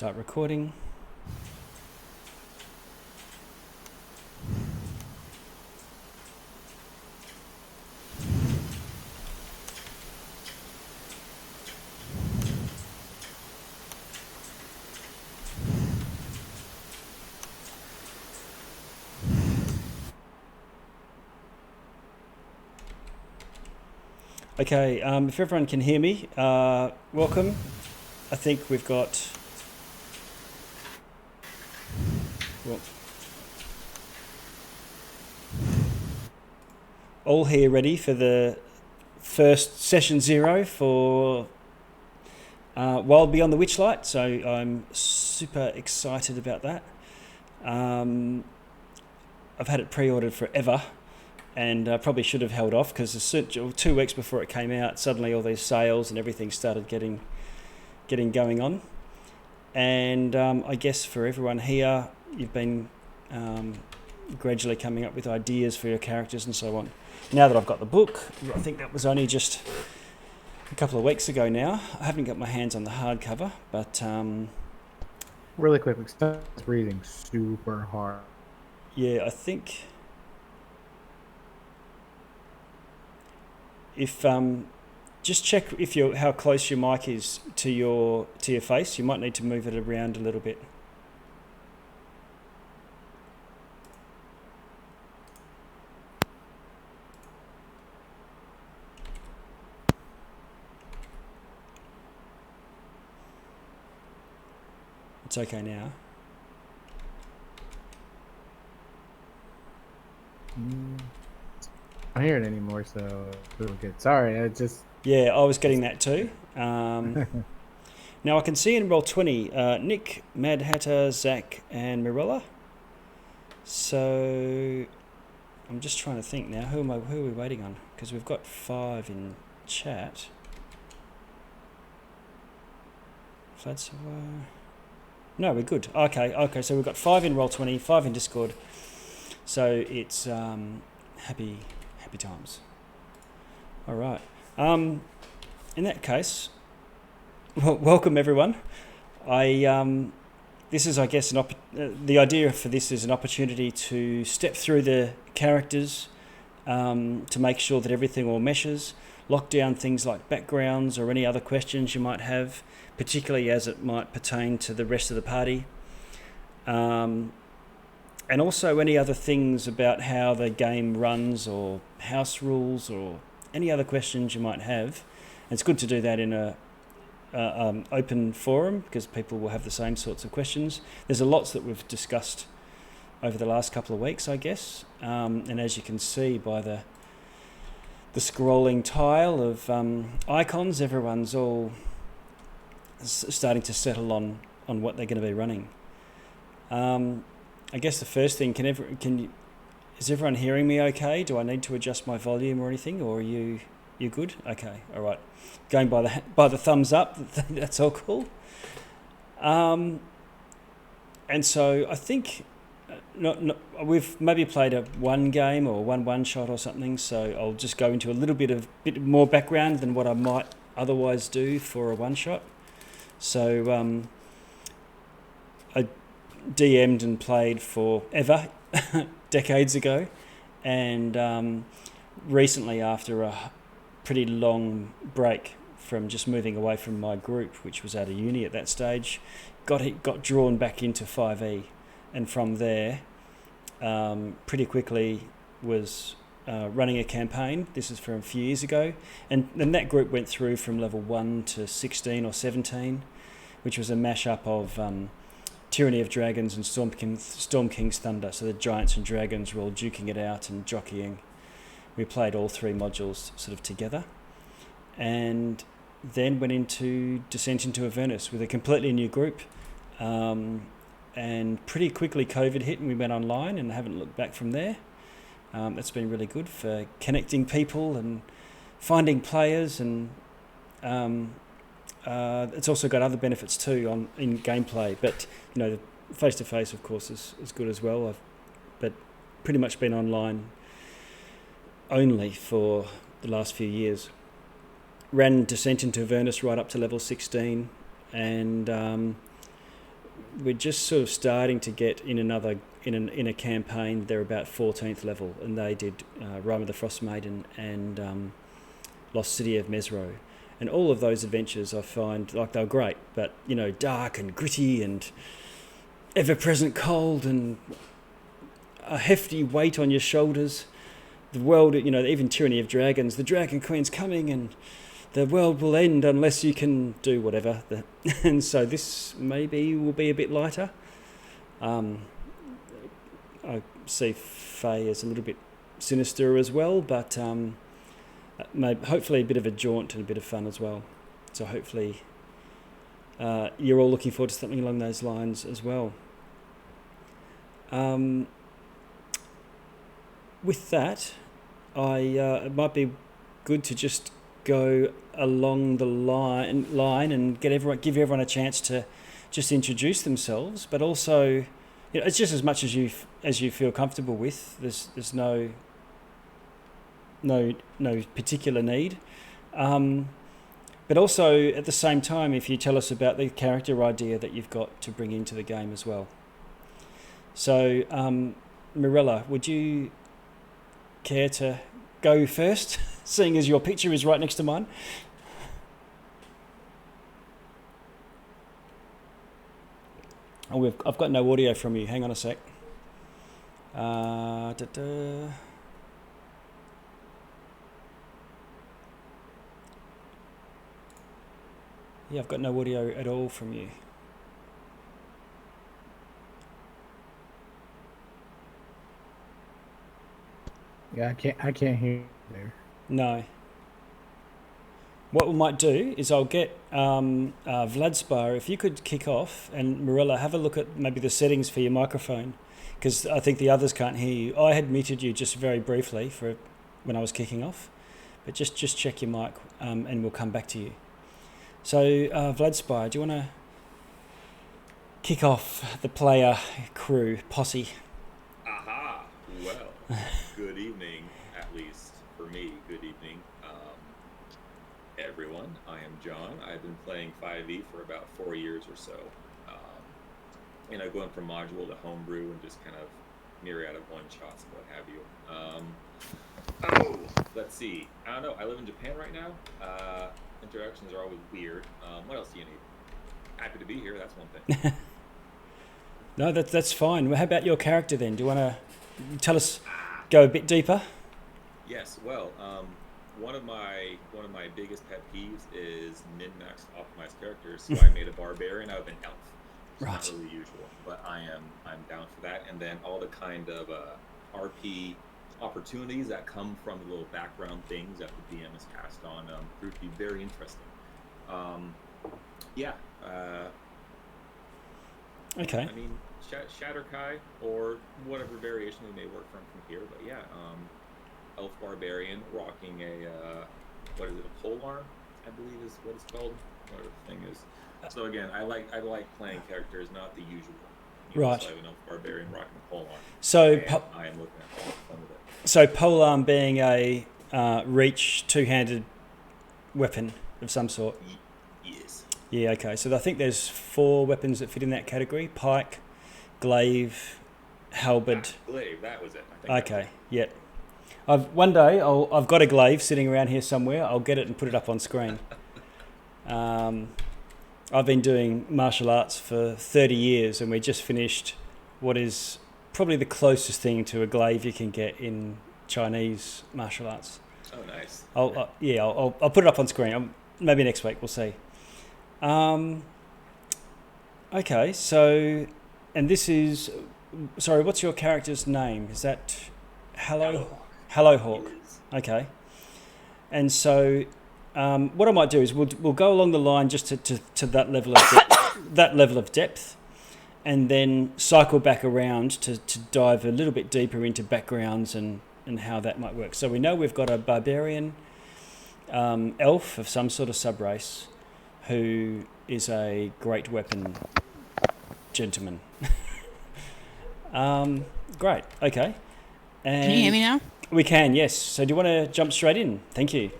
start recording. Okay, if everyone can hear me, welcome. I think we've got... Well, all here ready for the first session 0 for Wild Beyond the Witchlight, so I'm super excited about that. I've had it pre-ordered forever, and I probably should have held off because 2 weeks before it came out, suddenly all these sales and everything started getting going on. And I guess for everyone here, you've been gradually coming up with ideas for your characters and so on. Now that I've got the book, I think that was only just a couple of weeks ago now. I haven't got my hands on the hardcover, but... really quick, it's breathing super hard. Yeah, I think... If just check if how close your mic is to your face. You might need to move it around a little bit. It's okay now. I don't hear it anymore, so it'll get. Sorry, I just... Yeah, I was getting that too. Now I can see in roll 20, Nick, Mad Hatter, Zach, and Mirella. So I'm just trying to think now. Who are we waiting on? Because we've got 5 in chat. No, we're good. Okay. So we've got 5 in roll 20, 5 in Discord. So it's happy times. All right. In that case, welcome everyone. This is, I guess, the idea for this is an opportunity to step through the characters to make sure that everything all meshes, lock down things like backgrounds or any other questions you might have, particularly as it might pertain to the rest of the party. And also any other things about how the game runs or house rules or any other questions you might have. And it's good to do that in a open forum because people will have the same sorts of questions. There's a lots that we've discussed over the last couple of weeks, I guess. And as you can see by the scrolling tile of icons, everyone's all starting to settle on what they're going to be running. I guess the first thing, is everyone hearing me okay? Do I need to adjust my volume or anything, or are you good? Okay, all right. Going by the thumbs up, that's all cool. And so I think we've maybe played one game or one shot or something. So I'll just go into a little bit more background than what I might otherwise do for a one shot. So I DM'd and played forever, decades ago, and recently, after a pretty long break from just moving away from my group, which was out of uni at that stage, got drawn back into 5e, and from there, pretty quickly was running a campaign. This is from a few years ago, and that group went through from level 1 to 16 or 17, which was a mashup of Tyranny of Dragons and Storm King's Thunder. So the giants and dragons were all duking it out and jockeying. We played all 3 modules sort of together, and then went into Descent into Avernus with a completely new group. And pretty quickly COVID hit and we went online and haven't looked back from there. It's been really good for connecting people and finding players, and it's also got other benefits too in gameplay, but the face-to-face of course is good as well. But pretty much been online only for the last few years. Ran Descent into Avernus right up to level 16, and we're just sort of starting to get in a campaign. They're about 14th level, and they did Rime of the Frost Maiden and Lost City of Mesro, and all of those adventures I find like they're great, but dark and gritty and ever-present cold and a hefty weight on your shoulders. The world, even Tyranny of Dragons, the Dragon Queen's coming and the world will end unless you can do whatever. And so this maybe will be a bit lighter. I see Faye as a little bit sinister as well, but hopefully a bit of a jaunt and a bit of fun as well. So hopefully you're all looking forward to something along those lines as well. With that, it might be good to just go along the line and give everyone a chance to just introduce themselves, but also it's just as much as you feel comfortable with. There's no particular need, but also at the same time, if you tell us about the character idea that you've got to bring into the game as well. So Mirella, would you care to go first, seeing as your picture is right next to mine? I've got no audio from you. Hang on a sec. Yeah, I've got no audio at all from you. Yeah, I can't hear you there. No. What we might do is I'll get Vladspar, if you could kick off, and Mirella, have a look at maybe the settings for your microphone, because I think the others can't hear you. I had muted you just very briefly for when I was kicking off, but just check your mic, and we'll come back to you. So Vladspar, do you want to kick off the player crew posse? Aha! Well, good evening, at least for me. Good evening, everyone. I am John. I've been playing 5e for about 4 years or so. Going from module to homebrew and just kind of myriad of one-shots and what have you. Let's see. I don't know. I live in Japan right now. Introductions are always weird. What else do you need? Happy to be here. That's one thing. No, that's fine. Well, how about your character then? Do you want to tell us, go a bit deeper? Yes. Well, one of my biggest pet peeves is min-max optimized characters. So I made a barbarian out of an elf. It's not really usual, but I'm down for that. And then all the kind of RP opportunities that come from the little background things that the DM has passed on prove to be very interesting. Okay. I mean, Shatterkai or whatever variation we may work from here, but yeah, elf barbarian rocking a what is it, a polearm, I believe is what it's called, whatever the thing is. So again, I like playing characters, not the usual. Right. So I have an elf barbarian rocking a polearm. So I am looking at all the fun with it. So polearm being a reach two-handed weapon of some sort. Yes. Yeah. Okay. So I think there's 4 weapons that fit in that category: pike, glaive, halberd. Glaive. That was it. I think Okay. Yeah. One day I've got a glaive sitting around here somewhere. I'll get it and put it up on screen. I've been doing martial arts for 30 years, and we just finished what is probably the closest thing to a glaive you can get in Chinese martial arts. Oh, nice. I'll put it up on screen. Maybe next week, we'll see. Okay, so, and this is, sorry, what's your character's name? Is that Hello Hawk? Okay. And so, what I might do is we'll go along the line just to that level of depth, and then cycle back around to dive a little bit deeper into backgrounds and how that might work. So we know we've got a barbarian elf of some sort of subrace who is a great weapon gentleman. Great, okay. And can you hear me now? We can, yes. So do you want to jump straight in? Thank you.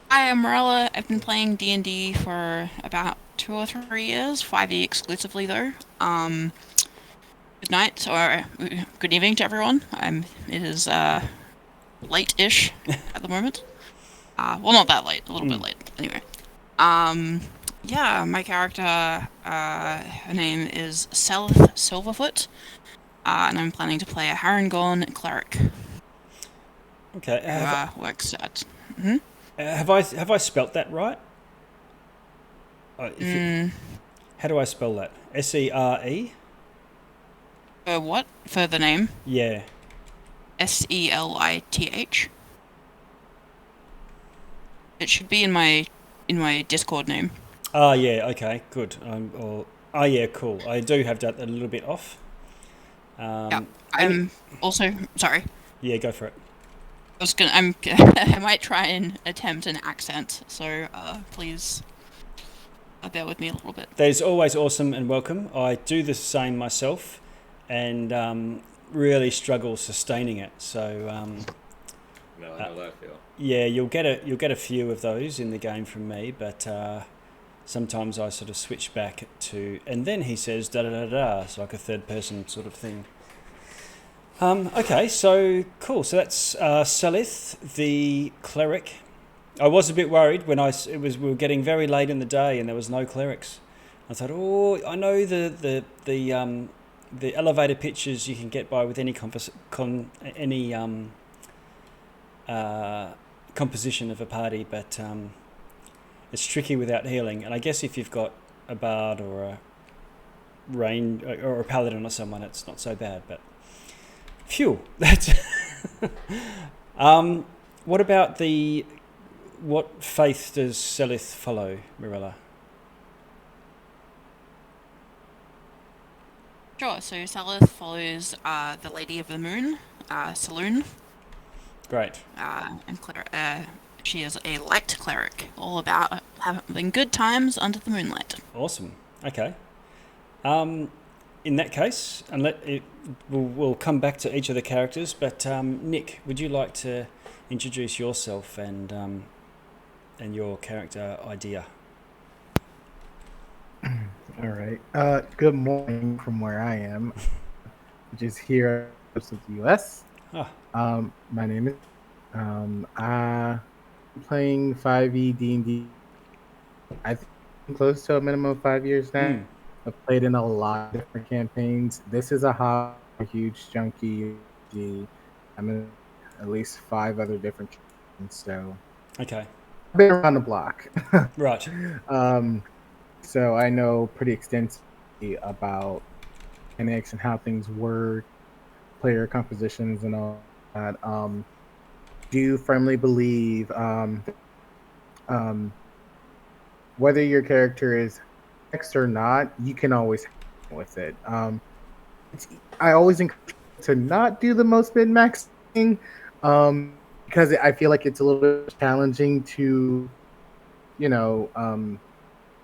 Hi, I'm Morella. I've been playing D&D for about 2 or 3 years, 5e exclusively though. Good night, or good evening to everyone. It is late-ish at the moment. Well, not that late, a little bit late. Anyway, yeah, my character, her name is Selith Silverfoot, and I'm planning to play a Harangon cleric. Okay. Who works at. Have I spelt that right? How do I spell that? S-E-R-E? For what? For the name? Yeah. Selith. It should be in my Discord name. Oh, yeah, okay, good. Oh, yeah, cool. I do have that a little bit off. Yeah, I'm also... Sorry. Yeah, go for it. I might try and attempt an accent, so please bear with me a little bit. That is always awesome and welcome. I do the same myself and really struggle sustaining it. So... No, I know that feel. Yeah, you'll get a few of those in the game from me, but sometimes I sort of switch back to, and then he says da da da da. It's like a third person sort of thing. Okay, so cool. So that's Selith, the cleric. I was a bit worried when we were getting very late in the day and there was no clerics. I thought, oh, I know the elevator pitches you can get by with any composition of a party, but it's tricky without healing. And I guess if you've got a bard or a range or a paladin or someone, it's not so bad. But phew, that's. What about what faith does Selith follow, Mirella? Sure. So Selith follows the Lady of the Moon, Saloon. Great. And she is a light cleric, all about having good times under the moonlight. Awesome. Okay. In that case, we'll come back to each of the characters, but Nick, would you like to introduce yourself and your character idea? All right. Good morning from where I am, which is here in the U.S. My name is. I'm playing 5e D&D. I think I'm close to a minimum of 5 years now. I've played in a lot of different campaigns. This is a huge chunky. I'm in at least 5 other different campaigns, so. Okay. I've been around the block. Right. So I know pretty extensively about mechanics and how things work, player compositions and all that. Do firmly believe whether your character is maxed or not, you can always handle with it. I always encourage to not do the most min-max thing because I feel like it's a little bit challenging to,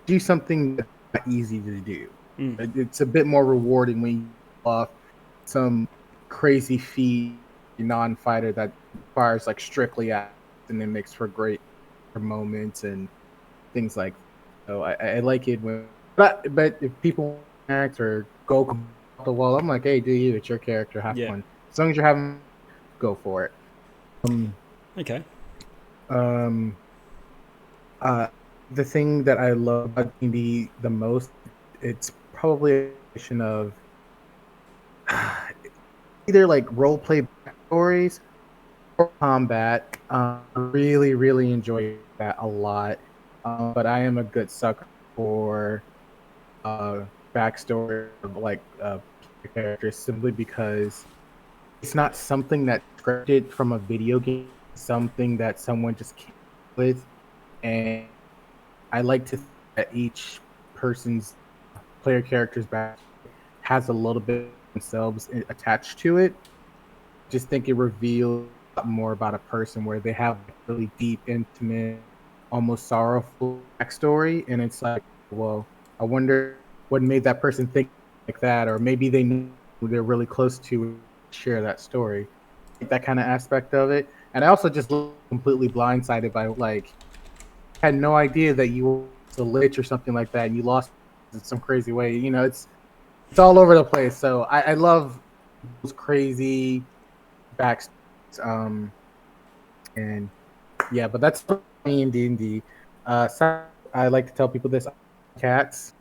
do something that's not easy to do. It's a bit more rewarding when you pull off some crazy feat non-fighter that requires like strictly act, and it makes for great moments and things like that. So I like it when, but if people act or go off the wall, I'm like, hey, do you? It's your character, have fun. As long as you're having, go for it. Okay. The thing that I love about D&D the most, it's probably a combination of either like role play stories or combat. Really, really enjoy that a lot. But I am a good sucker for backstory of like characters simply because it's not something that's scripted from a video game. It's something that someone just came with, and I like to think that each person's player character's back has a little bit of themselves attached to it. Just think it reveals a lot more about a person where they have a really deep, intimate, almost sorrowful backstory, and it's like, well, I wonder what made that person think like that, or maybe they knew they're really close to share that story. That kind of aspect of it. And I also just completely blindsided by like, had no idea that you were a lich or something like that, and you lost in some crazy way. You know, it's all over the place. So I love those crazy back, and yeah, but that's me in D&D. So I like to tell people this: cats,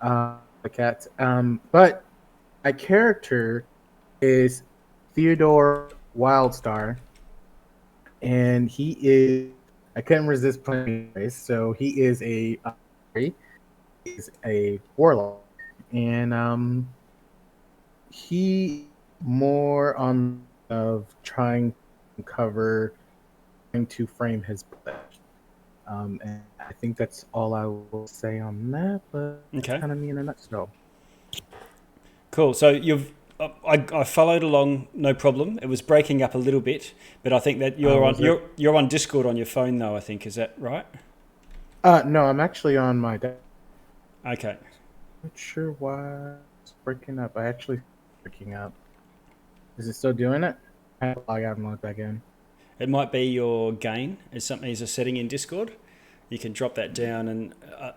the cats. But my character is Theodore Wildstar, and he is. I couldn't resist playing this, so he is he's a warlock, and he more on of trying to cover, trying to frame his pledge. And I think that's all I will say on that. But Okay. kind of me in a nutshell. Cool. So I followed along, no problem. It was breaking up a little bit, but I think that you're on Discord on your phone though. I think, is that right? No, I'm actually on my. Okay. Not sure why it's breaking up. I actually breaking up. Is it still doing it? I have to log out and log back in. It might be your gain. Is a setting in Discord. You can drop that down, and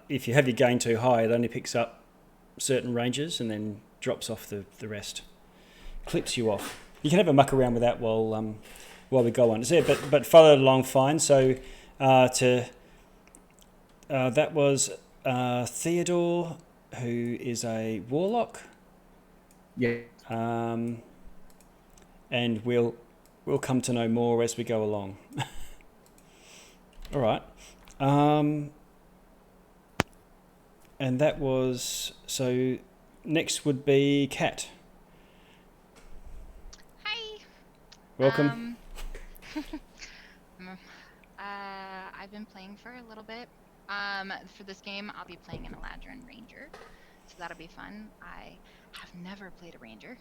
if you have your gain too high, it only picks up certain ranges and then drops off the rest. Clips you off. You can have a muck around with that while we go on. But followed along fine. So that was Theodore, who is a warlock. Yeah. And we'll come to know more as we go along. All right. And that was, so next would be Kat. Hi. Welcome. I've been playing for a little bit. For this game, I'll be playing an Eladrin Ranger, so that'll be fun. I have never played a Ranger.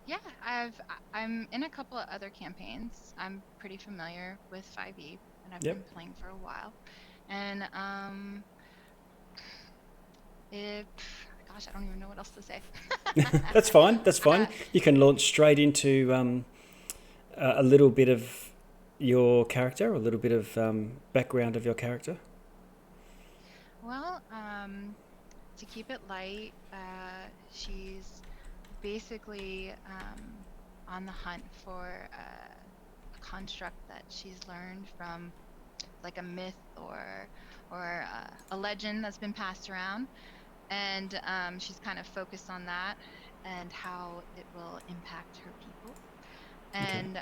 Yeah, I'm in a couple of other campaigns. I'm pretty familiar with 5e, and I've been playing for a while. And gosh, I don't even know what else to say. That's fine. You can launch straight into a little bit of your character, a little bit of background of your character. Well, to keep it light, she's basically on the hunt for a construct that she's learned from like a myth or a legend that's been passed around, and she's kind of focused on that and how it will impact her people, and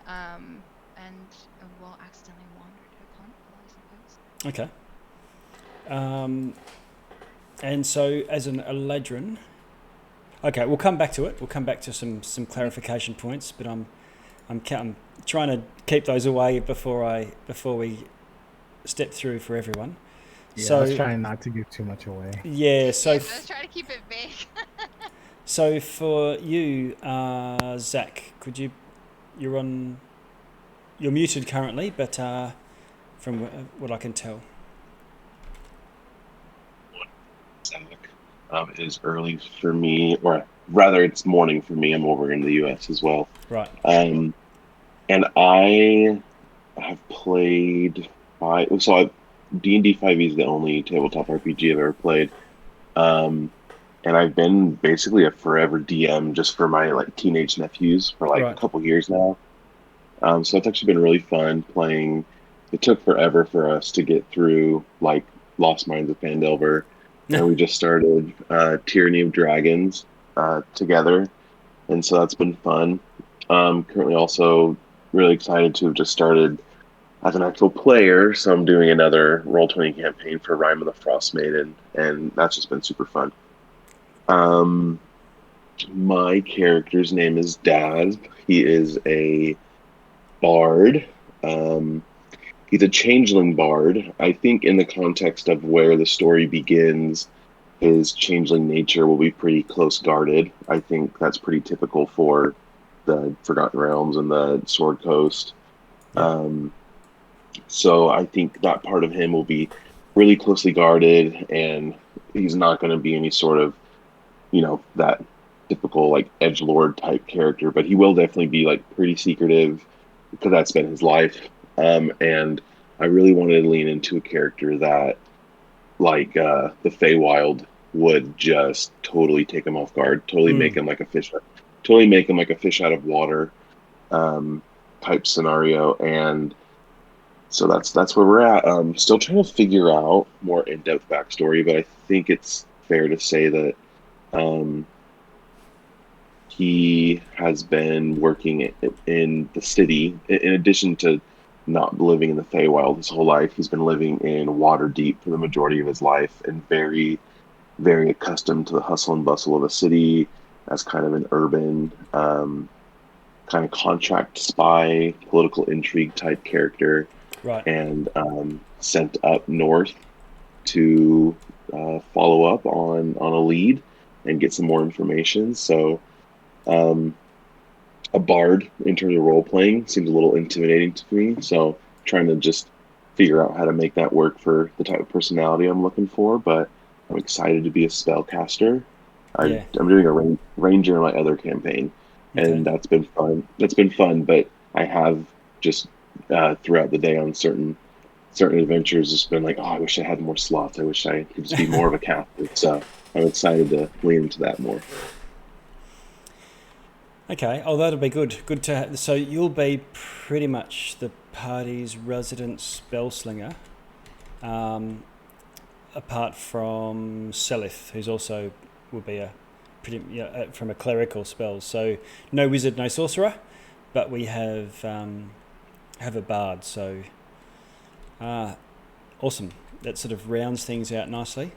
will accidentally wander to a carnival, I suppose. Okay. And so as an Eladrin, okay, we'll come back to it. We'll come back to some clarification points, but I'm trying to keep those away before we step through for everyone. Yeah, so, I was trying not to give too much away. Yeah, so let's try to keep it vague. So for you, Zach, you're muted currently, but from what I can tell. It is early for me, or rather it's morning for me. I'm over in the US as well. Right. And I have played D&D 5e is the only tabletop RPG I've ever played. And I've been basically a forever DM just for my teenage nephews for a couple years now. So it's actually been really fun playing. It took forever for us to get through Lost Mines of Phandelver. And we just started Tyranny of Dragons together, and so that's been fun. Currently also really excited to have just started as an actual player, so I'm doing another Roll20 campaign for Rime of the Frost Maiden, and that's just been super fun. My character's name is Daz. He is a bard. He's a changeling bard. I think in the context of where the story begins, his changeling nature will be pretty close guarded. I think that's pretty typical for the Forgotten Realms and the Sword Coast. Yeah. So I think that part of him will be really closely guarded, and he's not going to be any sort of, that typical edgelord type character, but he will definitely be pretty secretive because that's been his life. And I really wanted to lean into a character that, like the Feywild, would just totally take him off guard, totally make him like a fish, totally make him like a fish out of water type scenario. And so that's where we're at. Still trying to figure out more in-depth backstory, but I think it's fair to say that he has been working in the city. In addition to not living in the Feywild his whole life, he's been living in Waterdeep for the majority of his life, and very, very accustomed to the hustle and bustle of a city as kind of an urban, kind of contract spy, political intrigue type character. Right. And sent up north to follow up on a lead and get some more information. So a bard in terms of role playing seems a little intimidating to me. So trying to just figure out how to make that work for the type of personality I'm looking for. But I'm excited to be a spellcaster. I'm doing a ranger in my other campaign, and that's been fun. But I have just throughout the day on certain adventures, it's been like, oh, I wish I had more slots. I wish I could just be more of a caster. So I'm excited to lean into that more. Okay. Oh, that'll be good. Good to have. So you'll be pretty much the party's resident spell slinger, apart from Selith, who's also will be a pretty from a clerical spells. So no wizard, no sorcerer, but we have a bard. So awesome. That sort of rounds things out nicely.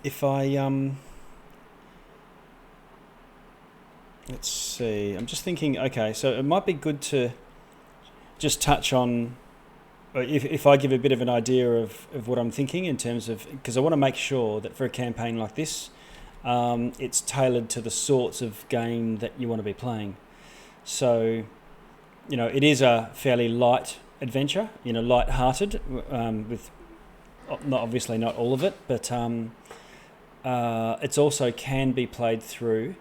If I let's see. I'm just thinking. Okay, so it might be good to just touch on. If I give a bit of an idea of what I'm thinking in terms of, because I want to make sure that for a campaign like this, it's tailored to the sorts of game that you want to be playing. So, it is a fairly light adventure, light-hearted, with not all of it, but it's also can be played through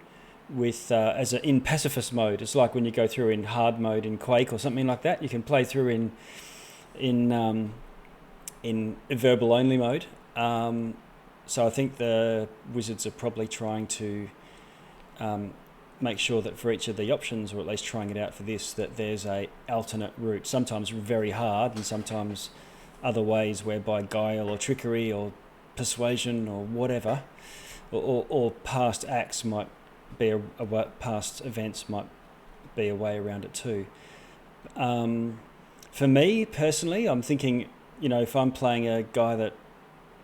with in pacifist mode. It's like when you go through in hard mode in Quake or something like that. You can play through in verbal only mode. So I think the wizards are probably trying to make sure that for each of the options, or at least trying it out for this, that there's a alternate route, sometimes very hard and sometimes other ways whereby guile or trickery or persuasion or whatever, or past acts might be past events might be a way around it too. For me personally, I'm thinking, if I'm playing a guy that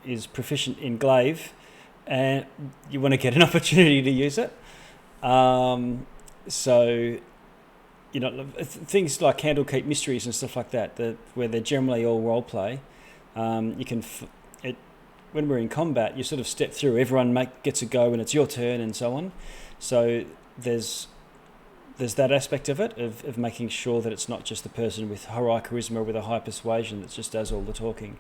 is proficient in glaive, and you want to get an opportunity to use it. So, things like Candlekeep Mysteries and stuff like that, where they're generally all role play. You can when we're in combat, you sort of step through. Everyone gets a go, and it's your turn, and so on. So there's that aspect of it, of making sure that it's not just the person with high charisma with a high persuasion that just does all the talking.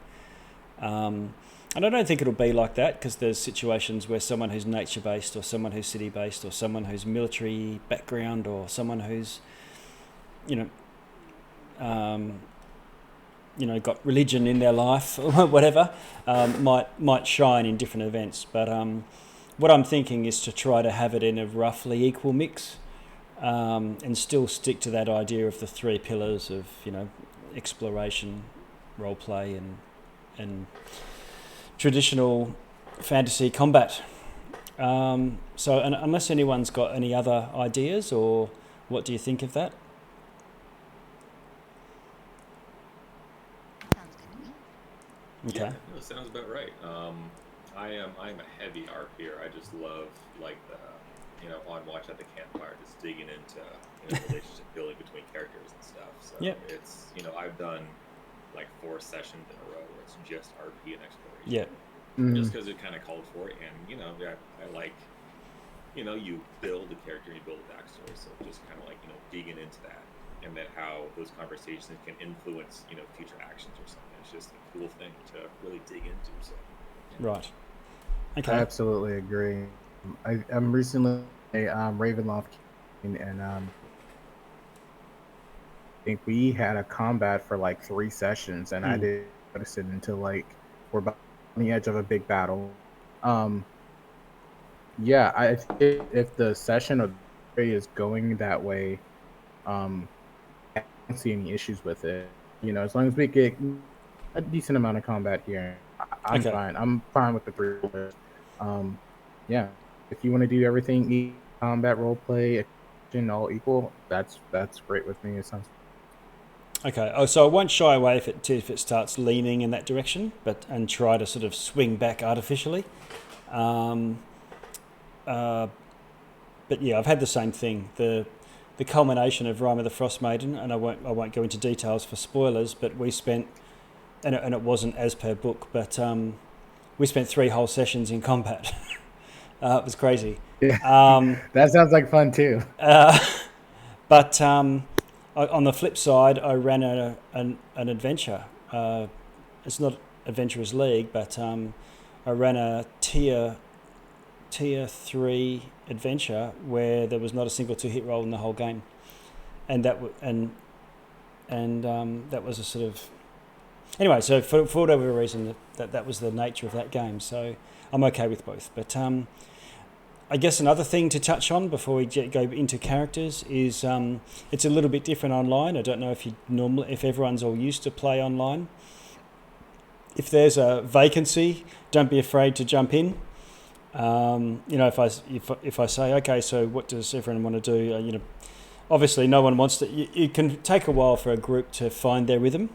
And I don't think it'll be like that, because there's situations where someone who's nature-based, or someone who's city-based, or someone who's military background, or someone who's, got religion in their life or whatever, might shine in different events. But what I'm thinking is to try to have it in a roughly equal mix, and still stick to that idea of the three pillars of, exploration, role play, and traditional fantasy combat. So unless anyone's got any other ideas, or what do you think of that? Sounds good to me. Okay. Yeah, no, sounds about right. I'm a heavy RPer. I just love on watch at the campfire, just digging into relationship building between characters and stuff. So it's I've done like 4 sessions in a row where it's just RP and exploration. Yeah. Just because it kind of called for it, and I like you build a character and you build a backstory, so just kind of like digging into that, and then how those conversations can influence future actions or something. It's just a cool thing to really dig into. So Right. Okay. I absolutely agree. I'm recently a Ravenloft, and think we had a combat for like 3 sessions, and I didn't notice it until like we're about on the edge of a big battle. Yeah, I think if the session or the story is going that way, I don't see any issues with it. As long as we get a decent amount of combat here, I'm Okay. fine. I'm fine with the 3 players. Yeah, if you want to do everything combat, role play, action, all equal, that's great with me. It sounds. Okay. Oh, so I won't shy away if it starts leaning in that direction, and try to sort of swing back artificially. But yeah, I've had the same thing. The culmination of Rime of the Frost Maiden, and I won't go into details for spoilers, but we spent, and it wasn't as per book, but we spent 3 whole sessions in combat. It was crazy. Yeah. That sounds like fun too. But on the flip side, I ran an adventure. It's not Adventurers League, but I ran a tier 3 adventure where there was not a single 2-hit roll in the whole game, and that was a sort of anyway. So for whatever reason, that was the nature of that game. So I'm okay with both. But I guess another thing to touch on before we go into characters is it's a little bit different online. I don't know if everyone's all used to play online. If there's a vacancy, don't be afraid to jump in. If I say, okay, so what does everyone want to do? Obviously no one wants to. It can take a while for a group to find their rhythm.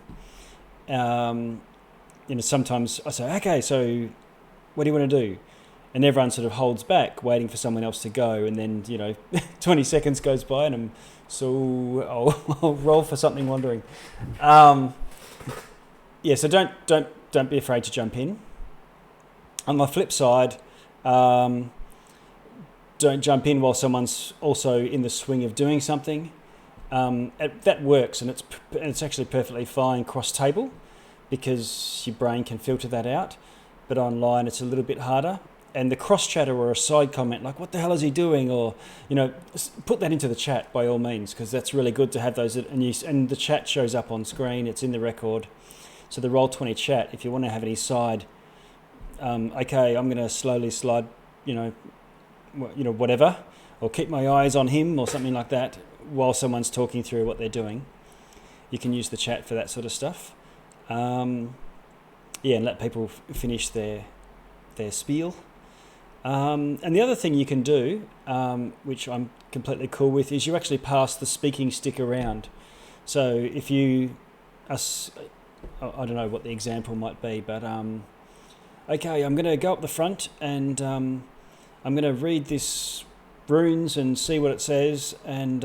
Sometimes I say, okay, so what do you want to do? And everyone sort of holds back, waiting for someone else to go, and then 20 seconds goes by, and I'll roll for something wandering. So don't be afraid to jump in. On the flip side, don't jump in while someone's also in the swing of doing something. That works, and it's actually perfectly fine cross table, because your brain can filter that out. But online, it's a little bit harder. And the cross chatter or a side comment like, what the hell is he doing? Or, put that into the chat by all means, because that's really good to have those. And the chat shows up on screen. It's in the record. So the Roll20 chat, if you want to have any side, okay, I'm going to slowly slide, whatever, or keep my eyes on him or something like that while someone's talking through what they're doing. You can use the chat for that sort of stuff. And let people finish their spiel. And the other thing you can do, which I'm completely cool with, is you actually pass the speaking stick around. So if you, I don't know what the example might be, but okay, I'm going to go up the front and I'm going to read this runes and see what it says. And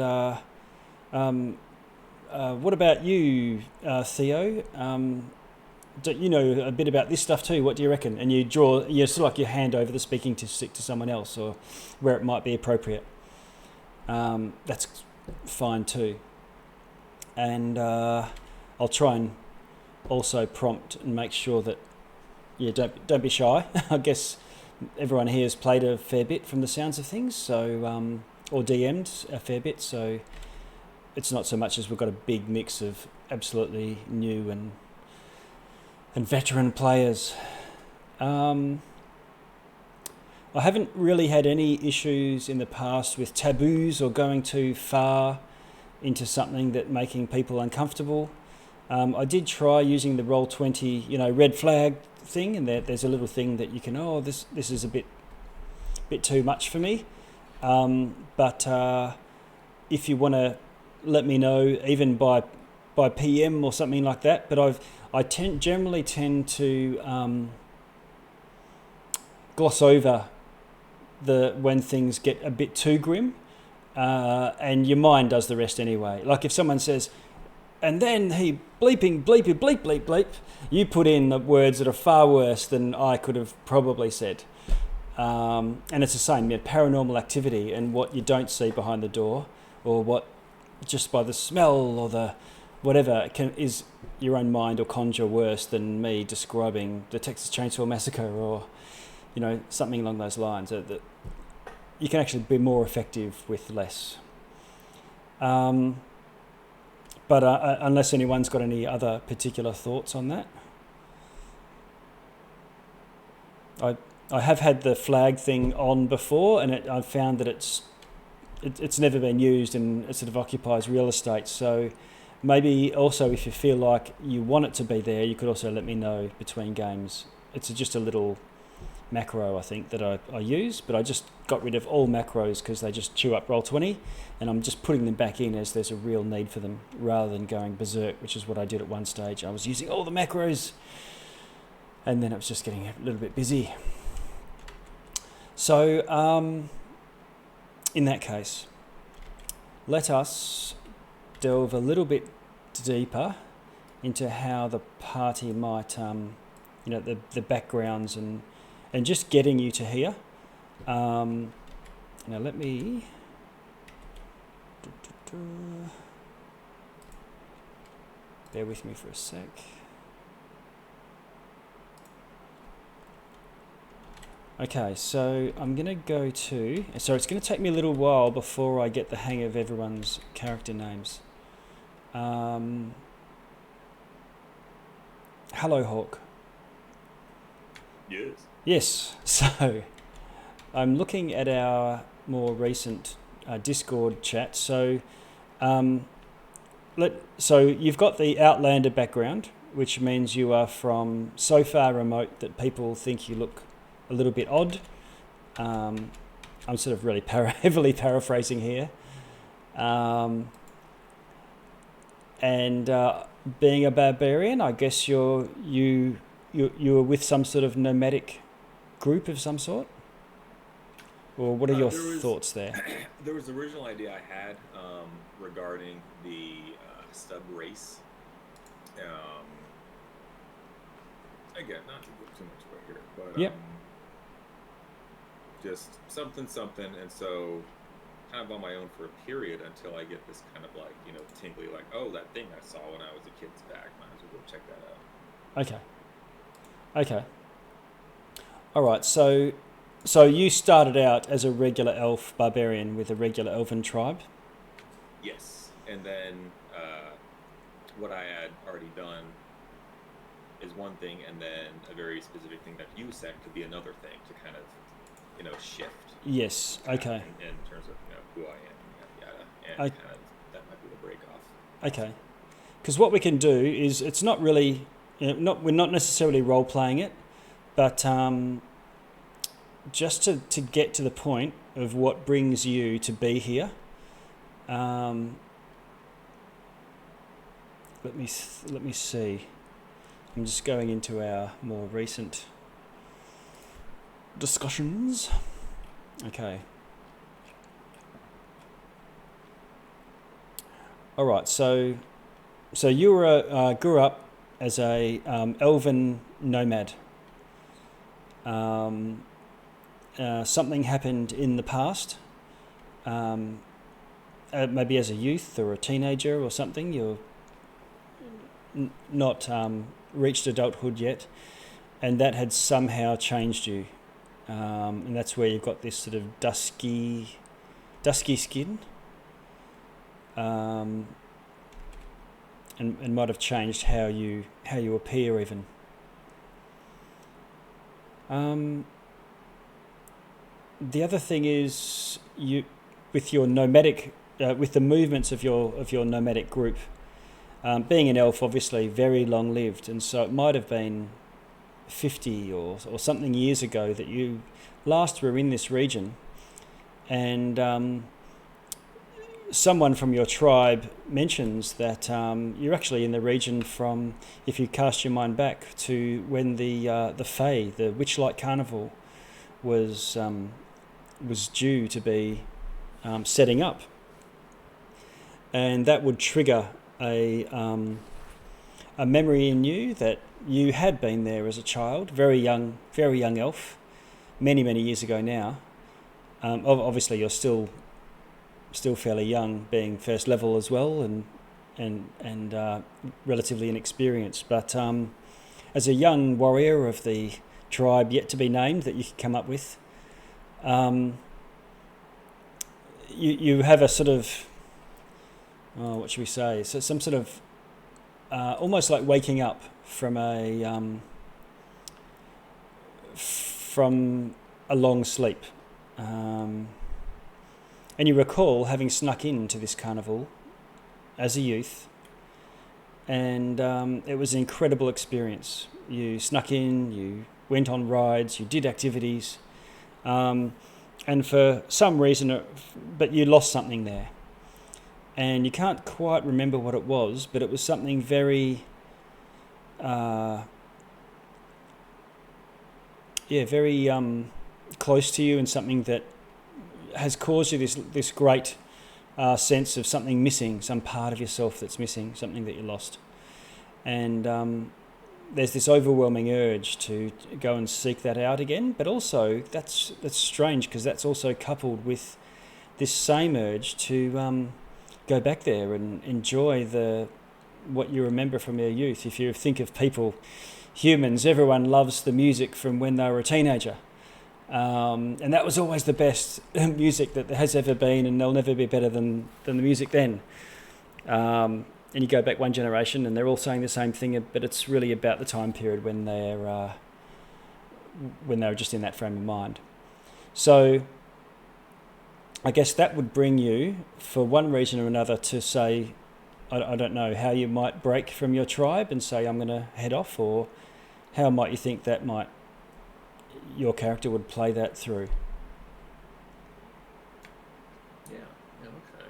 what about you, Theo? You know a bit about this stuff too. What do you reckon? And you sort of like you hand over the speaking stick to someone else, or where it might be appropriate. That's fine too. And I'll try and also prompt and make sure that don't be shy. I guess everyone here has played a fair bit from the sounds of things, so or DM'd a fair bit. So it's not so much as we've got a big mix of absolutely new and veteran players. I haven't really had any issues in the past with taboos or going too far into something that making people uncomfortable. I did try using the Roll20, red flag thing, and there's a little thing that you can, this is a bit too much for me. But if you want to let me know, even by PM or something like that. But I generally tend to gloss over when things get a bit too grim, and your mind does the rest anyway. Like if someone says, and then he bleeping, bleepy, bleep, bleep, bleep, you put in the words that are far worse than I could have probably said. And it's the same, paranormal activity and what you don't see behind the door, or what just by the smell or the whatever is your own mind or conjure worse than me describing the Texas Chainsaw Massacre or something along those lines. That you can actually be more effective with less. But unless anyone's got any other particular thoughts on that. I have had the flag thing on before, and I've found that it's never been used, and it sort of occupies real estate. So maybe also if you feel like you want it to be there, you could also let me know between games. It's just a little macro, I think, that I use, but I just got rid of all macros because they just chew up Roll20, and I'm just putting them back in as there's a real need for them, rather than going berserk, which is what I did at one stage. I was using all the macros, and then it was just getting a little bit busy. So in that case, let us delve a little bit deeper into how the party might, the backgrounds and just getting you to here. Now let me... Bear with me for a sec. Okay, so I'm going to go to... So it's going to take me a little while before I get the hang of everyone's character names. Hello, Hawk. Yes. Yes, so I'm looking at our more recent Discord chat. So, so you've got the Outlander background, which means you are from so far remote that people think you look a little bit odd. I'm sort of really heavily paraphrasing here. And being a barbarian, I guess you were with some sort of nomadic group of some sort? Or what are your thoughts there? There was the original idea I had regarding the stub race. Again, not to give too much away here, but yep. Just something, and so kind of on my own for a period until I get this kind of like, tingly, like, oh, that thing I saw when I was a kid's back. Might as well go check that out. Okay. All right, so you started out as a regular elf barbarian with a regular elven tribe? Yes, and then what I had already done is one thing, and then a very specific thing that you said could be another thing to kind of, shift. Yes, okay. In terms of, who I am, yada, yada, and kind of, that might be the break off. Okay. Because what we can do is, it's not really, we're not necessarily role-playing it, but just to get to the point of what brings you to be here, let me see. I'm just going into our more recent discussions. Okay. All right. So you were grew up as a elven nomad. Something happened in the past, maybe as a youth or a teenager or something. You're not reached adulthood yet, and that had somehow changed you. And that's where you've got this sort of dusky skin, and might have changed how you appear even. The other thing is with your nomadic, with the movements of your nomadic group, being an elf, obviously very long lived, and so it might have been 50 or something years ago that you last were in this region, and someone from your tribe mentions that you're actually in the region from, if you cast your mind back to when the Fae, the Witchlight carnival, was due to be setting up, and that would trigger a memory in you that you had been there as a child, very young elf, many years ago now. Obviously, you're still fairly young, being first level as well, and relatively inexperienced. But as a young warrior of the tribe yet to be named that you could come up with, you have a sort of what should we say? So some sort of almost like waking up from a long sleep, and you recall having snuck into this carnival as a youth, and it was an incredible experience. You snuck in, you went on rides, you did activities, and for some reason, but you lost something there. And you can't quite remember what it was, but it was something very, very close to you, and something that has caused you this great sense of something missing, some part of yourself that's missing, something that you lost. And there's this overwhelming urge to go and seek that out again, but also that's strange, because that's also coupled with this same urge to go back there and enjoy what you remember from your youth. If you think of people, humans, everyone loves the music from when they were a teenager. And that was always the best music that there has ever been, and they'll never be better than the music then. And you go back one generation and they're all saying the same thing, but it's really about the time period when they were just in that frame of mind. So I guess that would bring you, for one reason or another, to say, I don't know, how you might break from your tribe and say, I'm going to head off, or how might you think that your character would play that through? Yeah, okay.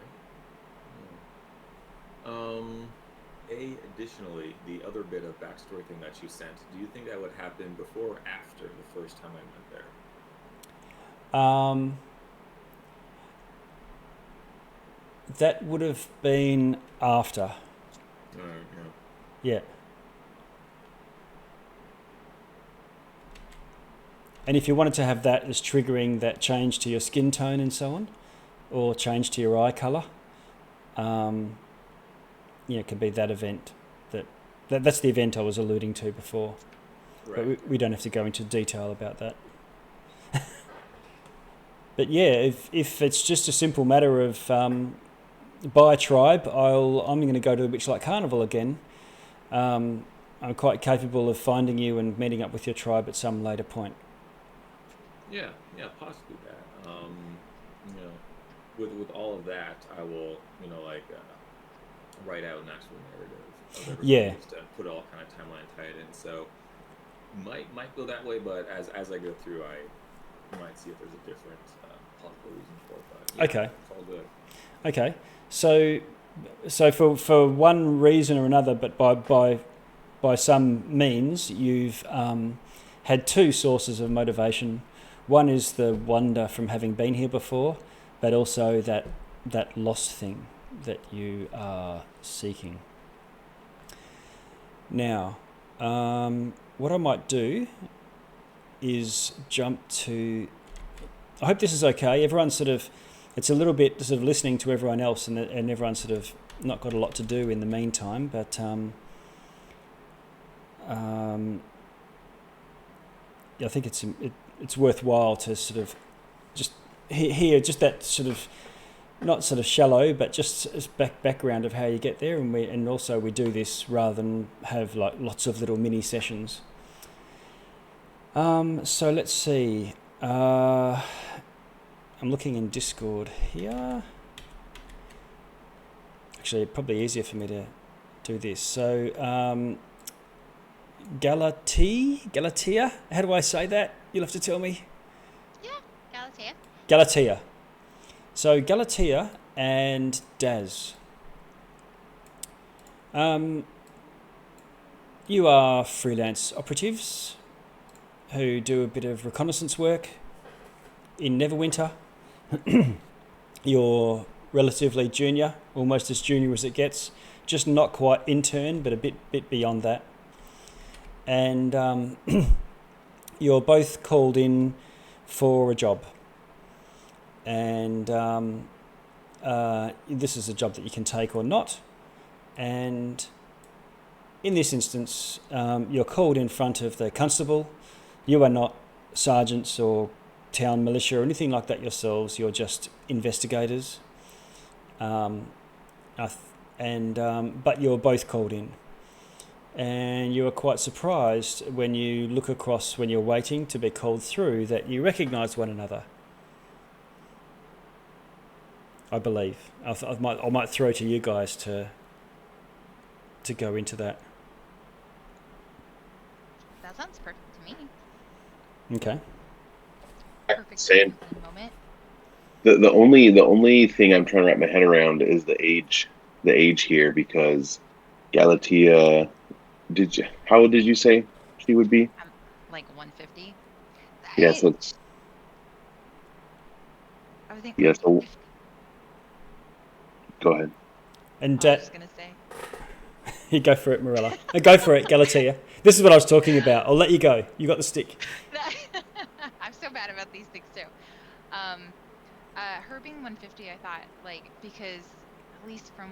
Additionally, the other bit of backstory thing that you sent, do you think that would happen before or after the first time I went there? That would have been after. Yeah. And if you wanted to have that as triggering that change to your skin tone and so on, or change to your eye colour, it could be that event. That's the event I was alluding to before. Right. But we don't have to go into detail about that. But yeah, if it's just a simple matter of by tribe, I'm going to go to the Witchlight Carnival again. I'm quite capable of finding you and meeting up with your tribe at some later point. Yeah, possibly that. With all of that, I will, write out an actual narrative of everything, just to put all kind of timeline tied in. So might go that way, but as I go through, I might see if there's a different possible reason for it. But yeah, Okay. It's all good. Okay, so for one reason or another, but by some means, you've had two sources of motivation. One is the wonder from having been here before, but also that lost thing that you are seeking. Now, what I might do is jump to... I hope this is okay. Everyone's it's a little bit sort of listening to everyone else, and everyone's sort of not got a lot to do in the meantime, but I think it's worthwhile to sort of just hear just that sort of, not sort of shallow, but just as background of how you get there, and also we do this rather than have like lots of little mini sessions. So let's see. I'm looking in Discord here. Actually, it'd probably easier for me to do this. So Galatea? How do I say that? You'll have to tell me. Yeah, Galatea. Galatea. So Galatea and Daz. You are freelance operatives who do a bit of reconnaissance work in Neverwinter. You're relatively junior, almost as junior as it gets, just not quite intern, but a bit beyond that. And you're both called in for a job. And this is a job that you can take or not. And in this instance, you're called in front of the constable. You are not sergeants or town militia or anything like that yourselves. You're just investigators. and but you were both called in. And you were quite surprised when you look across when you're waiting to be called through that you recognise one another. I believe. I might throw to you guys to go into that. That sounds perfect to me. Okay. Perfect Same. moment. The only thing I'm trying to wrap my head around is the age here, because Galatea, how old did you say she would be? I'm like 150. Yeah, so I would think. yeah, so go ahead. And I was just gonna say. you go for it, Marilla. Go for it, Galatea. This is what I was talking about. I'll let you go. You got the stick. I'm so bad about these things too. Her being 150, I thought, like, because at least from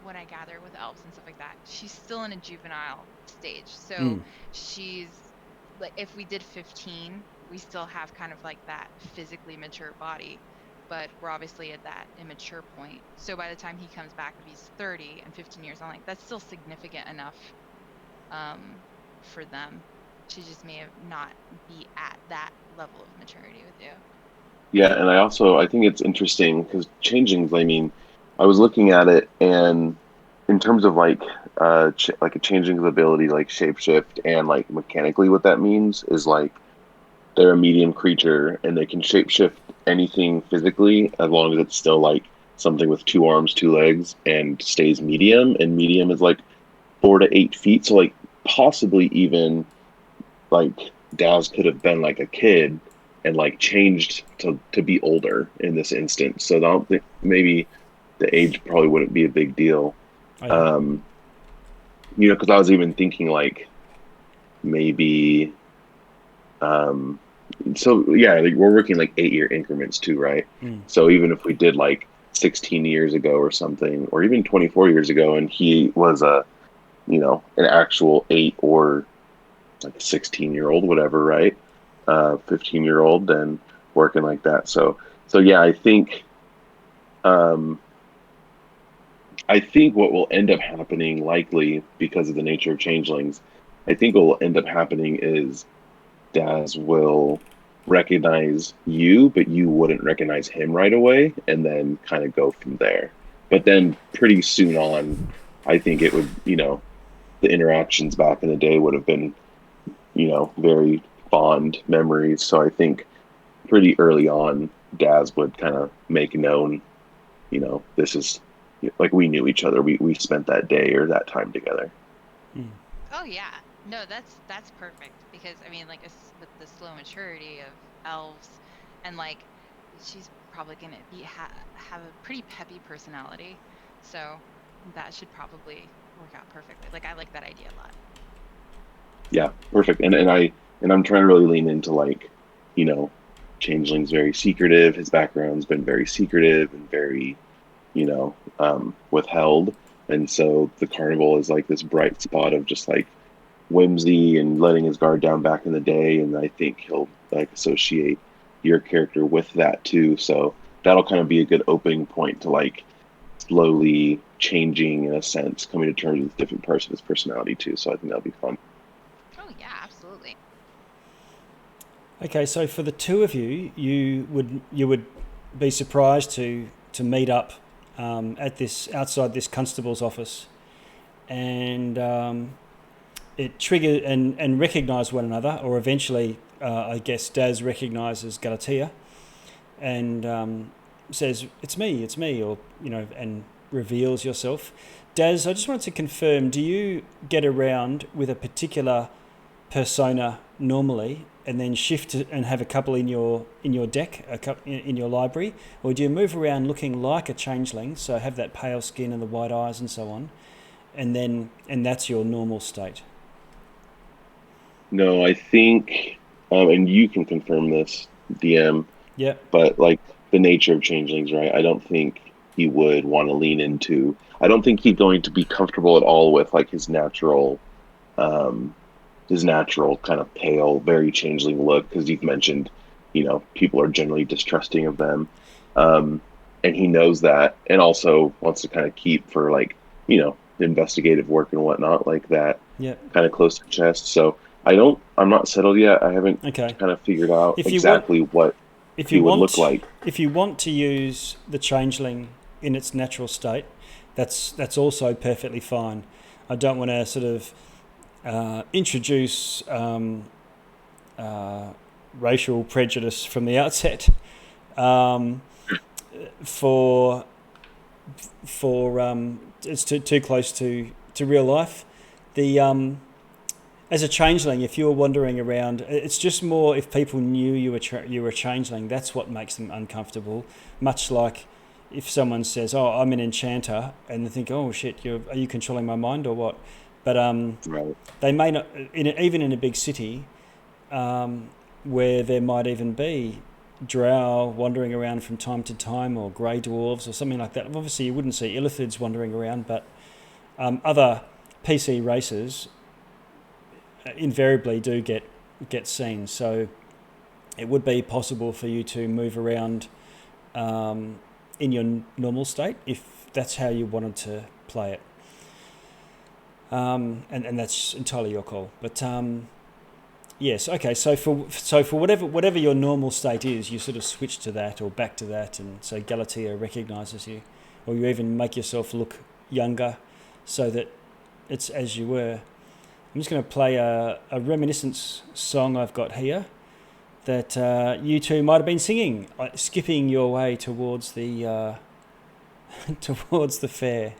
what I gather with elves and stuff like that, she's still in a juvenile stage. So she's like, if we did 15, we still have kind of like that physically mature body, but we're obviously at that immature point. So by the time he comes back, if he's 30 and 15 years on, like, that's still significant enough for them. She just may have not be at that level of maturity with you. Yeah, and I think it's interesting because changelings. I mean, I was looking at it, and in terms of like like a changeling's ability, like shapeshift, and like mechanically, what that means is like they're a medium creature, and they can shapeshift anything physically as long as it's still like something with 2 arms, 2 legs, and stays medium. And medium is like 4 to 8 feet, so like possibly even like Daz could have been like a kid and like changed to be older in this instance. So I don't think maybe the age probably wouldn't be a big deal. Oh, yeah. Because I was even thinking like maybe so yeah, like we're working like 8-year increments too, right? So even if we did like 16 years ago or something, or even 24 years ago, and he was an actual 8 or like 16-year-old, whatever, right? 15-year-old, then working like that. So yeah, I think what will end up happening, likely because of the nature of changelings, I think what will end up happening is Daz will recognize you, but you wouldn't recognize him right away, and then kind of go from there. But then pretty soon on, I think it would, the interactions back in the day would have been, very fond memories. So I think pretty early on, Daz would kind of make known, this is like we knew each other. We spent that day or that time together. Oh yeah, no, that's perfect, because I mean, like, with the slow maturity of elves, and like, she's probably gonna have a pretty peppy personality, so that should probably work out perfectly. Like, I like that idea a lot. Yeah, perfect. And I'm trying to really lean into like, Changeling's very secretive. His background's been very secretive and very, withheld. And so the carnival is like this bright spot of just like whimsy and letting his guard down back in the day. And I think he'll like associate your character with that too. So that'll kind of be a good opening point to like slowly changing, in a sense, coming to terms with different parts of his personality too. So I think that'll be fun. Oh yeah, absolutely. Okay, so for the two of you, you would be surprised to meet up at this outside this constable's office, and it triggered and recognise one another, or eventually, I guess Daz recognises Galatea, and says, "It's me," or and reveals yourself. Daz, I just wanted to confirm: do you get around with a particular persona normally, and then shift and have a couple in your deck, a couple in your library, or do you move around looking like a changeling, so have that pale skin and the white eyes and so on, and that's your normal state? No, I think, and you can confirm this, DM. Yeah. But like the nature of changelings, right? I don't think he would want to lean into. I don't think he's going to be comfortable at all with like his natural kind of pale, very changeling look, because you've mentioned, people are generally distrusting of them, and he knows that, and also wants to kind of keep for like investigative work and whatnot like that. Yeah. Kind of close to the chest. So I'm not settled yet. I haven't Okay. kind of figured out If you exactly what If he you would want, look like. if you want to use the changeling in its natural state, that's also perfectly fine. I don't want to sort of introduce racial prejudice from the outset. For it's too close to real life. The as a changeling, if you were wandering around, it's just more if people knew you were a changeling, that's what makes them uncomfortable. Much like if someone says, "Oh, I'm an enchanter," and they think, "Oh shit, are you controlling my mind or what?" But Right. they may not, even in a big city, where there might even be drow wandering around from time to time, or grey dwarves or something like that. Obviously, you wouldn't see illithids wandering around, but other PC races invariably do get seen. So it would be possible for you to move around in your normal state if that's how you wanted to play it. And that's entirely your call. But yes, okay. So for whatever your normal state is, you sort of switch to that or back to that, and so Galatea recognises you, or you even make yourself look younger, so that it's as you were. I'm just going to play a reminiscence song I've got here that you two might have been singing, skipping your way towards the towards the fair.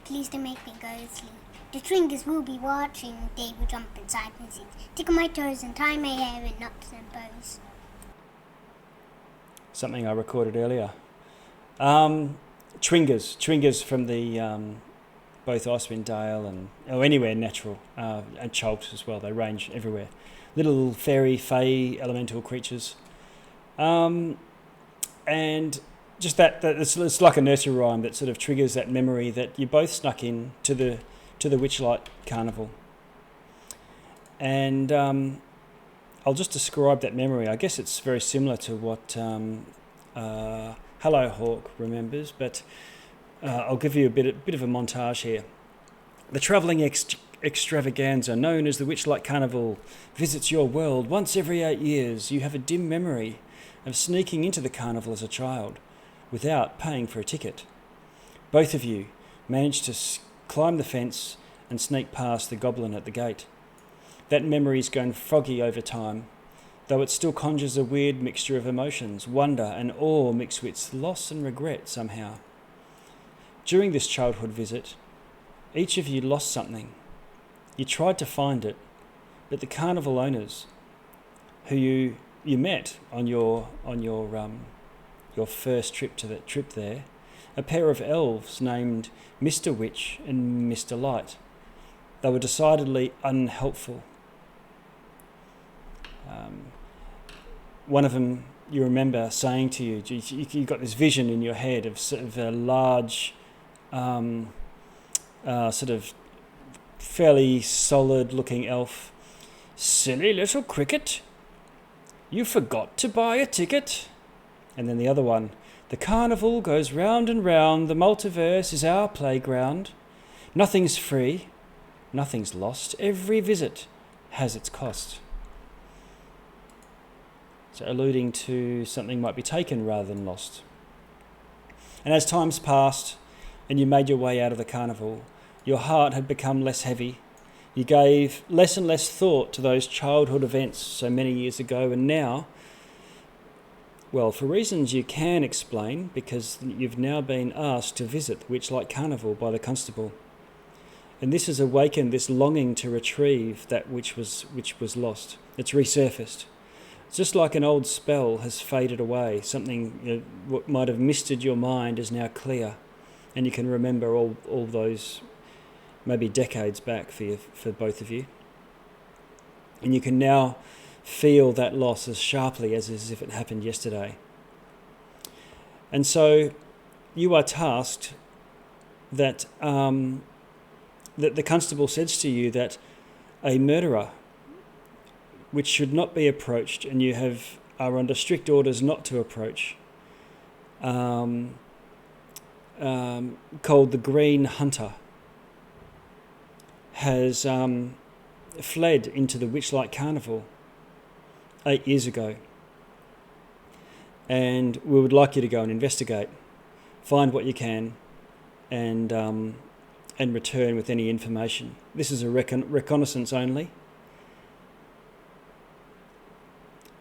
Please don't make me go to sleep. The Tringers will be watching. They will jump inside and sing. Tickle my toes and tie my hair in knots and bows. Something I recorded earlier. Tringers from the both Icewind Dale and anywhere natural, and Chult as well. They range everywhere. Little fairy, fae, elemental creatures, and just that it's like a nursery rhyme that sort of triggers that memory that you both snuck in to the Witchlight carnival. And I'll just describe that memory. I guess it's very similar to what Hello Hawk remembers, but I'll give you a bit of a montage here. The travelling extravaganza known as the Witchlight Carnival visits your world once every 8 years. You have a dim memory of sneaking into the carnival as a child without paying for a ticket. Both of you managed to climb the fence and sneak past the goblin at the gate. That memory's gone foggy over time, though it still conjures a weird mixture of emotions, wonder and awe mixed with loss and regret somehow. During this childhood visit, each of you lost something. You tried to find it, but the carnival owners, who you met on your first trip there, a pair of elves named Mr. Witch and Mr. Light. They were decidedly unhelpful. One of them, you remember saying to you, you got this vision in your head of sort of a large, sort of fairly solid-looking elf. Silly little cricket, you forgot to buy a ticket. And then the other one, the carnival goes round and round, the multiverse is our playground. Nothing's free, nothing's lost, every visit has its cost. So alluding to something might be taken rather than lost. And as times passed and you made your way out of the carnival, your heart had become less heavy. You gave less and less thought to those childhood events so many years ago, and now, well, for reasons you can explain, because you've now been asked to visit the Witchlight Carnival by the constable. And this has awakened this longing to retrieve that which was lost. It's resurfaced. It's just like an old spell has faded away. Something what might have misted your mind is now clear, and you can remember all those maybe decades back for both of you. And you can now feel that loss as sharply as if it happened yesterday. And so you are tasked that the constable says to you that a murderer, which should not be approached, and you are under strict orders not to approach, called the Green Hunter has fled into the Witchlight Carnival 8 years ago, and we would like you to go and investigate, find what you can, and return with any information. This is a reconnaissance only,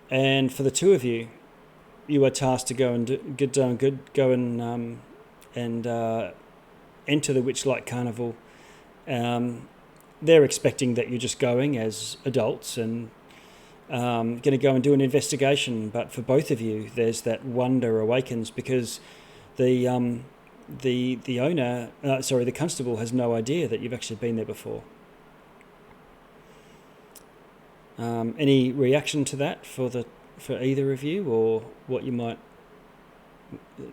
and for the two of you, you are tasked to go and enter the Witchlight Carnival. They're expecting that you're just going as adults and going to go and do an investigation, but for both of you, there's that wonder awakens because the constable has no idea that you've actually been there before. Any reaction to that for either of you, or what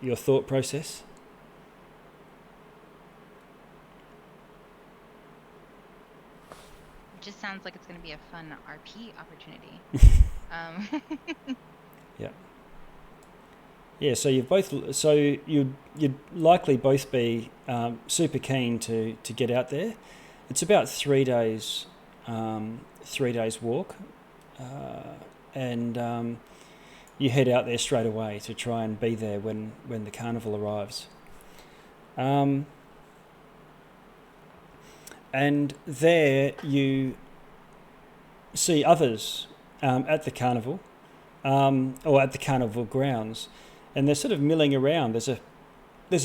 your thought process? Just sounds like it's going to be a fun RP opportunity. Yeah. So you'd likely both be super keen to get out there. It's about 3 days, 3 days walk, and you head out there straight away to try and be there when the carnival arrives. And there you see others at the carnival, or at the carnival grounds, and they're sort of milling around. There's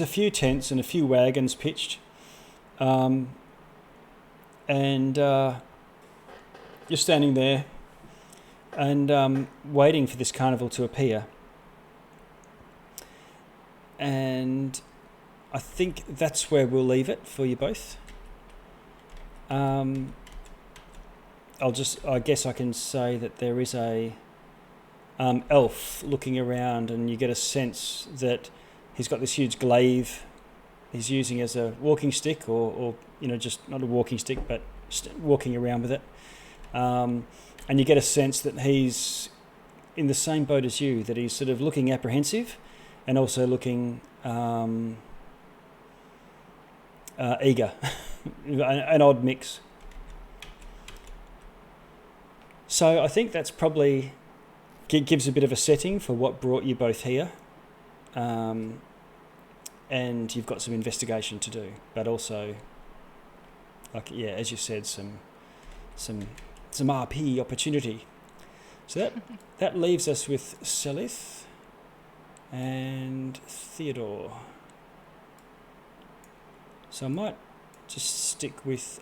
a few tents and a few wagons pitched, and you're standing there and waiting for this carnival to appear. And I think that's where we'll leave it for you both. I guess I can say that there is a elf looking around, and you get a sense that he's got this huge glaive he's using as a walking stick, or just not a walking stick, but walking around with it. And you get a sense that he's in the same boat as you, that he's sort of looking apprehensive and also looking eager. An odd mix. So I think that's probably gives a bit of a setting for what brought you both here, and you've got some investigation to do, but also, as you said, some RP opportunity. So that leaves us with Selith and Theodore. So I might just stick with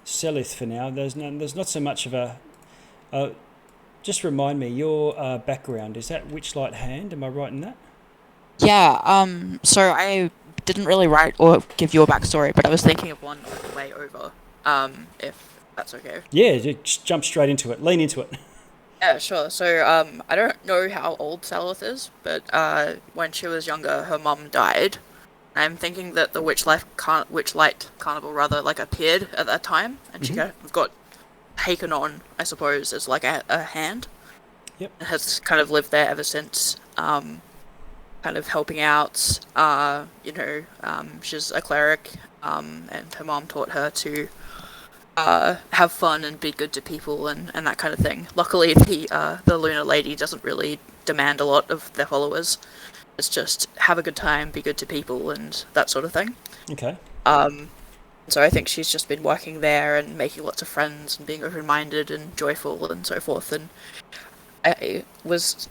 Selith for now. There's not so much of a. Just remind me, your background, is that Witchlight Hand? Am I right in that? Yeah. So I didn't really write or give you a backstory, but I was thinking of one on the way over. If that's okay. Yeah, just jump straight into it. Lean into it. Yeah, sure. So I don't know how old Selith is, but when she was younger, her mum died. I'm thinking that the Witchlight Carnival appeared at that time, and she kind of got taken on, I suppose, as like a hand. Yep. And has kind of lived there ever since, kind of helping out. She's a cleric, and her mom taught her to have fun and be good to people and that kind of thing. Luckily, the Lunar Lady doesn't really demand a lot of their followers. It's just have a good time, be good to people, and that sort of thing. Okay. So I think she's just been working there and making lots of friends and being open-minded and joyful and so forth. And I was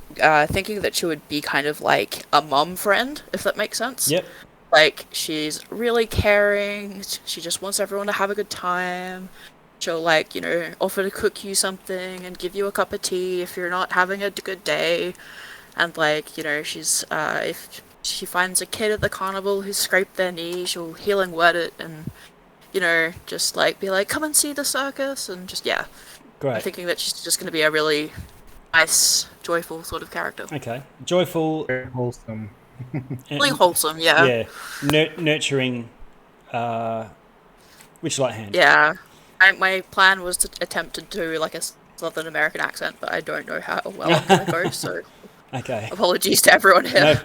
thinking that she would be kind of like a mum friend, if that makes sense. Yep. Like, she's really caring. She just wants everyone to have a good time. She'll, offer to cook you something and give you a cup of tea if you're not having a good day. And, she's, if she finds a kid at the carnival who's scraped their knee, she'll healing word it and, just, be like, come and see the circus, and just, yeah. Great. I'm thinking that she's just going to be a really nice, joyful sort of character. Okay. Joyful. Very wholesome. Really wholesome, yeah. Yeah. Nurturing Witchlight Hand. Yeah. My plan was to attempt to do, a Southern American accent, but I don't know how well I'm going to go, so... Okay. Apologies to everyone here.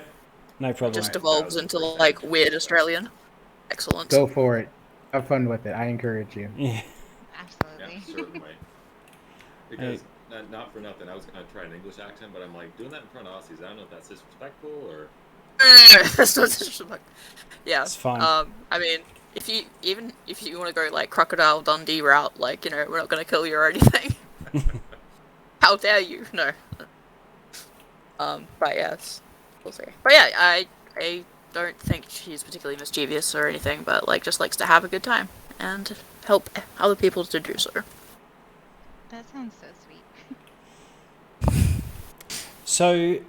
No problem. Just devolves into like weird Australian. Excellent. Go for it. Have fun with it. I encourage you. Yeah. Absolutely. Yeah, certainly. Because not for nothing, I was gonna try an English accent, but I'm like doing that in front of Aussies. I don't know if that's disrespectful or. That's not disrespectful. Yeah. It's fine. I mean, if you want to go like Crocodile Dundee route, like, you know, we're not gonna kill you or anything. How dare you? No. But yes, we'll see. But yeah, I don't think she's particularly mischievous or anything, but like just likes to have a good time and help other people to do so. That sounds so sweet. So,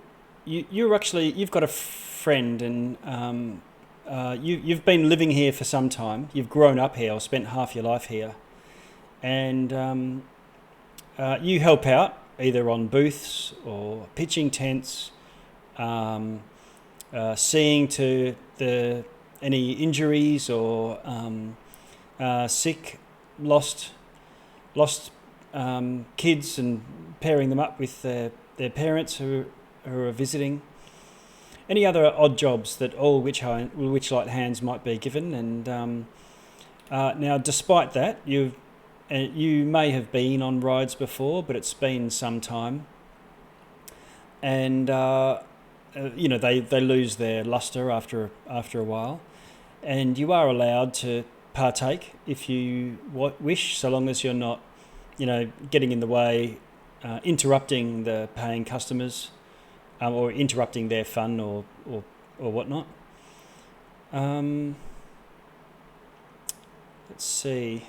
you've got a friend, and you've been living here for some time. You've grown up here, or spent half your life here, and you help out either on booths or pitching tents, seeing to any injuries or sick, lost kids, and pairing them up with their parents who are visiting. Any other odd jobs that all Witchlight hands might be given. And now, despite that, you may have been on rides before, but it's been some time. And you know, they lose their luster after a while, and you are allowed to partake if you wish, so long as you're not, you know, getting in the way, interrupting the paying customers, or interrupting their fun or whatnot. Let's see.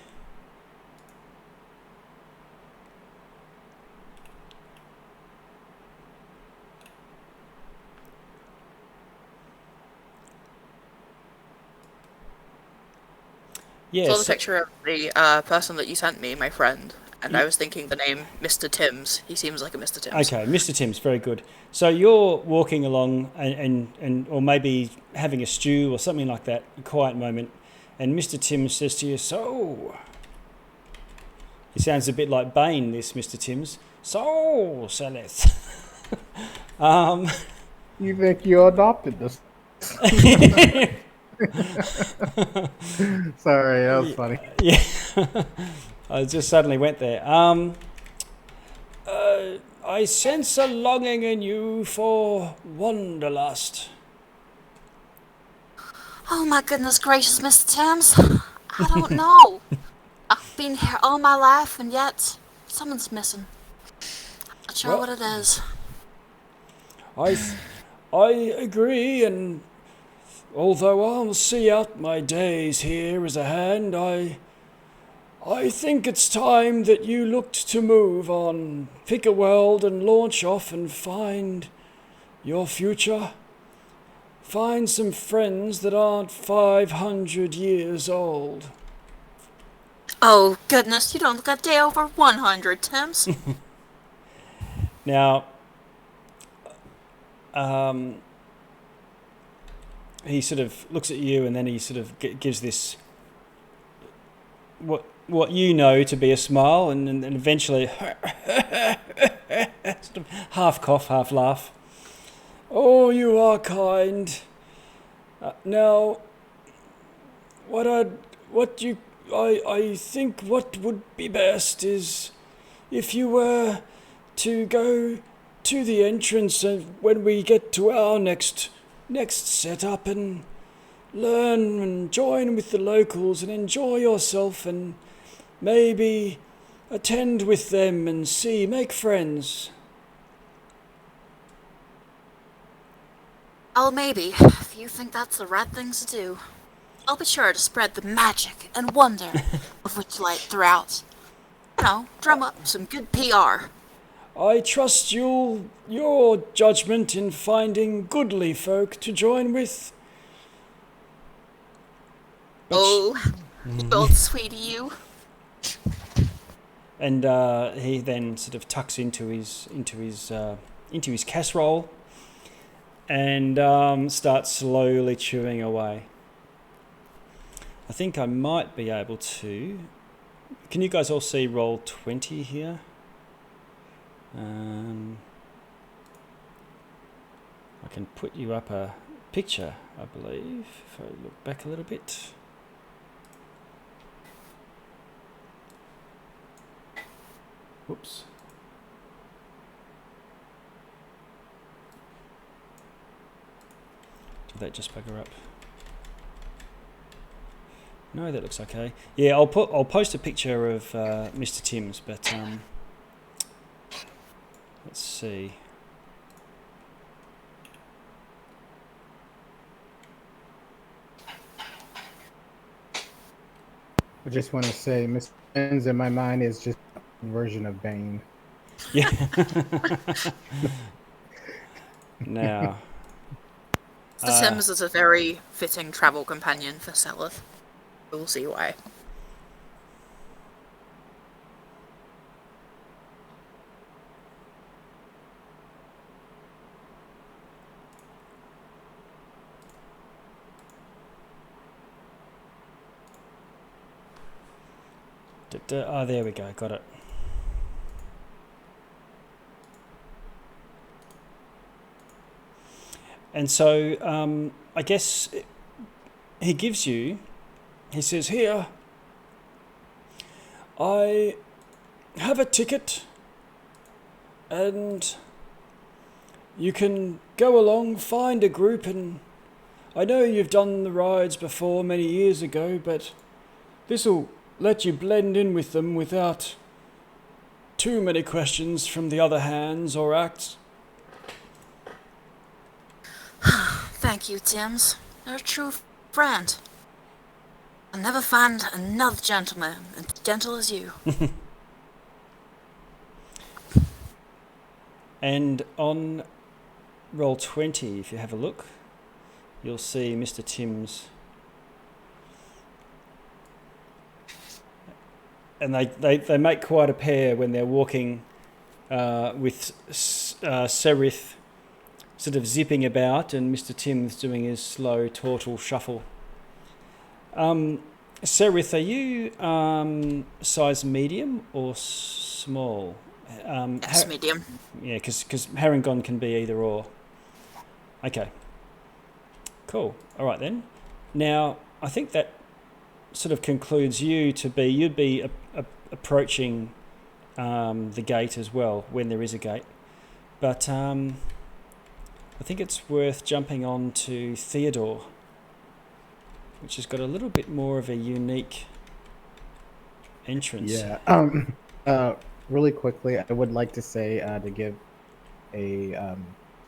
I saw the picture of the person that you sent me, my friend, and I was thinking the name Mr. Timms. He seems like a Mr. Timms. Okay, Mr. Timms, very good. So you're walking along and or maybe having a stew or something like that, a quiet moment, and Mr. Timms says to you, "So," he sounds a bit like Bane, this Mr. Timms. "So, Celeste." You think you adopted this? Sorry, that was funny. Yeah, I just suddenly went there. I sense a longing in you for wanderlust. Oh my goodness gracious, Mr. Timms. I don't know. I've been here all my life and yet someone's missing. Not sure what it is. I agree, and although I'll see out my days here as a hand, I think it's time that you looked to move on, pick a world and launch off and find your future. Find some friends that aren't 500 years old. Oh goodness, you don't look a day over 100, Timms. Now, he sort of looks at you, and then he sort of gives this what you know to be a smile, and eventually sort of half cough, half laugh. "Oh, you are kind. Now, I think what would be best is if you were to go to the entrance when we get to our next setup and learn and join with the locals and enjoy yourself and maybe attend with them and make friends." Oh, maybe, if you think that's the right thing to do. I'll be sure to spread the magic and wonder of Witchlight throughout. You know, drum up some good PR. "I trust your judgment in finding goodly folk to join with." Oh, old sweetie you. And he then sort of tucks into his casserole and starts slowly chewing away. I think I might be able to. Can you guys all see roll 20 here? I can put you up a picture, I believe. If I look back a little bit. Whoops. Did that just bugger up? No, that looks okay. Yeah, I'll post a picture of Mr. Tim's, but let's see. I just want to say, Mr. Benz in my mind is just a version of Bane. Yeah. Now. Mr. Sims is a very fitting travel companion for Seleth. We'll see why. Oh, there we go. Got it. And so I guess he gives you, he says, here, I have a ticket and you can go along, find a group, and I know you've done the rides before many years ago, but this'll let you blend in with them without too many questions from the other hands or acts. Thank you, Tims. You're a true friend. I'll never find another gentleman as gentle as you. And on roll 20, if you have a look, you'll see Mr. Tim's. And they make quite a pair when they're walking with Serith sort of zipping about and Mr. Tim's doing his slow turtle shuffle. Serith, are you size medium or small? Yes, medium. Yeah, because Harangon can be either or. Okay. Cool. All right then. Now, I think that sort of concludes you'd be approaching the gate as well when there is a gate. But I think it's worth jumping on to Theodore, which has got a little bit more of a unique entrance. Yeah. Really quickly, I would like to say to give a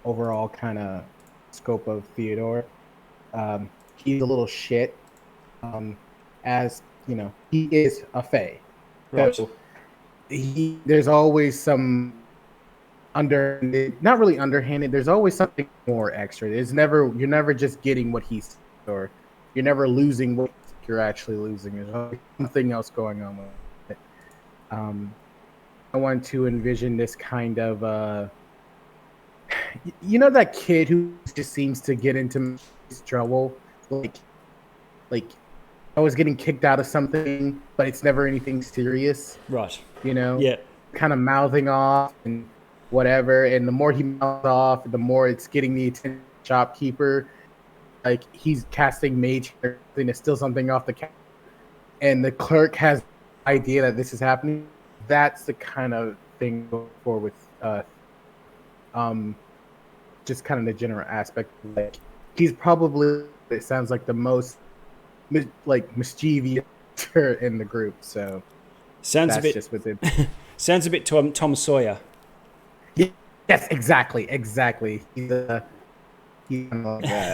overall kind of scope of Theodore. He's a little shit. As you know, he is a fae. Right. So there's always some not really underhanded. There's always something more extra. You're never just getting what he's, or you're never losing what you're actually losing. There's always something else going on with it. I want to envision this kind of, that kid who just seems to get into trouble, like always getting kicked out of something, but it's never anything serious. Right. Yeah. Kind of mouthing off and whatever, and the more he mouths off, the more it's getting the attention of the shopkeeper. Like he's casting mage to steal something off the counter, and the clerk has the idea that this is happening. That's the kind of thing going forward with just kind of the general aspect. Like he's probably, it sounds like, the most mischievous in the group. So sounds that's a bit just within. Sounds a bit Tom Sawyer. Yes, exactly. He's like that.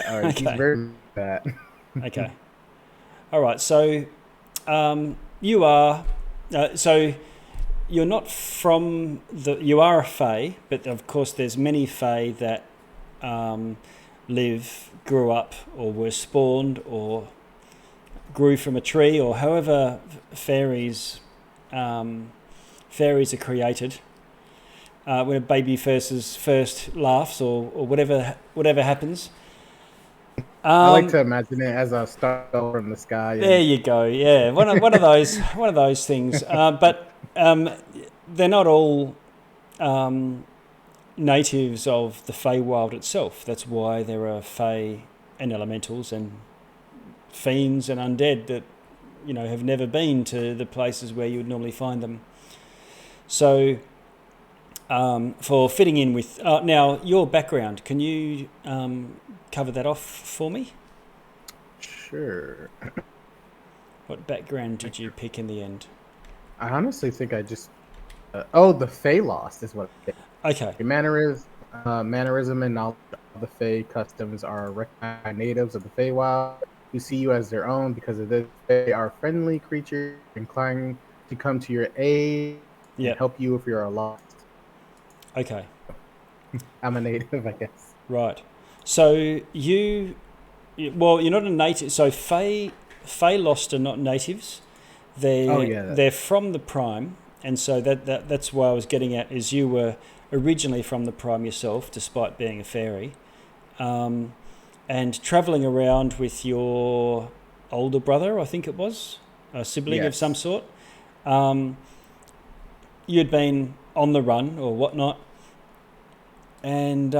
All right, Okay. He's very that. Okay. All right. So you are. So you're not from the. You are a fae, but of course there's many fae that grew up, or were spawned, or grew from a tree, or however fairies are created. When a baby first laughs, or whatever happens. I like to imagine it as a star from the sky. There you go. Yeah, one of those things. But they're not all natives of the Feywild itself. That's why there are Fey and elementals and fiends and undead that have never been to the places where you would normally find them. So for fitting in with now your background, can you cover that off for me? Sure. What background did you pick in the end? I honestly think I just the Fey Lost is what I think. Okay. Mannerism and knowledge of the Fey customs are recognized by natives of the Feywild who see you as their own. Because of this, they are friendly creatures inclined to come to your aid and help you if you're lost. Okay. I'm a native, I guess. Right. So you're not a native. So Fey Lost are not natives. They're from the Prime, and so that's why I was getting at is you were originally from the Prime yourself, despite being a fairy, and travelling around with your older brother, I think it was, a sibling of some sort. You'd been on the run or whatnot, and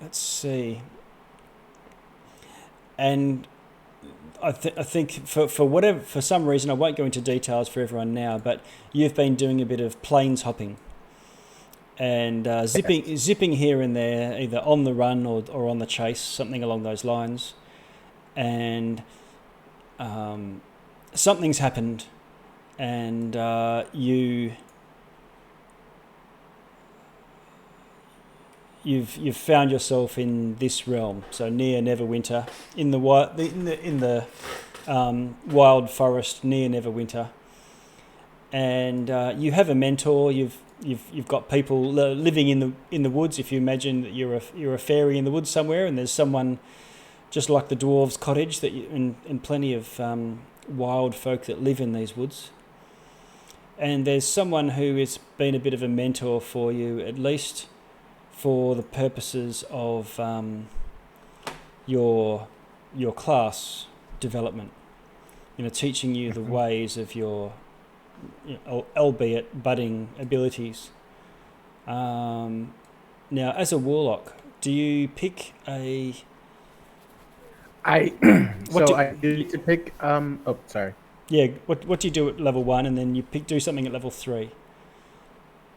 let's see. And I think for some reason, I won't go into details for everyone now, but you've been doing a bit of plains hopping and zipping here and there, either on the run or on the chase, something along those lines. And something's happened, and you've found yourself in this realm, so near Neverwinter, in the wild forest near Neverwinter, and you have a mentor. You've got people living in the woods. If you imagine that you're a fairy in the woods somewhere, and there's someone just like the dwarves' cottage and plenty of wild folk that live in these woods, and there's someone who has been a bit of a mentor for you, at least for the purposes of your class development, teaching you the ways of your, albeit budding abilities. Now, as a warlock, do you pick a? I need to pick. Sorry. Yeah. What do you do at level 1, and then you do something at level 3?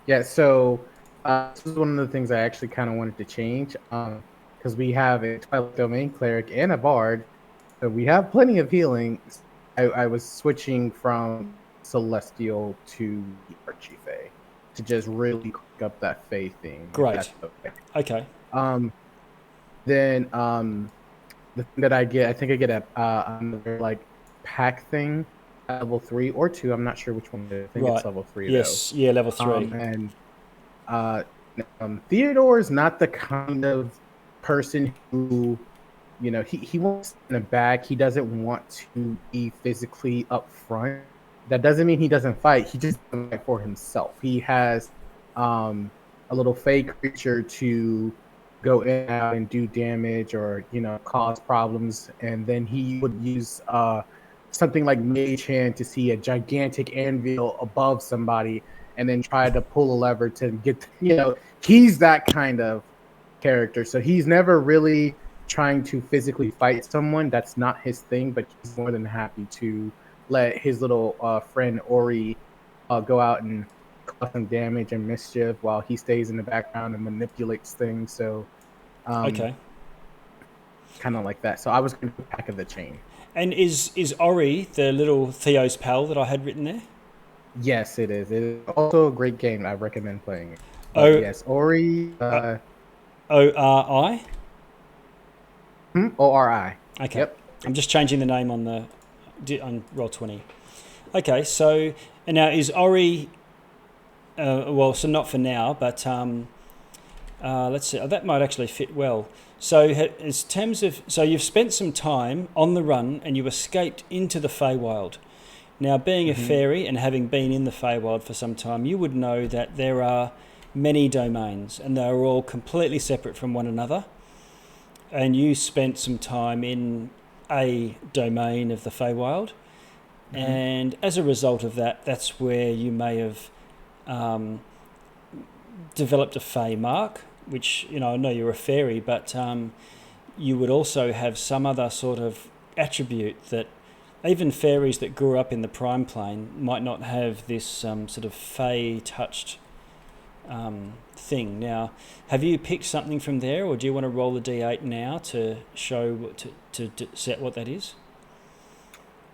Yeah. So. This is one of the things I actually kind of wanted to change, because we have a Twilight Domain cleric and a bard, so we have plenty of healing. I was switching from Celestial to Archie-Fae to just really quick up that Fae thing. Great. Okay. Then the thing that I get, I think I get another pack thing at level 3 or 2. I'm not sure which one. I think it's level 3. Yes. Though. Yeah. Level 3. Theodore is not the kind of person who, he wants in the back. He doesn't want to be physically up front. That doesn't mean he doesn't fight. He just doesn't fight for himself. He has a little fake creature to go in and out and do damage or, cause problems. And then he would use something like Mage Hand to see a gigantic anvil above somebody and then try to pull a lever to get, he's that kind of character. So he's never really trying to physically fight someone. That's not his thing, but he's more than happy to let his little friend Ori go out and cause some damage and mischief while he stays in the background and manipulates things. So, okay. Kind of like that. So I was going to back of the chain. And is Ori the little Theo's pal that I had written there? Yes, it is. It is also a great game. I recommend playing it. Yes, Ori. O-R-I? O-R-I. Okay. Yep. I'm just changing the name on Roll20. Okay, so and now is Ori? So not for now, but let's see. That might actually fit well. So in terms of, you've spent some time on the run and you escaped into the Feywild. Now, being a fairy and having been in the Feywild for some time, you would know that there are many domains and they are all completely separate from one another. And you spent some time in a domain of the Feywild. And as a result of that, that's where you may have developed a Fey mark, which, you know, I know you're a fairy, but you would also have some other sort of attribute that even fairies that grew up in the prime plane might not have this sort of Fey-touched thing. Now, have you picked something from there, or do you want to roll the d8 now to show to set what that is?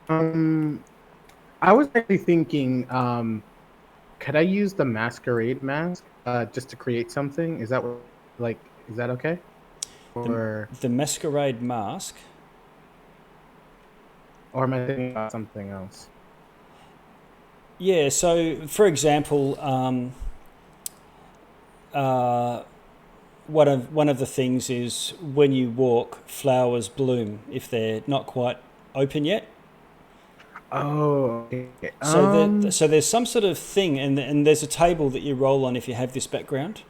I was actually thinking, could I use the masquerade mask just to create something? Is that is that okay? Or the masquerade mask? Or am I thinking about something else? Yeah, so for example, one of the things is when you walk, flowers bloom if they're not quite open yet. Oh, okay. So there's some sort of thing, and there's a table that you roll on if you have this background.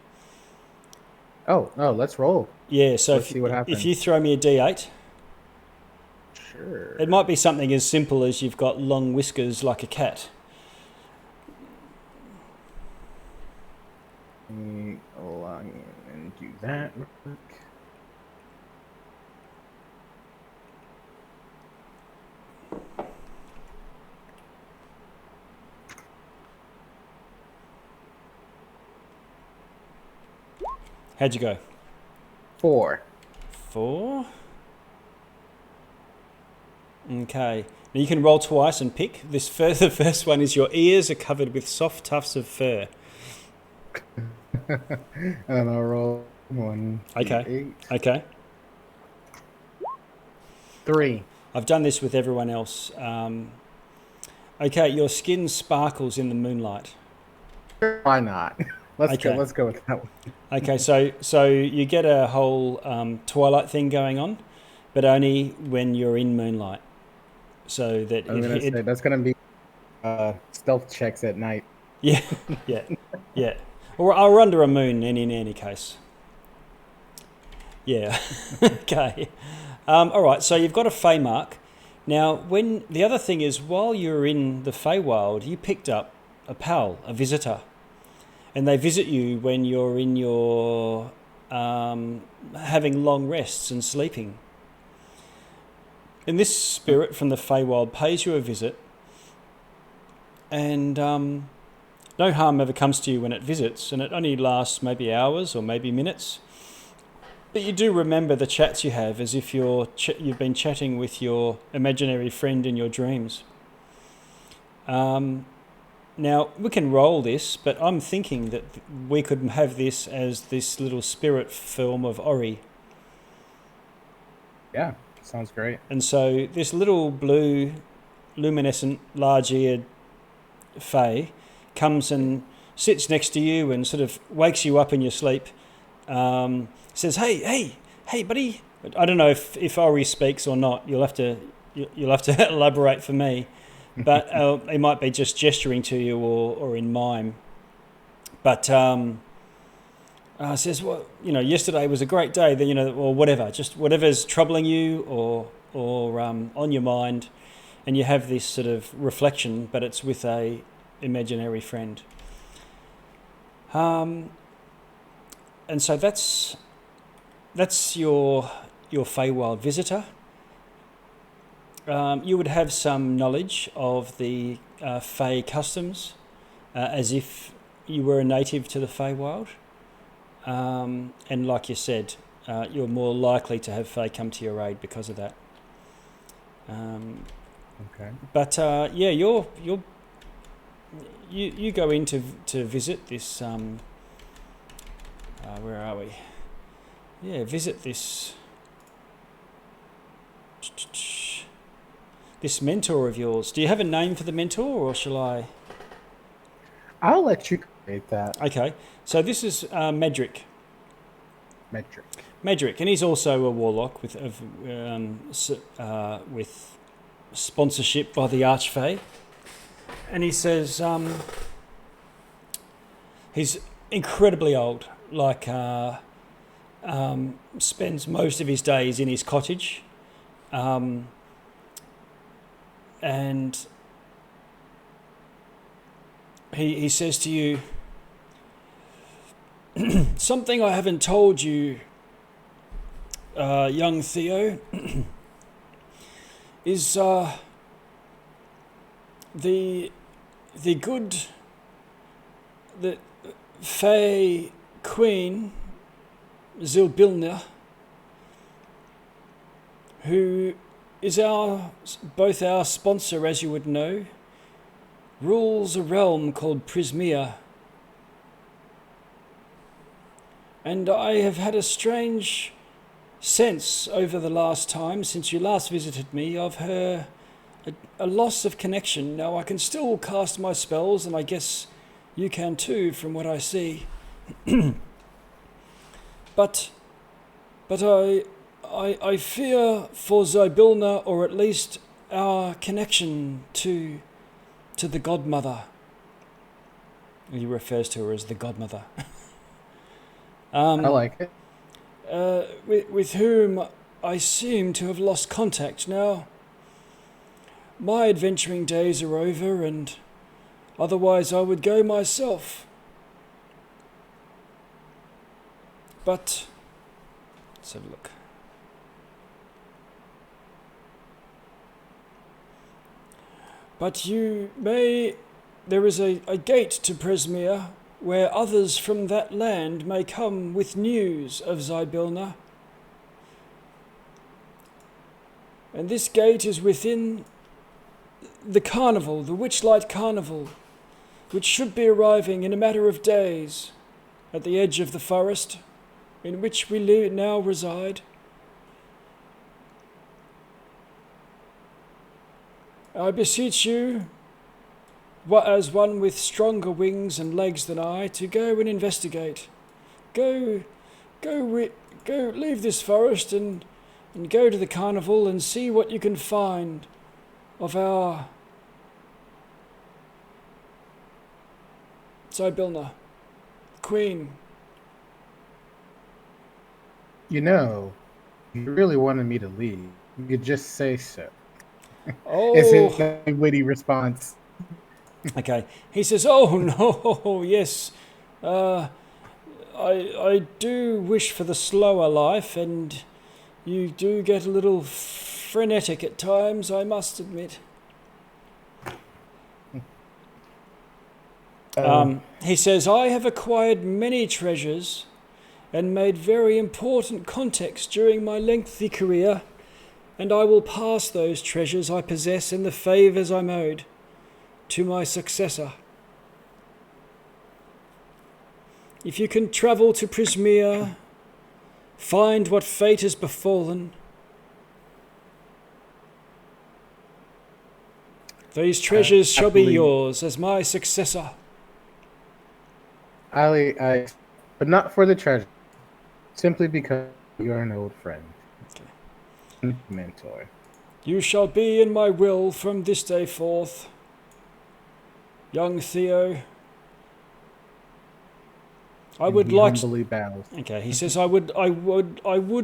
Oh, let's roll. Yeah, so Let's see what happens. If you throw me a d8. Sure. It might be something as simple as you've got long whiskers like a cat. Log in and do that real quick. How'd you go? 4. 4. Okay. Now you can roll twice and pick. The first one is your ears are covered with soft tufts of fur. And I'll roll 1. Okay. 8. Okay. 3. I've done this with everyone else. Okay, your skin sparkles in the moonlight. Why not? Let's go with that one. Okay, so you get a whole twilight thing going on, but only when you're in moonlight. So that I'm gonna say that's gonna be stealth checks at night. Yeah, yeah. Or under a moon in any case. Yeah. Okay. All right. So you've got a Fey mark. Now, when the other thing is, while you're in the Feywild, you picked up a pal, a visitor, and they visit you when you're in your having long rests and sleeping. And this spirit from the Feywild pays you a visit, and no harm ever comes to you when it visits, and it only lasts maybe hours or maybe minutes. But you do remember the chats you have as if you've been chatting with your imaginary friend in your dreams. Now, we can roll this, but I'm thinking that we could have this as this little spirit film of Ori. Yeah, sounds great. And so this little blue, luminescent, large-eared Fae comes and sits next to you and sort of wakes you up in your sleep. Says, hey, buddy. I don't know if Ori speaks or not. You'll have to elaborate for me. But it might be just gesturing to you or in mime. But says, well, yesterday was a great day. Or whatever, just whatever's troubling you or on your mind, and you have this sort of reflection, but it's with a imaginary friend. And so that's your Feywild visitor. You would have some knowledge of the Fey customs, as if you were a native to the Feywild. And like you said, you're more likely to have Fey come to your aid because of that. Okay. But yeah, you go in to visit this. Where are we? Yeah, visit this mentor of yours. Do you have a name for the mentor, or shall I? I'll let you create that. Okay, so this is Medric. Medric, and he's also a warlock with sponsorship by the Archfey. And he says he's incredibly old, spends most of his days in his cottage, and he says to you, something I haven't told you, young Theo, is the Fey Queen Zilbilna, who is both our sponsor, as you would know, rules a realm called Prismea. And I have had a strange sense over the last time, since you last visited me, of her a loss of connection. Now, I can still cast my spells, and I guess you can too, from what I see. But I fear for Zybilna, or at least our connection to the Godmother. He refers to her as the Godmother. I like it. With whom I seem to have lost contact now. My adventuring days are over, and otherwise I would go myself. But let's have a look. But there is a gate to Prismea, where others from that land may come with news of Zybilna. And this gate is within the carnival, the Witchlight Carnival, which should be arriving in a matter of days at the edge of the forest in which we now reside. I beseech you, as one with stronger wings and legs than I, to go and investigate. Go, leave this forest and go to the carnival and see what you can find of our Zybilna, Queen. You know, you really wanted me to leave. You could just say so. Oh. Is it a witty response? Okay. He says, "Oh no, yes. I do wish for the slower life, and you do get a little frenetic at times, I must admit." He says, "I have acquired many treasures and made very important contacts during my lengthy career, and I will pass those treasures I possess and the favours I'm owed to my successor. If you can travel to Prismea, find what fate has befallen, these treasures shall be yours as my successor." But not for the treasure, simply because you're an old friend. Okay. Mentor. "You shall be in my will from this day forth, young Theo. I would like humbly bows. Okay, he says, I would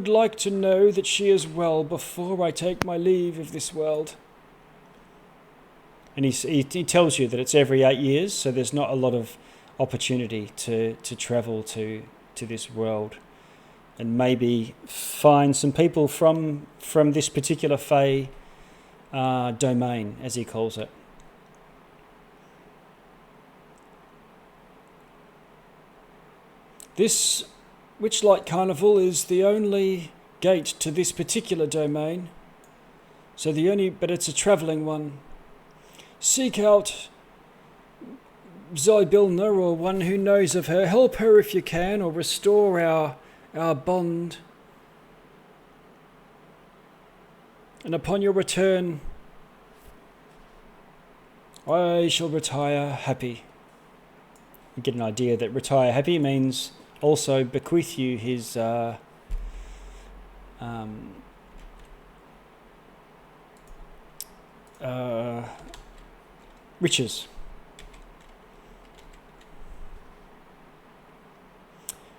like to know that she is well before I take my leave of this world." And he tells you that it's every 8 years, so there's not a lot of opportunity to travel to this world and maybe find some people from this particular Fey domain, as he calls it. This Witchlight Carnival is the only gate to this particular domain, but it's a travelling one. Seek out Zybilna, or one who knows of her. Help her if you can, or restore our bond. And upon your return, I shall retire happy. You get an idea that retire happy means also bequeath you his riches.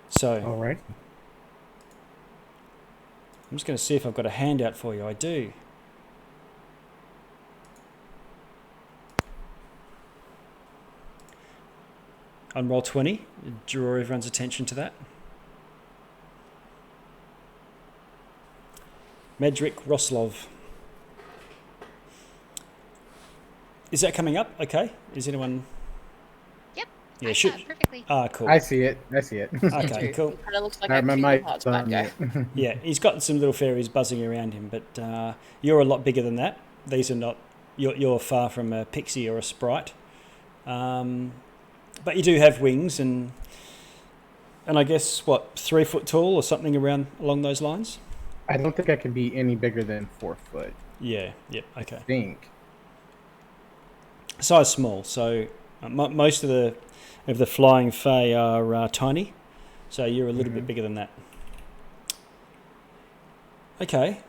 So, all right. I'm just going to see if I've got a handout for you. I do. on roll 20. Draw everyone's attention to that. Medric Roslov. Is that coming up? Okay. Is anyone? Yep. Yeah, I should. saw it perfectly. Ah, cool. I see it. Okay, cool. Kind of looks like Alright, a my Kingdom mic's Hearts on bad guy. mute. Yeah, he's got some little fairies buzzing around him, but you're a lot bigger than that. These are not. You're far from a pixie or a sprite, but you do have wings and I guess what 3 foot tall or something along those lines. I don't think I can be any bigger than 4 foot. Yeah. Yep. Okay. I think. Size small. So most of the flying fae are tiny. So you're a little bit bigger than that. Okay.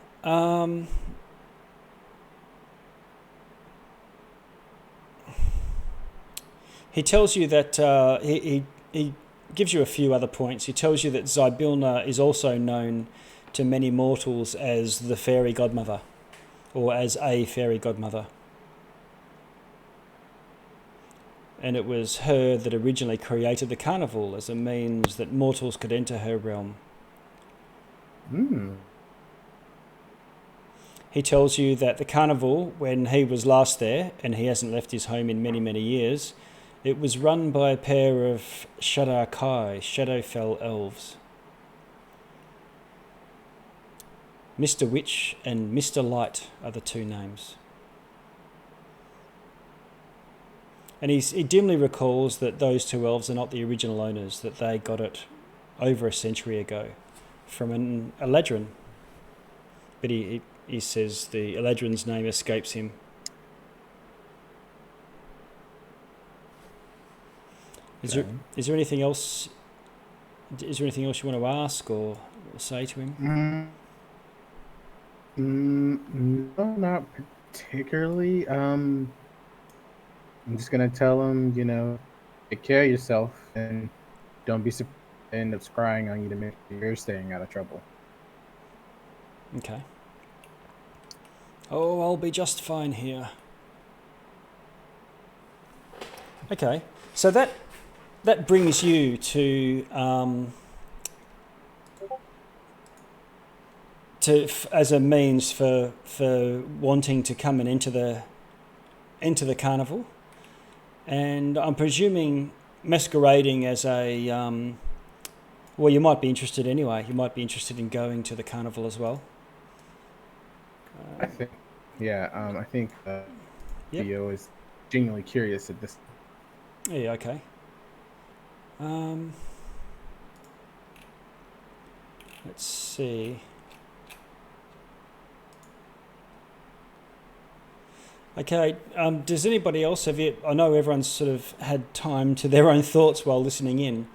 He tells you that he gives you a few other points. He tells you that Zybilna is also known to many mortals as the Fairy Godmother, or as a Fairy Godmother. And it was her that originally created the carnival as a means that mortals could enter her realm. He tells you that the carnival, when he was last there, and he hasn't left his home in many, many years, it was run by a pair of Shadar-kai, Shadowfell elves. Mr. Witch and Mr. Light are the two names. And he dimly recalls that those two elves are not the original owners, that they got it over a century ago from an Eladrin. But he says the Eladrin's name escapes him. Is there anything else? Is there anything else you want to ask or say to him? No, not particularly. I'm just gonna tell him, take care of yourself and don't be surprised if he ends up scrying on you to make sure you're staying out of trouble. Okay. Oh, I'll be just fine here. Okay, so that brings you to as a means for wanting to come and enter the carnival, and I'm presuming masquerading as a well, you might be interested anyway. You might be interested in going to the carnival as well. I think, I think Yep. Theo is genuinely curious at this. Yeah. Okay. Let's see. Okay, does anybody else I know everyone's sort of had time to their own thoughts while listening in.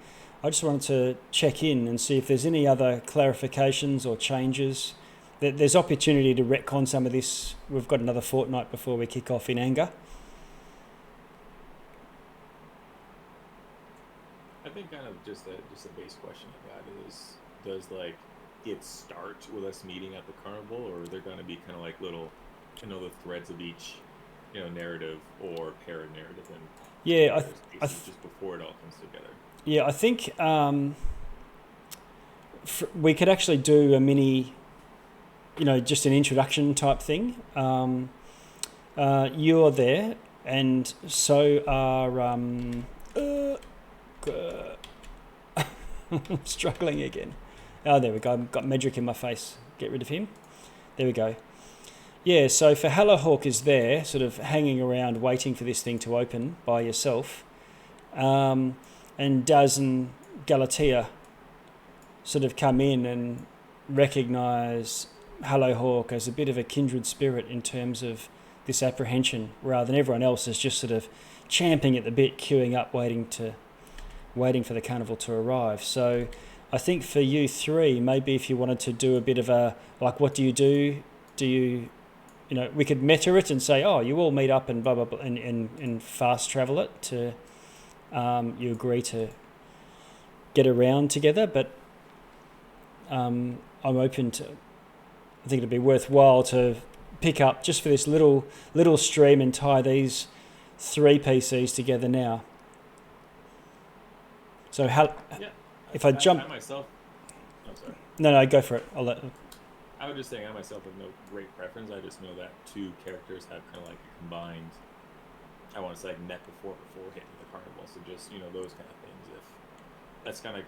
I just wanted to check in and see if there's any other clarifications or changes. There's opportunity to retcon some of this. We've got another fortnight before we kick off in anger. I think kind of just a base question I got is, does it start with us meeting at the carnival, or are there going to be kind of like little, the threads of each, narrative or para-narrative and just before it all comes together? Yeah, I think we could actually do a mini, just an introduction type thing. You're there, and so are I'm struggling again. Oh, there we go. I've got Medric in my face. Get rid of him. There we go. Yeah, so for Hallowhawk is there, sort of hanging around waiting for this thing to open by yourself. And Daz and Galatea sort of come in and recognise Hallowhawk as a bit of a kindred spirit in terms of this apprehension, rather than everyone else is just sort of champing at the bit, queuing up, waiting for the carnival to arrive. So I think for you three, maybe if you wanted to do a bit of a, what do? Do you, we could meta it and say, oh, you all meet up and blah, blah, blah, and fast travel it to, you agree to get around together, but I'm open to, I think it'd be worthwhile to pick up just for this little stream and tie these three PCs together now. So how? Yeah. If I jump, I myself. I'm sorry. no, go for it. I'll let. I was just saying, I myself have no great preference. I just know that two characters have kind of like a combined, I want to say, like net before hitting the carnival. So just, you know, those kind of things. If that's kind of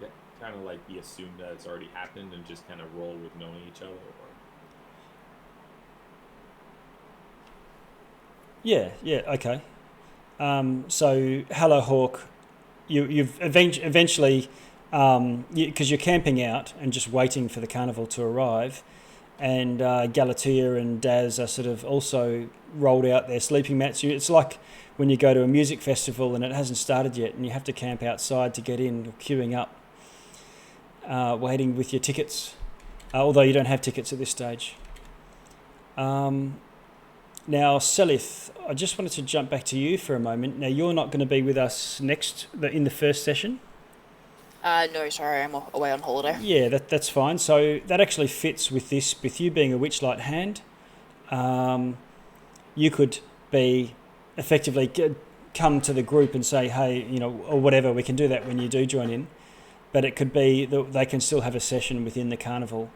like be assumed that it's already happened and just kind of roll with knowing each other. Or Yeah. Okay. So Hello Hawk, you've eventually, because you're camping out and just waiting for the carnival to arrive, and Galatea and Daz are sort of also rolled out their sleeping mats. It's like when you go to a music festival and it hasn't started yet and you have to camp outside to get in, or queuing up, waiting with your tickets, although you don't have tickets at this stage. Now, Selith, I just wanted to jump back to you for a moment. Now, you're not going to be with us in the first session. No, sorry, I'm away on holiday. Yeah, that's fine. So that actually fits with this, with you being a Witchlight hand. You could be effectively come to the group and say, hey, you know, or whatever. We can do that when you do join in. But it could be that they can still have a session within the carnival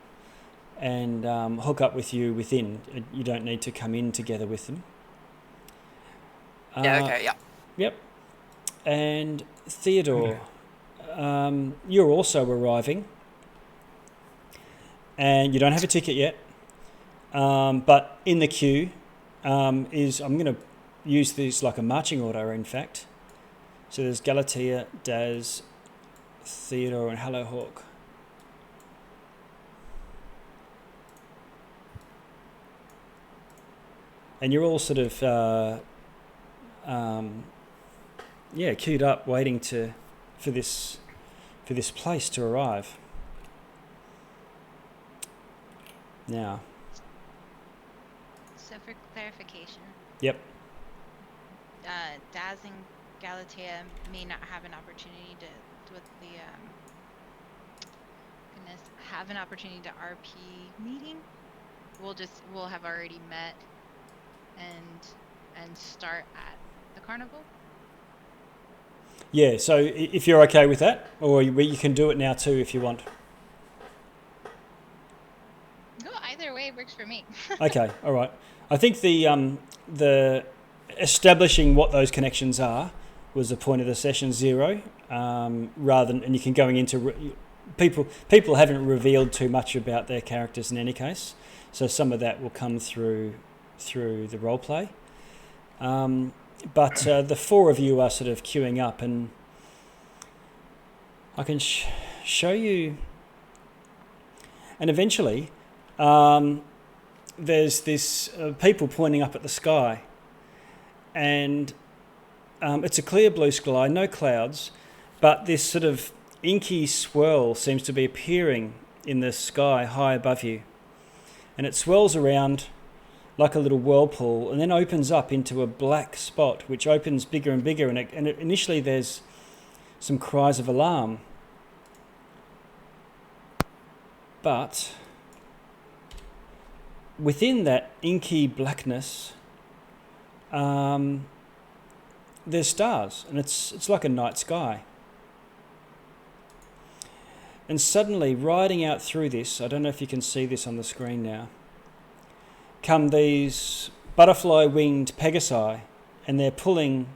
and hook up with you within. You don't need to come in together with them. Yeah, okay, yeah. Yep. And Theodore, you're also arriving. And you don't have a ticket yet. But in the queue I'm going to use this like a marching order, in fact. So there's Galatea, Daz, Theodore, and Hello Hawk. And you're all sort of, queued up, waiting for this place to arrive. Now. So for clarification, Yep. Daz and Galatea may not have an opportunity to have an opportunity to RP meeting. We'll have already met and start at the carnival. Yeah, so if you're okay with that, or you can do it now too if you want. No, either way works for me. Okay, all right. I think the establishing what those connections are was the point of the session 0, rather than, and you can going into people haven't revealed too much about their characters in any case, so some of that will come through the role play. But the 4 of you are sort of queuing up, and I can show you. And eventually, there's this people pointing up at the sky, and it's a clear blue sky, no clouds, but this sort of inky swirl seems to be appearing in the sky high above you, and it swirls around like a little whirlpool, and then opens up into a black spot, which opens bigger and bigger, and initially there's some cries of alarm. But within that inky blackness, there's stars, and it's like a night sky. And suddenly, riding out through this, I don't know if you can see this on the screen now, come these butterfly-winged pegasi, and they're pulling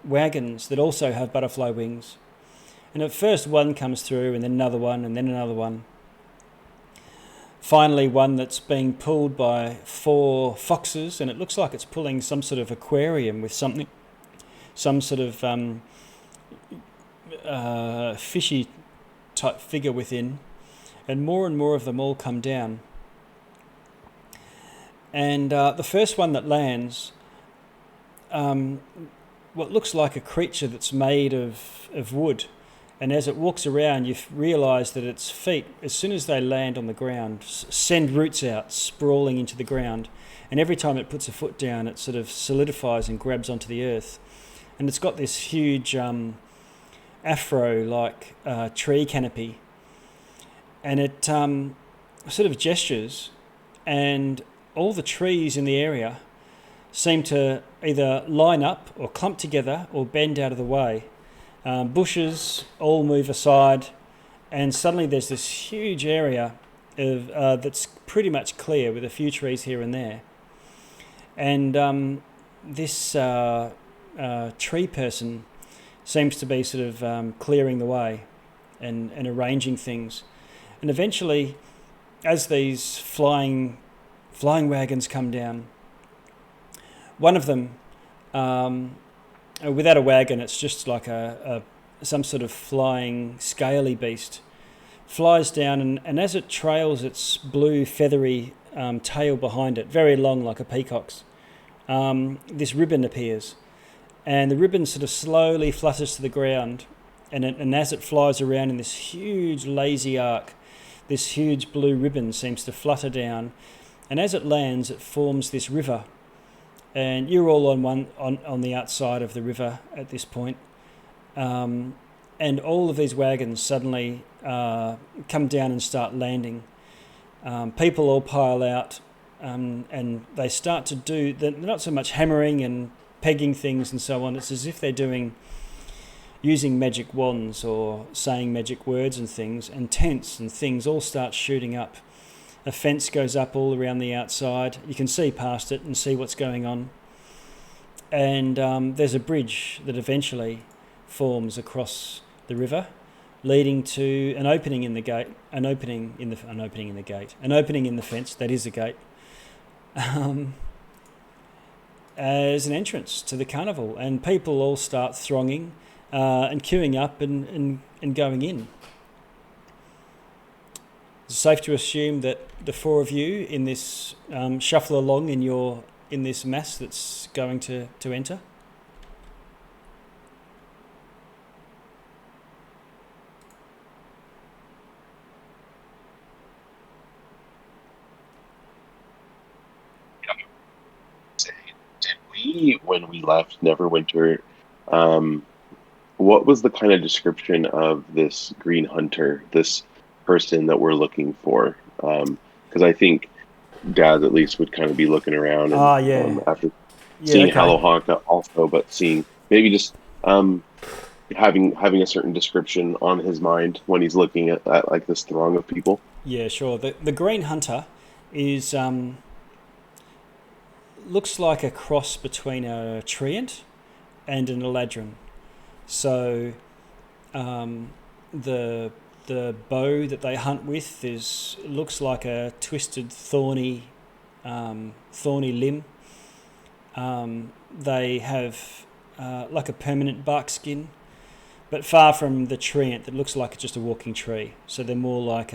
wagons that also have butterfly wings. And at first one comes through, and then another one, and then another one. Finally, one that's being pulled by 4 foxes, and it looks like it's pulling some sort of aquarium with something, some sort of fishy type figure within, and more of them all come down. And the first one that lands, what looks like a creature that's made of wood. And as it walks around, you realise that its feet, as soon as they land on the ground, send roots out, sprawling into the ground. And every time it puts a foot down, it sort of solidifies and grabs onto the earth. And it's got this huge afro-like tree canopy. And it sort of gestures, and all the trees in the area seem to either line up or clump together or bend out of the way. Bushes all move aside, and suddenly there's this huge area of that's pretty much clear with a few trees here and there. And this tree person seems to be sort of clearing the way and arranging things. And eventually, as these flying wagons come down, one of them, without a wagon, it's just like some sort of flying scaly beast, flies down, and as it trails its blue feathery tail behind it, very long like a peacock's, this ribbon appears, and the ribbon sort of slowly flutters to the ground, and as it flies around in this huge lazy arc, this huge blue ribbon seems to flutter down, and as it lands, it forms this river. And you're all on the outside of the river at this point, and all of these wagons suddenly come down and start landing. People all pile out, and they start to do. They're not so much hammering and pegging things and so on. It's as if they're using magic wands or saying magic words and things, and tents and things all start shooting up. A fence goes up all around the outside. You can see past it and see what's going on. And there's a bridge that eventually forms across the river, leading to an opening in the gate, an opening in the fence. That is a gate, as an entrance to the carnival, and people all start thronging and queuing up and going in. It's safe to assume that the four of you in this shuffle along in this mass that's going to enter. Did we, when we left Neverwinter, what was the kind of description of this green hunter, this person that we're looking for? Because I think Dad at least would kind of be looking around and, after seeing Hallowhawk also, but seeing maybe just having a certain description on his mind when he's looking at like this throng of people. Yeah, sure. The green hunter is looks like a cross between a treant and an eladrin. So the bow that they hunt with looks like a twisted thorny limb. They have like a permanent bark skin, but far from the treant that looks like just a walking tree. So they're more like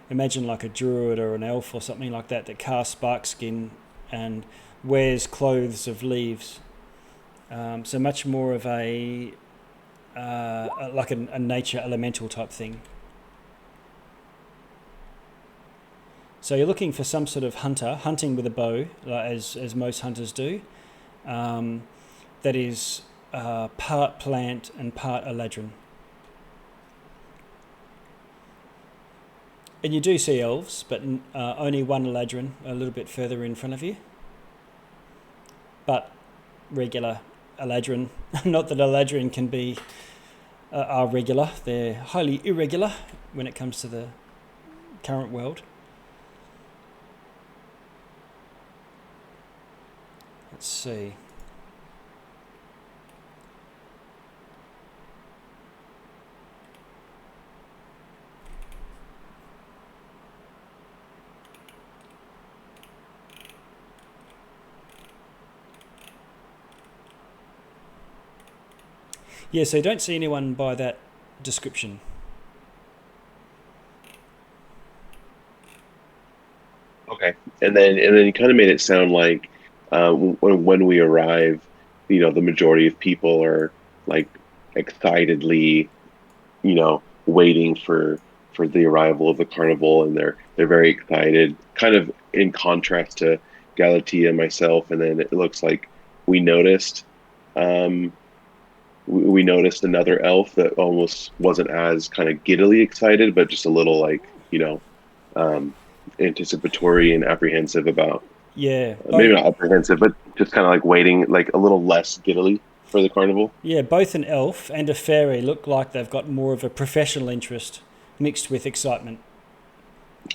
imagine like a druid or an elf or something like that casts bark skin and wears clothes of leaves. So much more of a like a nature elemental type thing. So you're looking for some sort of hunting with a bow, as most hunters do, that is part plant and part eladrin. And you do see elves, but only one eladrin a little bit further in front of you. But regular eladrin, not that eladrin can be are regular, they're highly irregular when it comes to the current world. Let's see. Yeah, so you don't see anyone by that description. Okay, and then you kind of made it sound like when we arrive, the majority of people are like excitedly, waiting for the arrival of the carnival, and they're very excited. Kind of in contrast to Galatea and myself, and then it looks like we noticed. We noticed another elf that almost wasn't as kind of giddily excited, but just a little anticipatory and apprehensive about. Yeah. Maybe not apprehensive, but just kind of like waiting, like a little less giddily. for the carnival? Yeah, both an elf and a fairy look like they've got more of a professional interest mixed with excitement.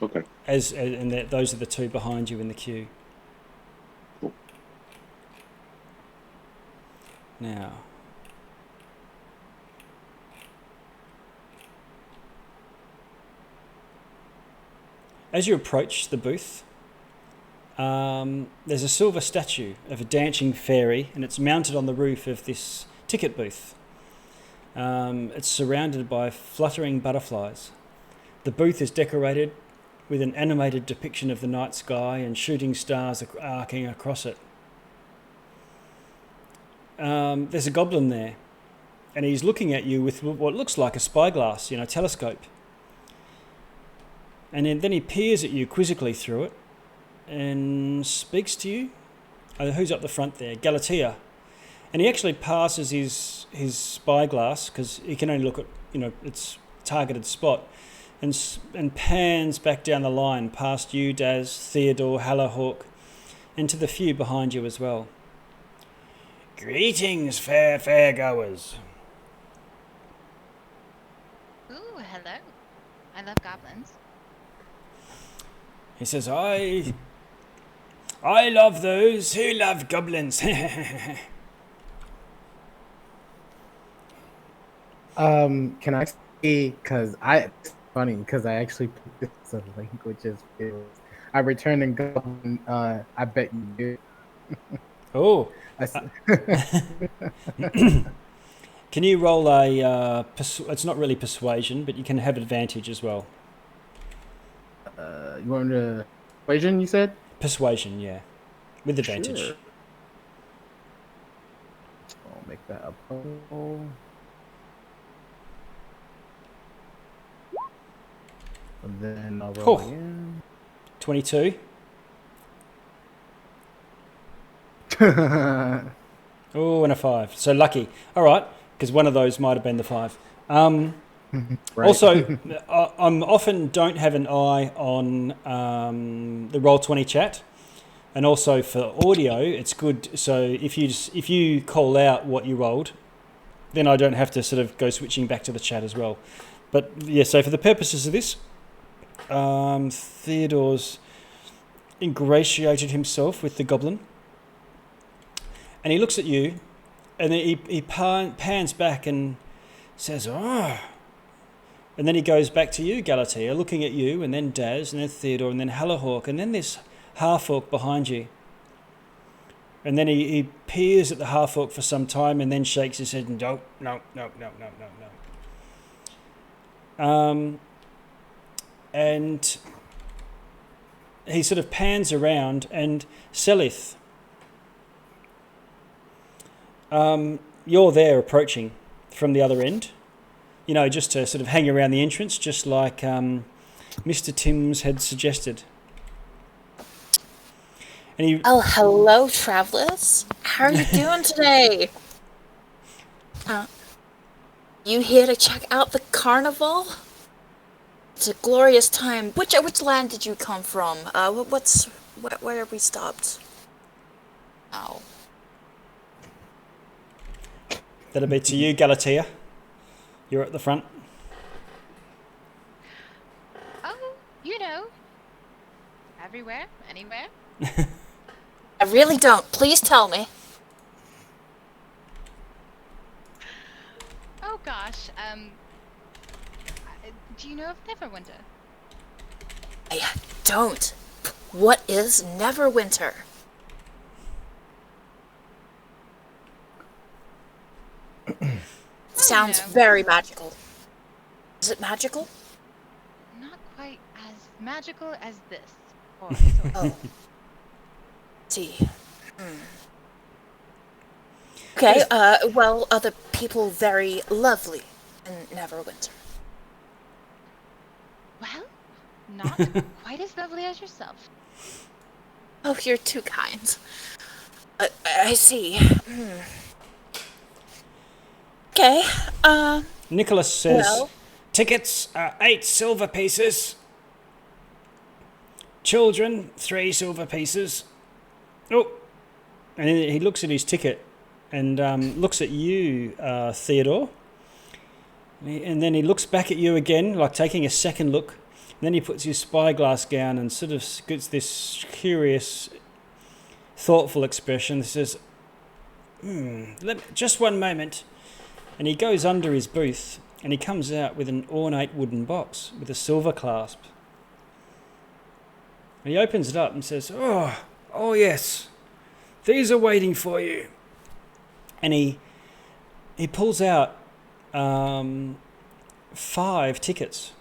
Okay. Those are the two behind you in the queue. Cool. Now, as you approach the booth, there's a silver statue of a dancing fairy, and it's mounted on the roof of this ticket booth. It's surrounded by fluttering butterflies. The booth is decorated with an animated depiction of the night sky and shooting stars arcing across it. There's a goblin there, and he's looking at you with what looks like a spyglass, telescope. And then he peers at you quizzically through it and speaks to you. Who's up the front there? Galatea. And he actually passes his spyglass, because he can only look at, its targeted spot, and pans back down the line past you, Daz, Theodore, Hallahawk, and to the few behind you as well. Greetings, fair goers. Ooh, hello. I love goblins. He says, I love those who love goblins. Can I say, because it's funny, because I actually put this in languages. I returned in goblin, I bet you do. Oh. Can you roll a, it's not really persuasion, but you can have advantage as well. You want to persuasion, you said? Persuasion, yeah. With advantage. Sure. I'll make that a roll. And then I'll roll again. 22. Oh, and a 5. So lucky. All right, because one of those might have been the 5. Right. Also, I often don't have an eye on the Roll20 chat, and also for audio, it's good. So if you call out what you rolled, then I don't have to sort of go switching back to the chat as well. But yeah, so for the purposes of this, Theodore's ingratiated himself with the goblin, and he looks at you, and then he pans back and says, "Oh." And then he goes back to you, Galatea, looking at you, and then Daz, and then Theodore, and then Hallahawk, and then this half-orc behind you. And then he peers at the half-orc for some time, and then shakes his head, no. And he sort of pans around, and Selith, you're there approaching from the other end. Just to sort of hang around the entrance, just like Mr. Timms had suggested. And Oh, hello, travelers. How are you doing today? You here to check out the carnival? It's a glorious time. Which land did you come from? Where are we stopped? Oh. That'll be to you, Galatea. You're at the front. Oh, everywhere, anywhere. I really don't. Please tell me. Oh gosh, do you know of Neverwinter? I don't. What is Neverwinter? Sounds very magical. Is it magical? Not quite as magical as this. Oh. See. Okay, well, are the people very lovely in Neverwinter? Well, not quite as lovely as yourself. Oh, you're too kind. I see. Okay, Nicholas says, tickets are 8 silver pieces. Children, 3 silver pieces. Oh, and he looks at his ticket, and looks at you, Theodore. And then he looks back at you again, like taking a second look. And then he puts his spyglass down and sort of gets this curious, thoughtful expression. He says, just one moment. And he goes under his booth and he comes out with an ornate wooden box with a silver clasp. And he opens it up and says, oh yes, these are waiting for you. And he pulls out 5 tickets.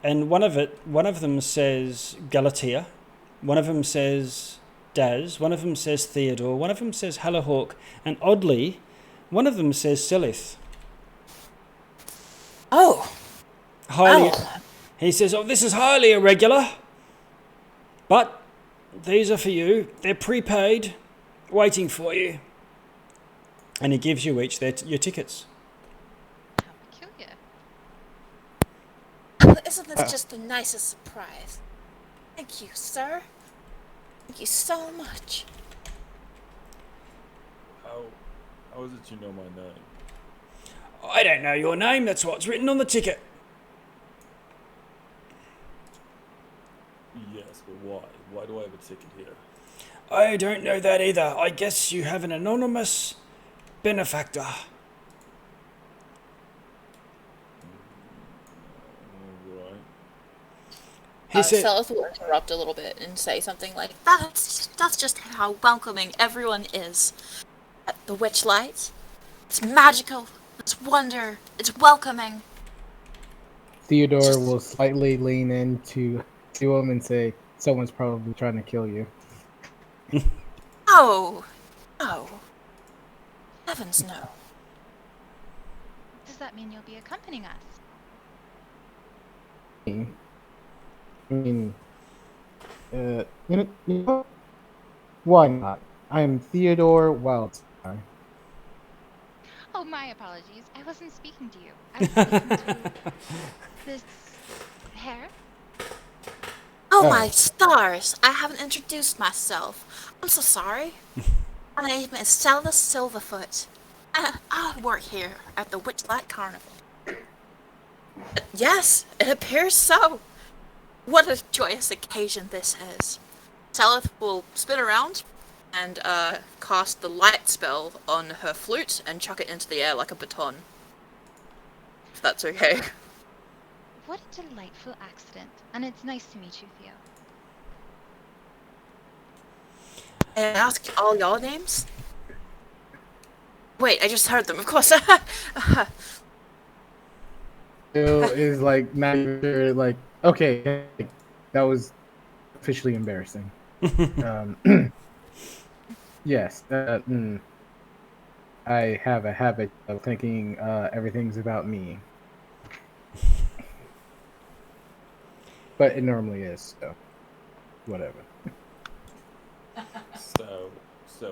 And one of them says Galatea, one of them says Daz, one of them says Theodore, one of them says Hallahawk, and oddly, one of them says Selith. Oh. Highly, he says, this is highly irregular, but these are for you. They're prepaid, waiting for you. And he gives you each your tickets. How peculiar. Isn't this just the nicest surprise? Thank you, sir. Thank you so much. How is it you know my name? I don't know your name, that's what's written on the ticket. Yes, but why? Why do I have a ticket here? I don't know that either. I guess you have an anonymous benefactor. Right. He said, Selith will interrupt a little bit and say something like, That's just how welcoming everyone is. At the Witchlight. It's magical. It's wonder. It's welcoming. Theodore will slightly lean into him and say, someone's probably trying to kill you. Oh. Heavens no. Does that mean you'll be accompanying us? I mean, you know, why not? I'm Theodore Wildstar. Oh, my apologies. I wasn't speaking to you. I was speaking to this hair. Oh my stars! I haven't introduced myself. I'm so sorry. My name is Selith Silverfoot. I work here at the Witchlight Carnival. Yes, it appears so. What a joyous occasion this is. Selith will spin around and cast the light spell on her flute and chuck it into the air like a baton. If that's okay. What a delightful accident. And it's nice to meet you, Theo. And ask all your names? Wait, I just heard them, of course. Bill is like, not even sure, like, okay, that was officially embarrassing. Yes, I have a habit of thinking everything's about me. But it normally is, so whatever. So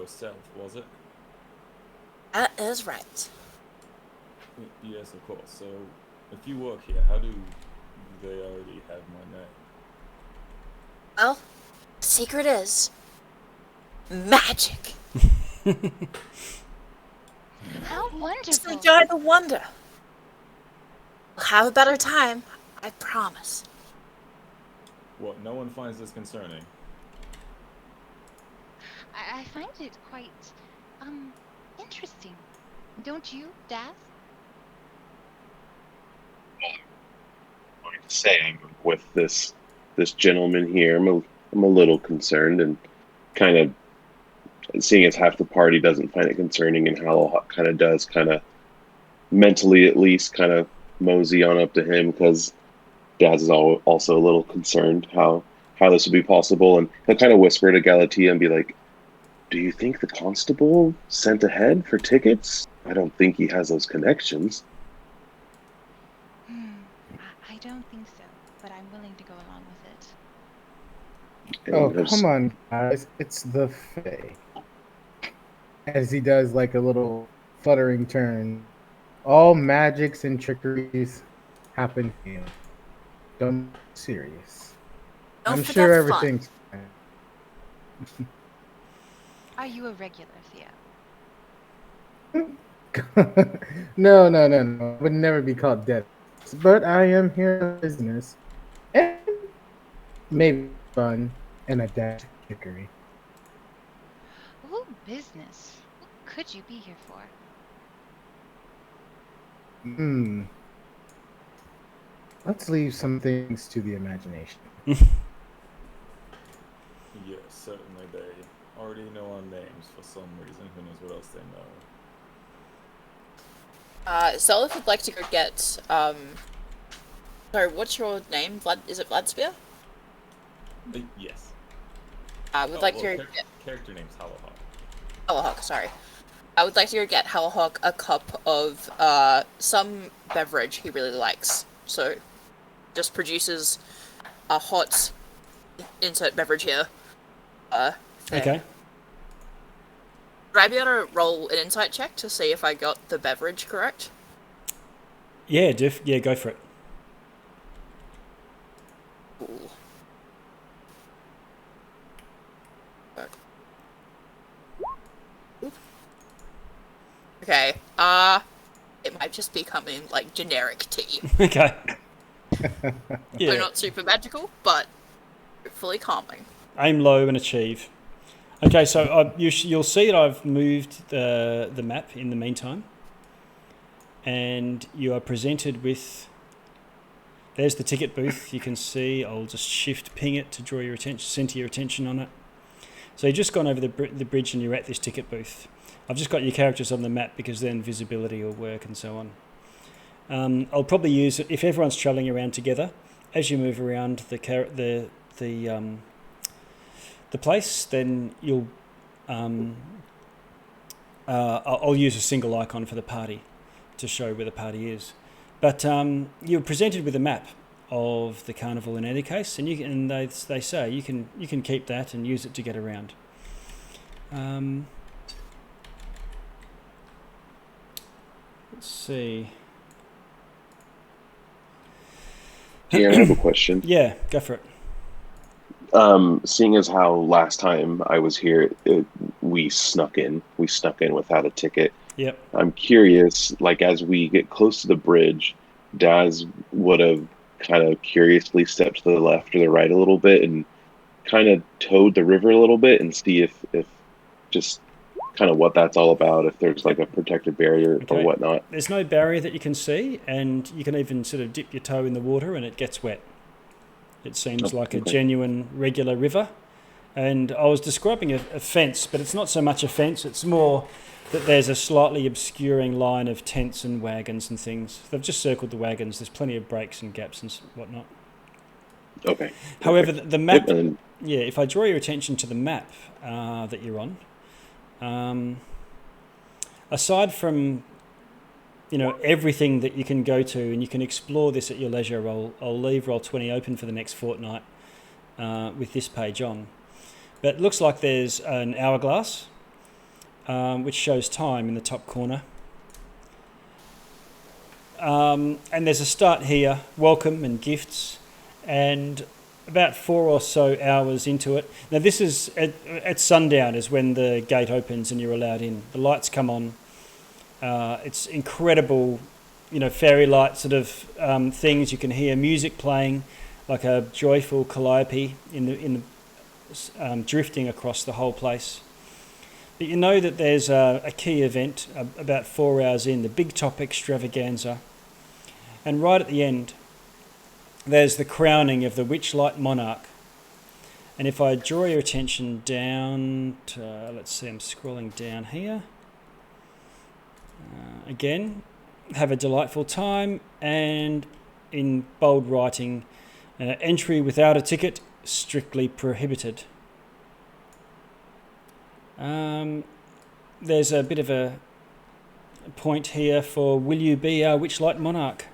Self, was it? That is right. Yes, of course. So, if you work here, how do they already have my name? Well, the secret is magic. How Just wonderful. enjoy the wonder. We'll have a better time, I promise. What, no one finds this concerning? I find it quite, interesting. Don't you, Daz? I'm saying with this gentleman here, I'm a little concerned, and kind of seeing as half the party doesn't find it concerning, and Hal kind of does, kind of mentally at least, kind of mosey on up to him, because Daz is also a little concerned how this would be possible, and he'll kind of whisper to Galatea and be like, "Do you think the constable sent ahead for tickets? I don't think he has those connections." I don't think so, but I'm willing to go along with it. And Oh, there's- come on, guys. It's the Fae. As he does like a little fluttering turn. All magics and trickeries happen here. Don't be serious. Don't I'm forget sure fun. everything's fine. Are you a regular, Theo? No, no, no, no. I would never be called dead. But I am here on business. And maybe fun and a dash of trickery. Ooh, business. What could you be here for? Hmm. Let's leave some things to the imagination. Yes, certainly they already know our names for some reason. Who knows what else they know? Zelda would like to go get, sorry, what's your name? Is it Vladspear? Yes. I would like to go get... Character name's Hallowhawk. Hallowhawk, sorry. I would like to go get Hallowhawk a cup of, some beverage he really likes. So, just produces a hot insert beverage here. Okay. Would I be able to roll an insight check to see if I got the beverage correct? Yeah, Diff. Yeah, go for it. Cool. Okay, it might just be coming like generic tea. Okay. Yeah. So not super magical, but hopefully calming. Aim low and achieve. Okay, so you'll see that I've moved the map in the meantime, and you are presented with. There's the ticket booth. You can see. I'll just shift ping it to draw your attention, center your attention on it. So you've just gone over the bridge and you're at this ticket booth. I've just got your characters on the map because then visibility will work and so on. I'll probably use it if everyone's travelling around together. As you move around the place, then you'll I'll use a single icon for the party to show where the party is. But you're presented with a map of the carnival in any case, and they say you can keep that and use it to get around. Let's see. Yeah, I have a question. Yeah, go for it. Seeing as how last time I was here, we snuck in without a ticket. Yep. I'm curious, like as we get close to the bridge, Daz would have kind of curiously stepped to the left or the right a little bit and kind of towed the river a little bit and see if just kind of what that's all about, if there's like a protective barrier or whatnot. There's no barrier that you can see, and you can even sort of dip your toe in the water and it gets wet. It seems like a genuine, regular river. And I was describing a fence, but it's not so much a fence, it's more that there's a slightly obscuring line of tents and wagons and things. They've just circled the wagons. There's plenty of breaks and gaps and whatnot. Okay. However, the map... Yeah, if I draw your attention to the map that you're on, aside from everything that you can go to, and you can explore this at your leisure, I'll leave Roll20 open for the next fortnight with this page on. But it looks like there's an hourglass, which shows time in the top corner. And there's a start here, welcome and gifts, and about 4 or so hours into it. Now this is at sundown is when the gate opens and you're allowed in. The lights come on. It's incredible, fairy light sort of things. You can hear music playing, like a joyful calliope in the drifting across the whole place. But you know that there's a key event about 4 hours in, the Big Top Extravaganza, and right at the end, there's the crowning of the Witchlight monarch. And if I draw your attention down to, let's see, I'm scrolling down here. Again, have a delightful time, and in bold writing, entry without a ticket, strictly prohibited. There's a bit of a point here for, will you be our Witchlight monarch?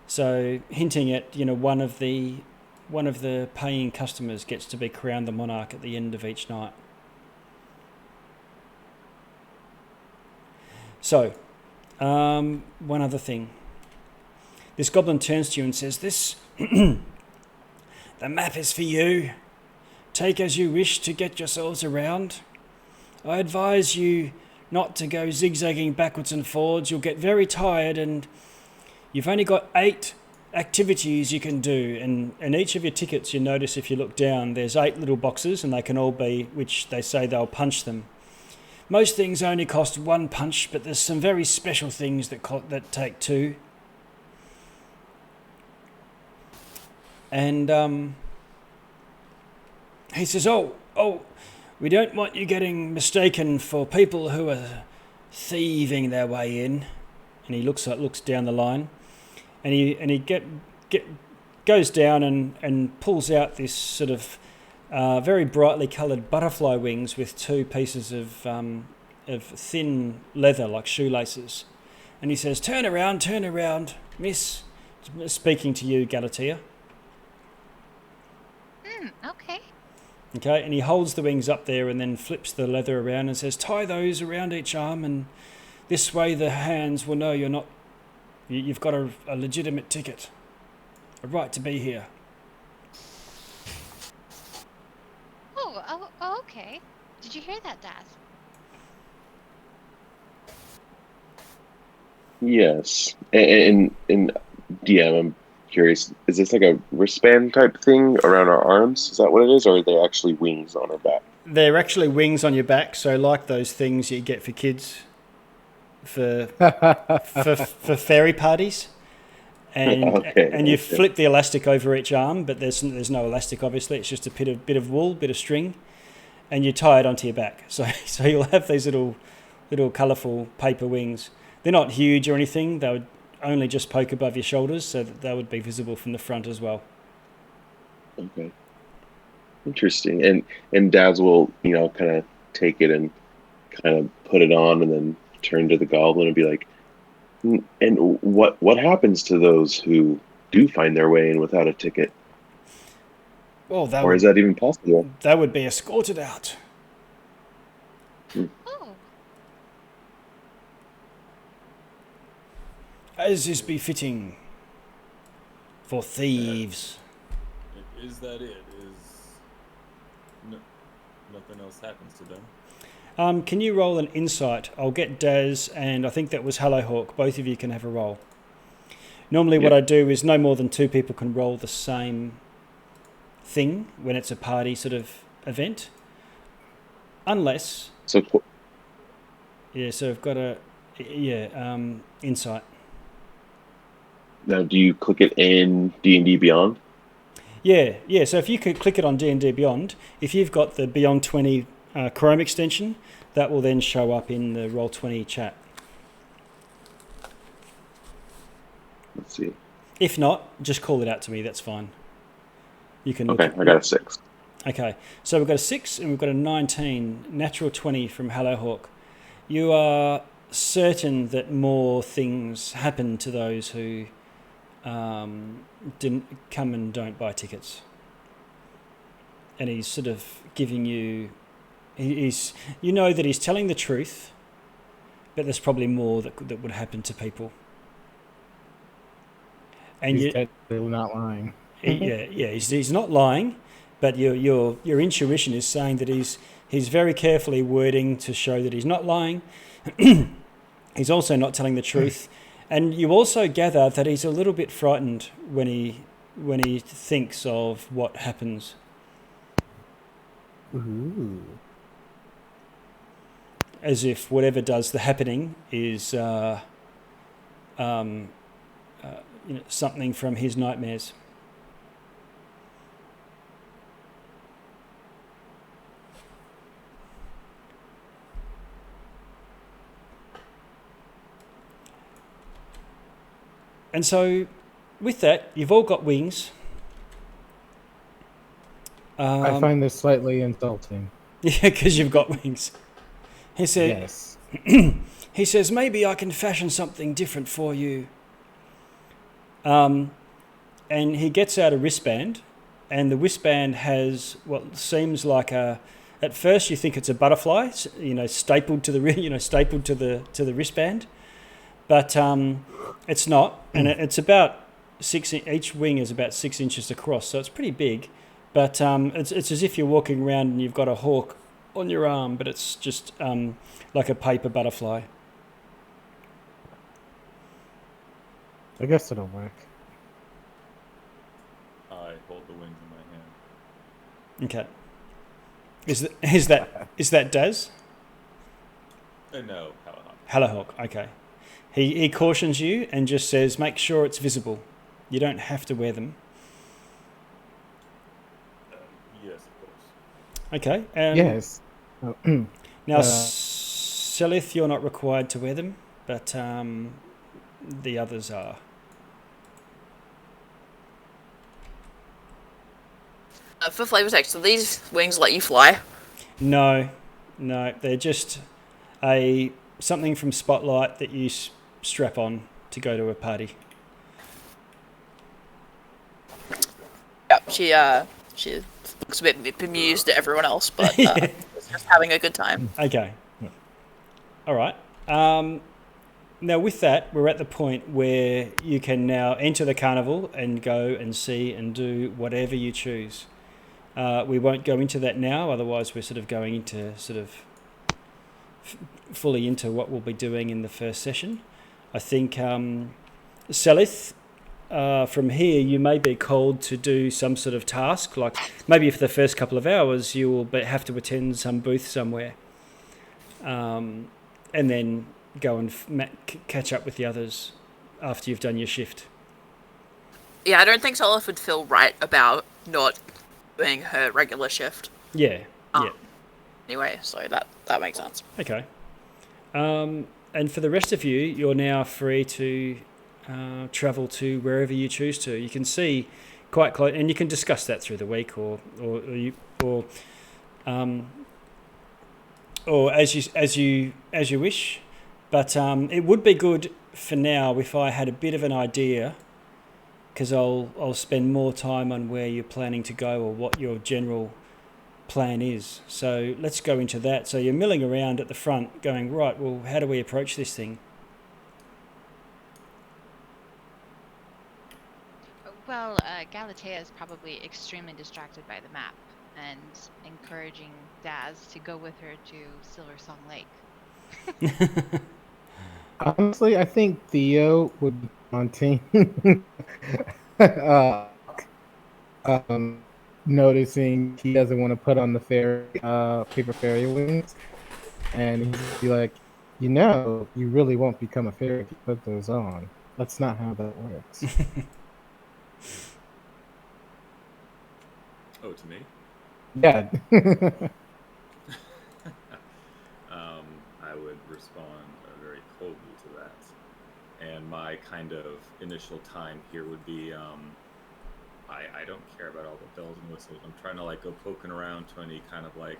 So hinting at, one of the paying customers gets to be crowned the monarch at the end of each night. So, one other thing. This goblin turns to you and says, the map is for you. Take as you wish to get yourselves around. I advise you not to go zigzagging backwards and forwards. You'll get very tired, and you've only got 8 activities you can do. And each of your tickets, you notice if you look down, there's 8 little boxes, and they can all be, which they say they'll punch them. Most things only cost 1 punch, but there's some very special things that take 2. And he says, oh, we don't want you getting mistaken for people who are thieving their way in. And he looks down the line, and he goes down and pulls out this sort of very brightly coloured butterfly wings with 2 pieces of thin leather like shoelaces. And he says, turn around, miss. Speaking to you, Galatea. Okay. Okay, and he holds the wings up there and then flips the leather around and says, tie those around each arm, and this way the hands will know you've got a legitimate ticket, a right to be here. Oh, okay. Did you hear that, Daz? Yes. And DM, I'm curious, is this like a wristband type thing around our arms? Is that what it is, or are they actually wings on our back? They're actually wings on your back, so like those things you get for kids for fairy parties. And you flip the elastic over each arm, but there's no elastic, obviously. It's just a bit of wool, bit of string, and you tie it onto your back. So you'll have these little colourful paper wings. They're not huge or anything. They would only just poke above your shoulders, so that they would be visible from the front as well. Okay. Interesting. And Daz will, kind of take it and kind of put it on, and then turn to the goblin and be like, and what happens to those who do find their way in without a ticket? Well, is that even possible? They would be escorted out. Oh. As is befitting for thieves. Is that it? Nothing else happens to them? Can you roll an insight? I'll get Daz, and I think that was Hello Hawk. Both of you can have a roll. Normally what I do is no more than 2 people can roll the same thing when it's a party sort of event. Unless... So I've got insight. Now, do you click it in D&D Beyond? Yeah. So if you could click it on D&D Beyond, if you've got the Beyond 20 Chrome extension, that will then show up in the Roll20 chat. Let's see. If not, just call it out to me. That's fine. You can. Okay, I got a 6. Okay, so we've got a 6 and we've got a 19, natural 20 from Hello Hawk. You are certain that more things happen to those who didn't come and don't buy tickets. And he's sort of giving you... you know that he's telling the truth, but there's probably more that would happen to people. And he's definitely not lying. He's not lying, but your intuition is saying that he's very carefully wording to show that he's not lying. He's also not telling the truth, and you also gather that he's a little bit frightened when he thinks of what happens. Ooh. As if whatever does the happening is something from his nightmares. And so, with that, you've all got wings. I find this slightly insulting. Yeah, because you've got wings. He said, Yes. He says, maybe I can fashion something different for you. And he gets out a wristband, and the wristband has what seems like at first you think it's a butterfly, stapled to the wristband, but it's not, and it's about 6. Each wing is about 6 inches across, so it's pretty big. But it's as if you're walking around and you've got a hawk on your arm, but it's just like a paper butterfly. I guess it'll work. I hold the wings in my hand. Okay. Is that Daz? No, Hellahawk. Hellahawk. Okay. He cautions you and just says, make sure it's visible. You don't have to wear them. Yes, of course. Okay. Yes. Now, Selith, you're not required to wear them, but the others are. For flavor text, do these wings let you fly? No, they're just something from Spotlight that you strap on to go to a party. Yeah, she looks a bit bemused at everyone else, but Yeah. just having a good time. Okay. All right. Now, with that, we're at the point where you can now enter the carnival and go and see and do whatever you choose. We won't go into that now, otherwise we're sort of going into fully into what we'll be doing in the first session. I think, Selith, from here you may be called to do some sort of task, like maybe for the first couple of hours you will have to attend some booth somewhere, and then go and catch up with the others after you've done your shift. Yeah, I don't think Solif would feel right about not doing her regular shift. Yeah. Anyway, so that makes sense. Okay. And for the rest of you, you're now free to travel to wherever you choose to. You can see quite close, and you can discuss that through the week, or as you wish. But it would be good for now if I had a bit of an idea, because I'll spend more time on where you're planning to go or what your general plan is. So let's go into that. So you're milling around at the front going, right, well, how do we approach this thing? Well, Galatea is probably extremely distracted by the map and encouraging Daz to go with her to Silver Song Lake. Honestly, I think Theo would be wanting noticing he doesn't want to put on the paper fairy wings, and he'd be like, you really won't become a fairy if you put those on. That's not how that works. Oh, to me? Yeah. I would respond very coldly to that. And my kind of initial time here would be, I don't care about all the bells and whistles. I'm trying to like go poking around to any kind of like,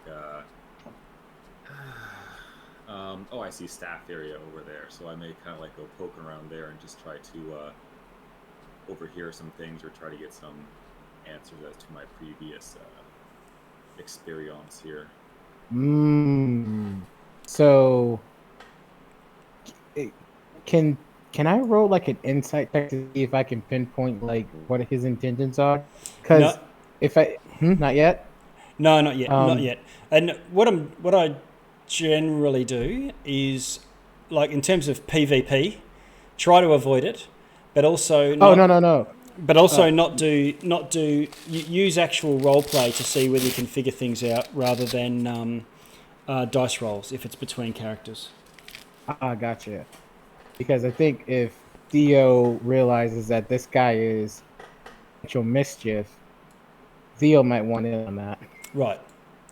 oh, I see staff area over there. So I may kind of like go poking around there and just try to overhear some things or try to get some answers as to my previous experience here. So can I roll like an insight check to see if I can pinpoint like what his intentions are? Because if I not yet. No, not yet. Not yet. And what I generally do is, like, in terms of PvP, try to avoid it, but also no. But also not use actual role play to see whether you can figure things out rather than dice rolls if it's between characters. Gotcha. Because I think if Theo realizes that this guy is potential mischief, Theo might want in on that. Right.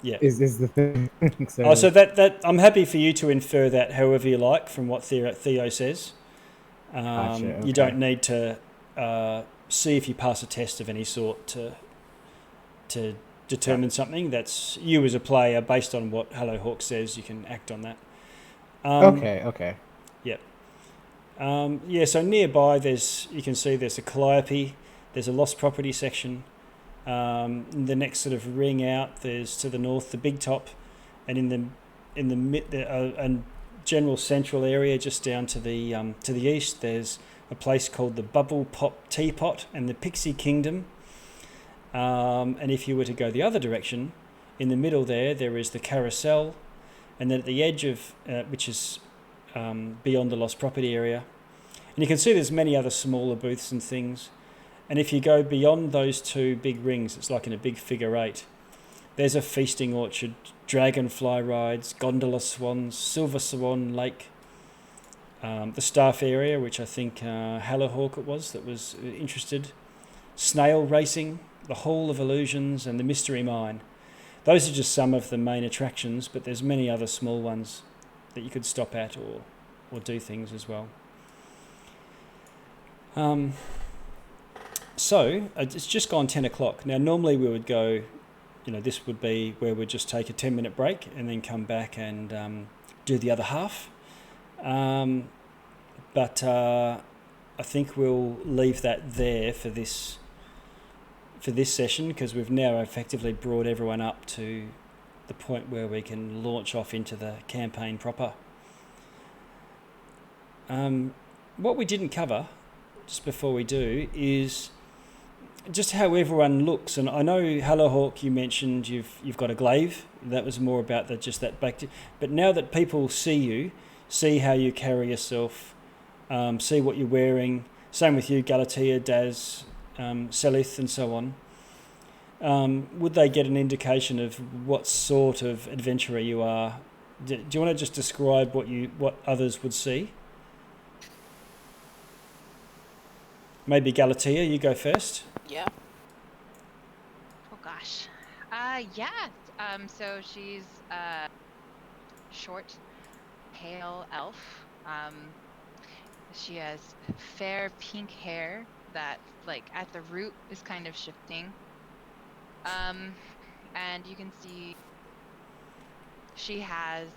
Yeah. Is the thing. So that I'm happy for you to infer that however you like from what Theo says. Gotcha, okay. You don't need to see if you pass a test of any sort to determine something. That's you as a player based on what Hello Hawk says. You can act on that. Okay. Yep. So nearby you can see there's a calliope, there's a lost property section. The next sort of ring out, there's to the north the big top, and in the mid and general central area just down to the east there's a place called the Bubble Pop Teapot and the Pixie Kingdom. And if you were to go the other direction, In the middle there is the carousel, and then at the edge of which is beyond the lost property area. And you can see there's many other smaller booths and things. And if you go beyond those two big rings, it's like in a big figure 8. There's a feasting orchard, dragonfly rides, gondola swans, silver swan lake, the staff area, which I think Hallowhawk it was that was interested, snail racing, the Hall of Illusions, and the Mystery Mine. Those are just some of the main attractions, but there's many other small ones that you could stop at or do things as well. So it's just gone 10 o'clock. Now, normally we would go, this would be where we'd just take a 10-minute break and then come back and do the other half. But I think we'll leave that there for this session, because we've now effectively brought everyone up to the point where we can launch off into the campaign proper. What we didn't cover, just before we do, is just how everyone looks. And I know Hallowhawk, you mentioned you've got a glaive. That was more about just that back. But now that people see you, see how you carry yourself, see what you're wearing. Same with you, Galatea, Daz, Selith, and so on. Would they get an indication of what sort of adventurer you are? Do you want to just describe what others would see? Maybe Galatea, you go first. Yeah. Oh gosh. Yeah. So she's a short, pale elf. She has fair pink hair that, at the root is kind of shifting. And you can see she has,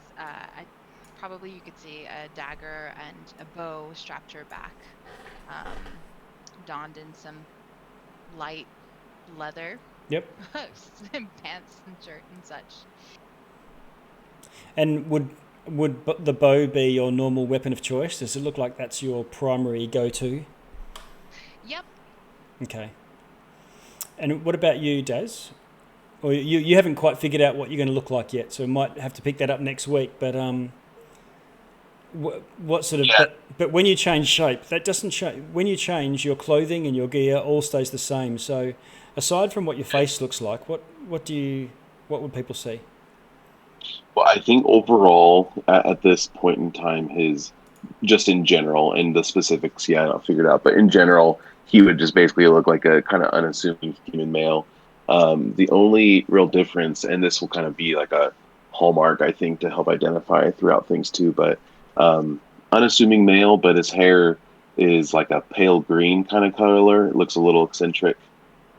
probably you could see a dagger and a bow strapped to her back, donned in some light leather. Yep. Pants and shirt and such. And would the bow be your normal weapon of choice? Does it look like that's your primary go-to? Yep. Okay. And what about you, Daz? Or you haven't quite figured out what you're going to look like yet, so we might have to pick that up next week. But what sort of? Yeah. But when you change shape, that doesn't change. When you change, your clothing and your gear all stays the same. So, aside from what your face looks like, what would people see? Well, I think overall, at this point in time, just in general, and the specifics, not figured out, but in general, he would just basically look like a kind of unassuming human male. The only real difference, and this will kind of be like a hallmark, I think, to help identify throughout things too, but unassuming male, but his hair is like a pale green kind of color. It looks a little eccentric.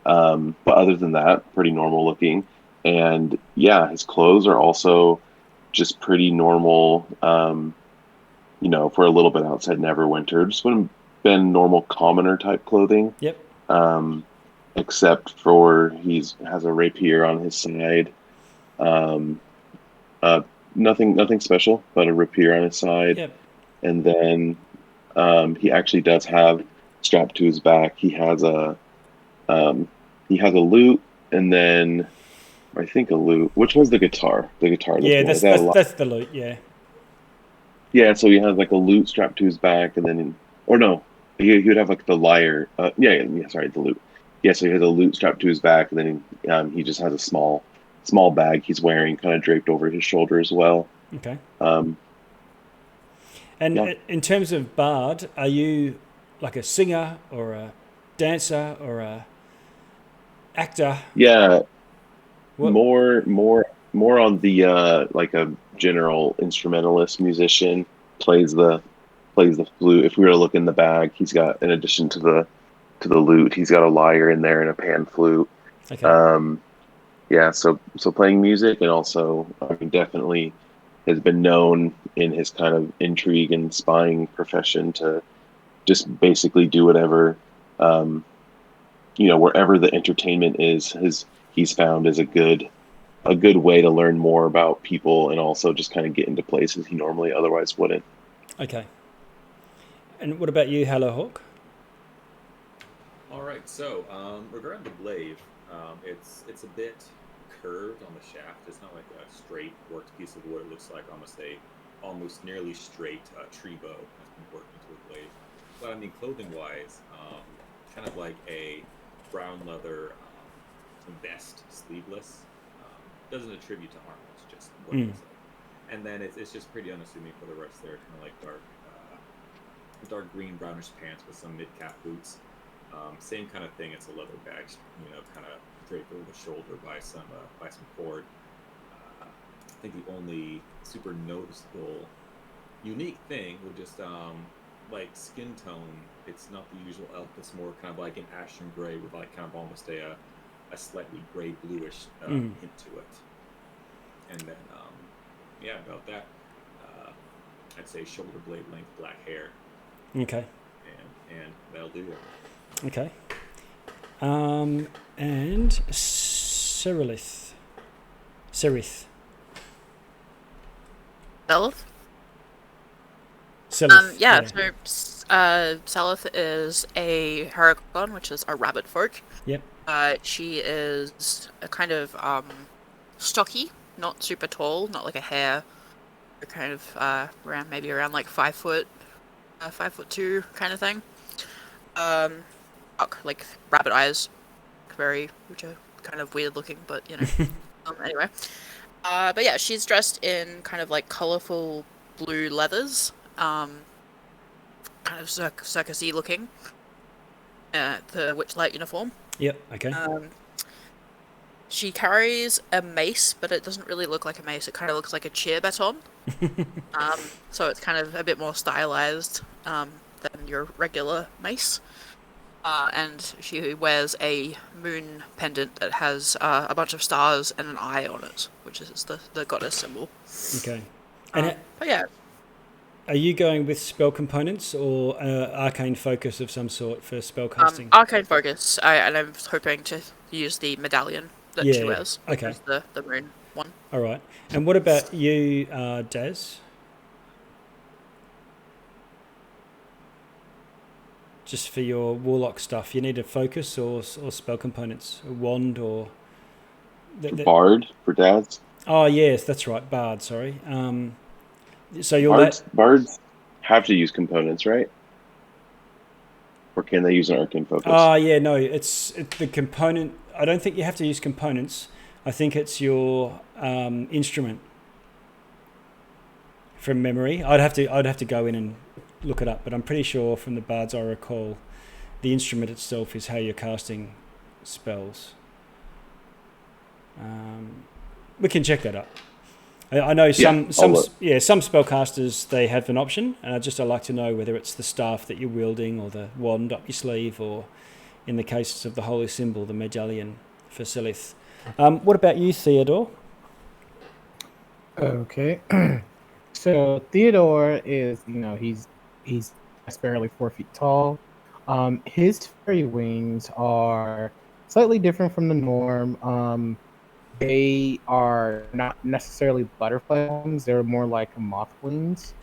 But other than that, pretty normal looking. And his clothes are also just pretty normal, for a little bit outside Neverwinter. Just would have been normal commoner type clothing. Yep. Except for he has a rapier on his side. Nothing special, but a rapier on his side. Yep. And then he actually does have strapped to his back. He has a lute, and then I think a lute. Which was the guitar? The guitar. Yeah, that's the lute. Yeah. Yeah, so he has like a lute strapped to his back, and then, he would have like the lyre. The lute. Yeah, so he has a lute strapped to his back, and then he just has a small bag he's wearing, kind of draped over his shoulder as well. Okay. In terms of bard, are you like a singer or a dancer or a actor? Yeah. What? More on the like a general instrumentalist musician, plays the flute. If we were to look in the bag, he's got, in addition to the lute, he's got a lyre in there and a pan flute. Okay. So playing music, and also definitely has been known in his kind of intrigue and spying profession to just basically do whatever wherever the entertainment is, he's found is a good way to learn more about people, and also just kind of get into places he normally otherwise wouldn't. Okay. And what about you, Hallowhawk? All right. So regarding the glaive, it's a bit curved on the shaft. It's not like a straight worked piece of wood. It looks like almost nearly straight tree bow has been worked into a blade. But I mean, clothing-wise, kind of like a brown leather vest, sleeveless. Doesn't attribute to armor. It's just what it looks like. And then it's just pretty unassuming for the rest there. Kind of like dark green brownish pants with some mid-calf boots. Same kind of thing. It's a leather bag, kind of draped over the shoulder by some cord. I think the only super noticeable, unique thing would just like skin tone. It's not the usual elf. It's more kind of like an ashen gray with like kind of almost a slightly gray bluish hint to it. And then about that. I'd say shoulder blade length black hair. Okay. And that'll do it. Okay. And Serith. Selith? Selith. Yeah. So Selith is a Haragon, which is a rabbit folk. Yep. She is a kind of stocky, not super tall, not like a hare. Kind of around like 5 foot, 5'2" kind of thing. Like rabbit eyes, which are kind of weird looking, but anyway. But yeah, she's dressed in kind of like colorful blue leathers, kind of circusy looking. The Witchlight uniform. Yep. Okay. She carries a mace, but it doesn't really look like a mace. It kind of looks like a cheer baton. So it's kind of a bit more stylized than your regular mace. And she wears a moon pendant that has a bunch of stars and an eye on it, which is the goddess symbol. Okay. And but yeah. Are you going with spell components or arcane focus of some sort for spell casting? Arcane focus. And I'm hoping to use the medallion that she wears. Okay. Which is the moon one. All right. And what about you, Daz? Just for your warlock stuff, you need a focus or spell components, a wand or... Bard for Daz. Oh, yes, that's right. Bard, sorry. So you'll Bards have to use components, right? Or can they use an arcane focus? Yeah, no, it's the component. I don't think you have to use components. I think it's your instrument. From memory, I'd have to go in and look it up, but I'm pretty sure from the bards I recall, the instrument itself is how you're casting spells. We can check that up. I know some spellcasters, they have an option, and I'd like to know whether it's the staff that you're wielding or the wand up your sleeve, or in the cases of the holy symbol, the medallion for Selith. What about you, Theodore? Okay. So Theodore is, he's barely 4 feet tall. His fairy wings are slightly different from the norm. They are not necessarily butterfly wings; they're more like moth wings.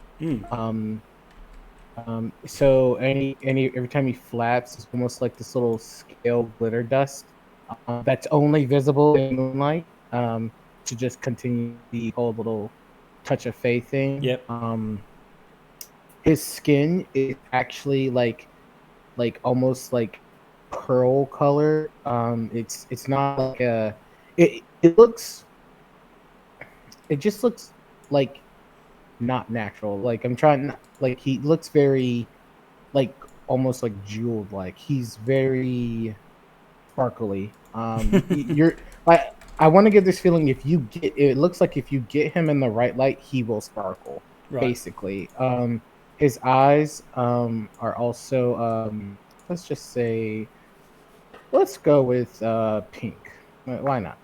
So every time he flaps, it's almost like this little scale glitter dust that's only visible in moonlight. To just continue the whole little touch of faith thing. Yep. His skin is actually like almost like pearl color. It's not like a. It just looks like not natural. Like he looks very like almost like jeweled. Like he's very sparkly. I want to give this feeling it looks like if you get him in the right light, he will sparkle. Right. Basically. His eyes are also let's go with pink. Why not?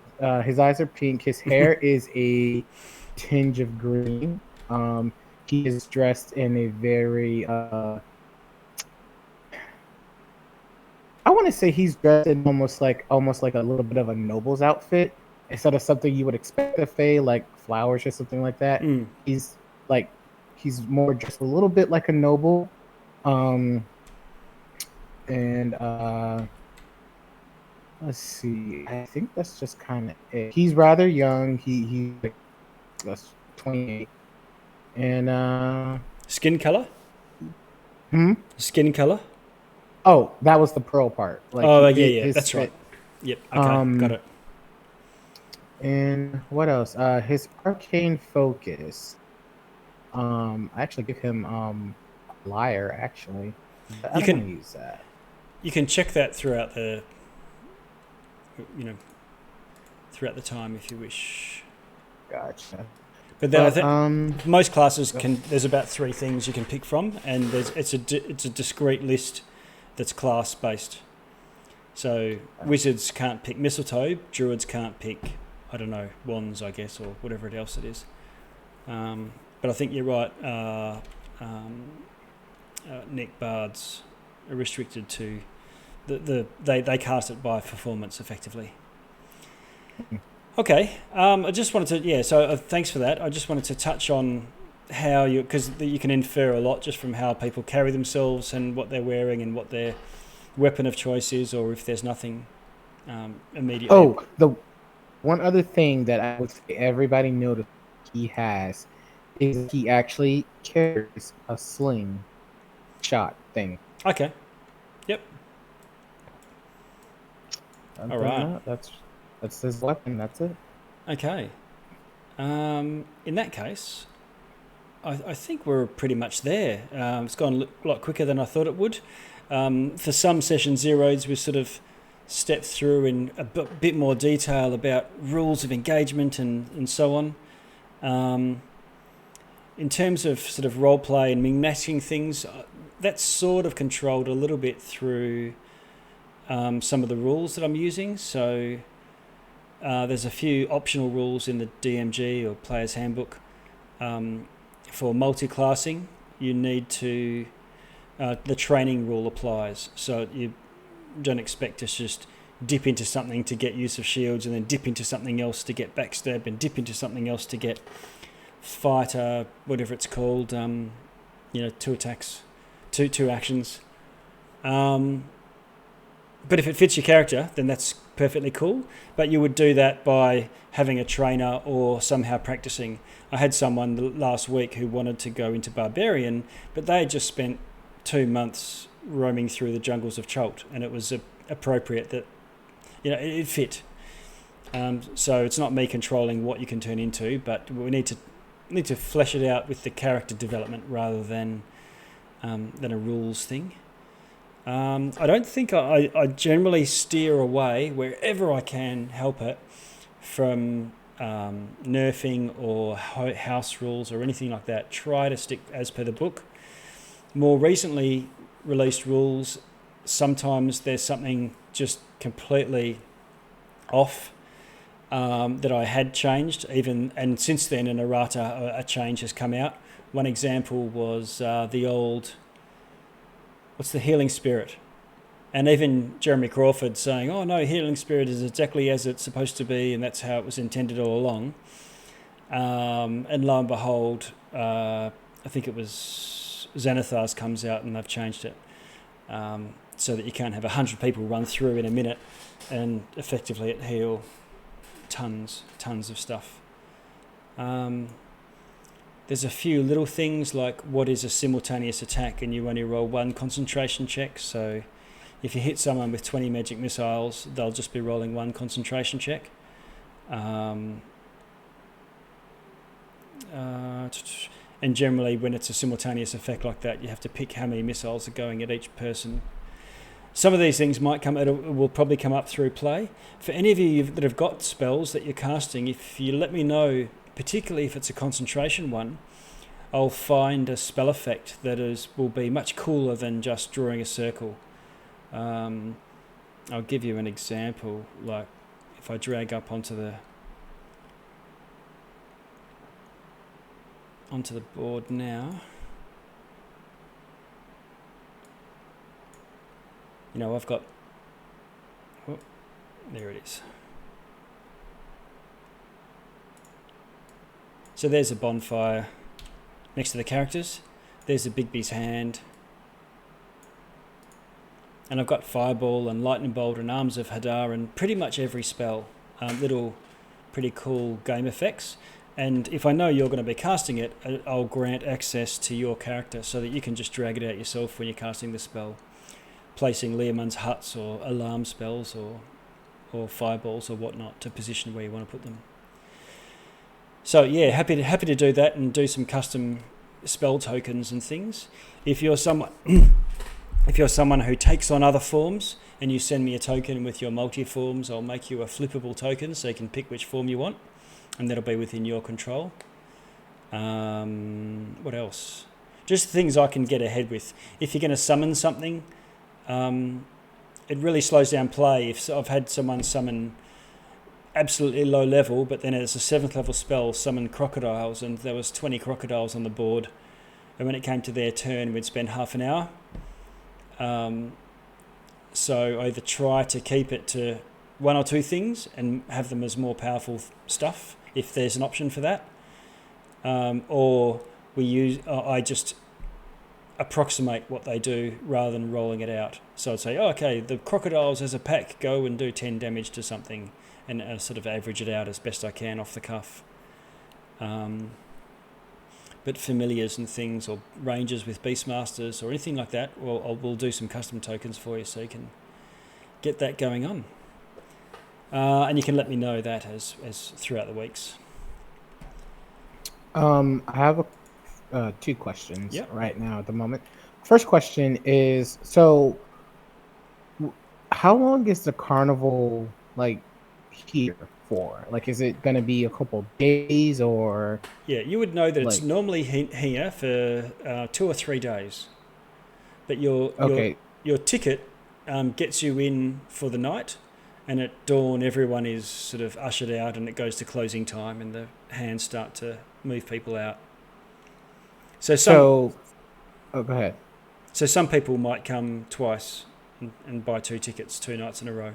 His eyes are pink. His hair is a tinge of green. He is dressed in a very I want to say he's dressed in almost like a little bit of a noble's outfit instead of something you would expect a fae, like flowers or something like that. He's more just a little bit like a noble. Let's see. I think that's just kind of it. He's rather young. He's like, that's 28, and Skin color? hmm. Skin color? Oh, that was the pearl part. Like Oh, he, yeah, his that's right. spit. Yep, okay, got it. And what else? His arcane focus. I actually give him liar. Actually, I You don't want to can use that. you can check that throughout the throughout the time if you wish. Gotcha. But then But, most classes can. There's about 3 things you can pick from, and it's a discrete list that's class based. So wizards can't pick mistletoe, druids can't pick, I don't know, wands, I guess, or whatever else it is. But I think you're right. Neck bards are restricted to they cast it by performance effectively. Okay, I just wanted to So thanks for that. I just wanted to touch on how because you can infer a lot just from how people carry themselves and what they're wearing and what their weapon of choice is, or if there's nothing immediately. oh, the one other thing that I would say everybody noticed he has is he actually carries a sling shot thing. Okay. Yep. Other All than right. that, that's his weapon. That's it. Okay. In that case, I think we're pretty much there. It's gone a lot quicker than I thought it would. For some session zeros, we sort of stepped through in a bit more detail about rules of engagement and so on. In terms of sort of role play and min-maxing things, that's sort of controlled a little bit through some of the rules that I'm using. So there's a few optional rules in the DMG or Player's Handbook. For multi-classing, you need to... the training rule applies. So you don't expect to just dip into something to get use of shields and then dip into something else to get backstab and dip into something else to get fighter, whatever it's called, 2 attacks, two actions. But if it fits your character, then that's perfectly cool. But you would do that by having a trainer or somehow practicing. I had someone last week who wanted to go into barbarian, but they had just spent 2 months roaming through the jungles of Chult, and it was appropriate that it fit. So it's not me controlling what you can turn into, but we need to flesh it out with the character development rather than a rules thing. I don't think I generally steer away wherever I can help it from nerfing or house rules or anything like that. Try to stick as per the book. More recently released rules, sometimes there's something just completely off that I had changed, and since then in errata a change has come out. One example was the old, what's the healing spirit? And even Jeremy Crawford saying, oh no, healing spirit is exactly as it's supposed to be and that's how it was intended all along. And lo and behold, I think it was Xanathar's comes out and they've changed it so that you can't have 100 people run through in a minute and effectively it heal tons of stuff. There's a few little things like what is a simultaneous attack, and you only roll 1 concentration check. So if you hit someone with 20 magic missiles, they'll just be rolling 1 concentration check. And generally when it's a simultaneous effect like that, you have to pick how many missiles are going at each person. Some of these things will probably come up through play. For any of you that have got spells that you're casting, if you let me know, particularly if it's a concentration one, I'll find a spell effect that will be much cooler than just drawing a circle. I'll give you an example, like if I drag up onto the board now. I've got... Oh, there it is. So there's a bonfire next to the characters. There's a Bigby's hand. And I've got Fireball and Lightning Bolt and Arms of Hadar and pretty much every spell. Little pretty cool game effects. And if I know you're going to be casting it, I'll grant access to your character so that you can just drag it out yourself when you're casting the spell. Placing Leomund's huts or alarm spells or fireballs or whatnot to position where you want to put them. So yeah, happy to do that and do some custom spell tokens and things. If you're someone who takes on other forms and you send me a token with your multi-forms, I'll make you a flippable token so you can pick which form you want, and that'll be within your control. What else? Just things I can get ahead with. If you're going to summon something, it really slows down play. If I've had someone summon absolutely low level, but then it's a 7th level spell, summon crocodiles, and there was 20 crocodiles on the board, and when it came to their turn, we'd spend half an hour. So either try to keep it to 1 or 2 things and have them as more powerful stuff, if there's an option for that, or I just approximate what they do rather than rolling it out. So I'd say, okay, the crocodiles as a pack go and do 10 damage to something, and sort of average it out as best I can off the cuff. But familiars and things, or rangers with Beastmasters or anything like that, we'll do some custom tokens for you so you can get that going on. And you can let me know that as throughout the weeks. I have 2 questions right now at the moment. First question is, so how long is the carnival here for? Is it going to be a couple days or? Yeah, you would know that it's normally here for 2 or 3 days, but your ticket gets you in for the night, and at dawn everyone is sort of ushered out and it goes to closing time and the hands start to move people out. Go ahead. So some people might come twice and buy 2 tickets 2 nights in a row.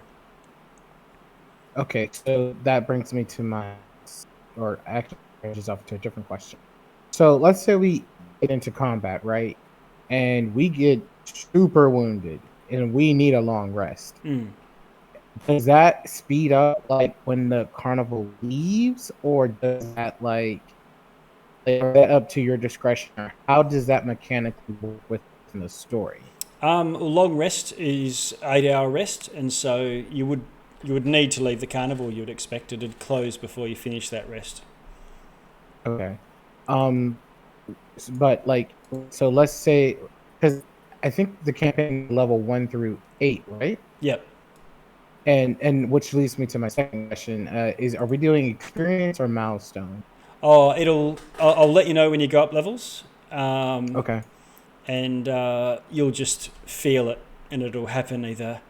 Okay, so that brings me to actually ranges off to a different question. So let's say we get into combat, right? And we get super wounded and we need a long rest. Does that speed up when the carnival leaves, or does that up to your discretion? Or how does that mechanically work within the story? Long rest is 8-hour rest, and so you would need to leave the carnival. You would expect it to close before you finish that rest. Okay. But so let's say, because I think the campaign level 1 through 8, right? Yep. And which leads me to my second question: are we doing experience or milestone? Oh, I'll let you know when you go up levels. Okay. And you'll just feel it, and it'll happen either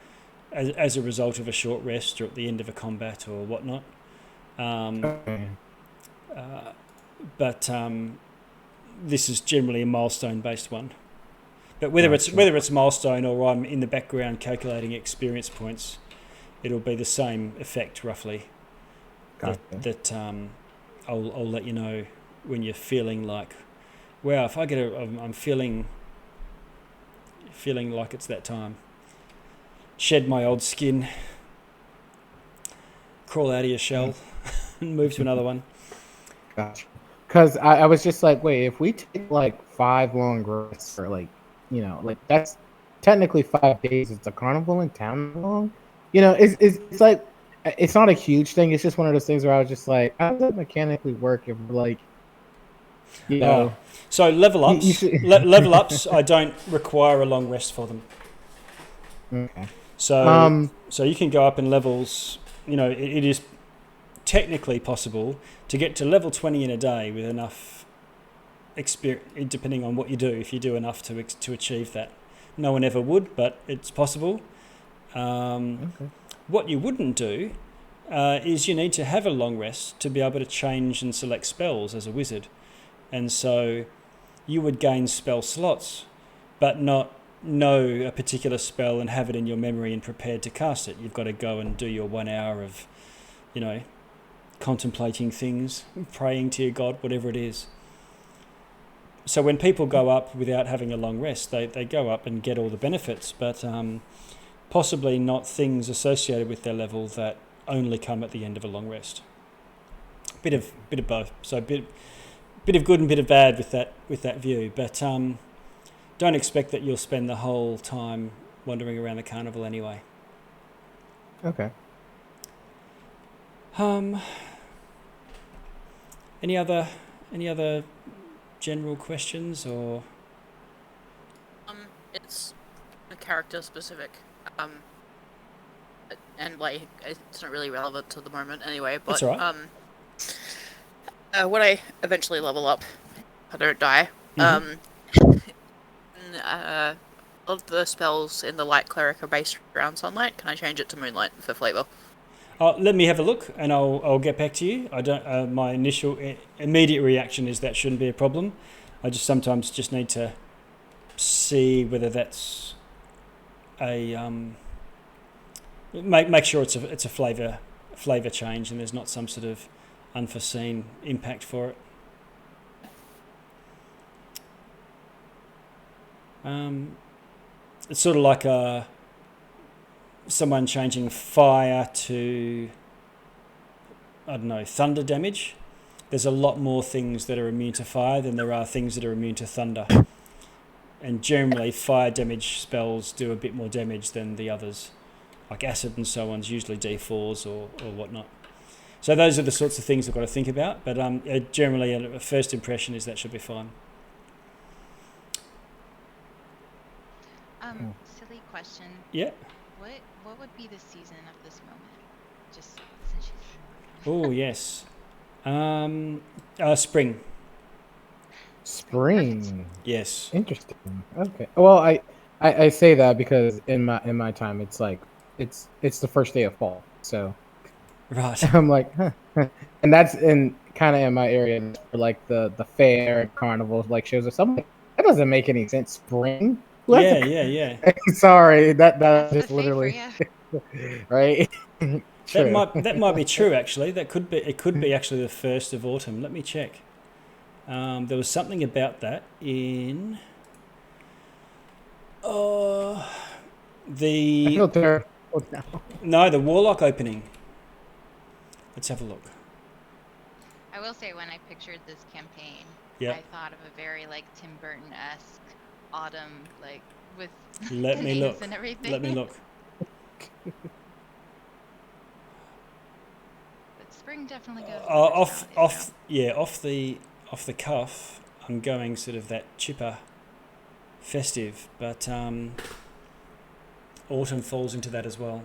as a result of a short rest or at the end of a combat or whatnot. But this is generally a milestone-based one. But whether it's milestone or I'm in the background calculating experience points, it'll be the same effect roughly. That I'll let you know when you're feeling like, wow, if I I'm feeling like it's that time. Shed my old skin, crawl out of your shell, and move to another one. Gotcha. Because I was just wait, if we take 5 long rests for that's technically 5 days. It's a carnival in town long. It's it's not a huge thing. It's just one of those things where I was just how does that mechanically work if So level ups, level ups, I don't require a long rest for them. Okay. So you can go up in levels. It is technically possible to get to level 20 in a day with enough experience, depending on what you do. If you do enough to achieve that, no one ever would, but it's possible. Okay. What you wouldn't do is you need to have a long rest to be able to change and select spells as a wizard. And so you would gain spell slots, but not know a particular spell and have it in your memory and prepared to cast it. You've got to go and do your 1 hour of, contemplating things, praying to your god, whatever it is. so when people go up without having a long rest, they go up and get all the benefits, but possibly not things associated with their level that only come at the end of a long rest. Bit of both. So bit of good and bit of bad with that view. But don't expect that you'll spend the whole time wandering around the carnival anyway. Okay. Any other general questions or? It's a character specific. And like it's not really relevant to the moment anyway. But That's all right. When I eventually level up, I don't die. Mm-hmm. A lot of the spells in the light cleric are based around sunlight. Can I change it to moonlight for flavor? Let me have a look, and I'll get back to you. I don't. My initial immediate reaction is that shouldn't be a problem. I sometimes need to see whether that's a make sure it's a flavor change, and there's not some sort of unforeseen impact for it. It's sort of like someone changing fire to, I don't know, thunder damage. There's a lot more things that are immune to fire than there are things that are immune to thunder. And generally, fire damage spells do a bit more damage than the others. Like acid and so on is usually D4s or whatnot. So those are the sorts of things I've got to think about. But generally, a first impression is that should be fine. Silly question. Yeah. What would be the season of this moment? Just since Oh yes. Spring. Spring. Yes. Interesting. Okay. Well, I say that because in my time it's like it's the first day of fall. So Right. I'm like, huh. And that's in kind of in my area for like the fair carnival like shows or something. That doesn't make any sense. Spring. Yeah. Sorry, that That's just the favor, literally yeah. right. True. That might be true actually. It could be actually the 1st of autumn. Let me check. There was something about that in I the feel terrible now. no, the warlock opening. Let's have a look. I will say when I pictured this campaign, Yeah. I thought of a very like Tim Burton-esque autumn, like with Let the me haze look. and everything. Let me look. But spring definitely goes. Off the cuff, I'm going sort of that chipper, festive, but autumn falls into that as well.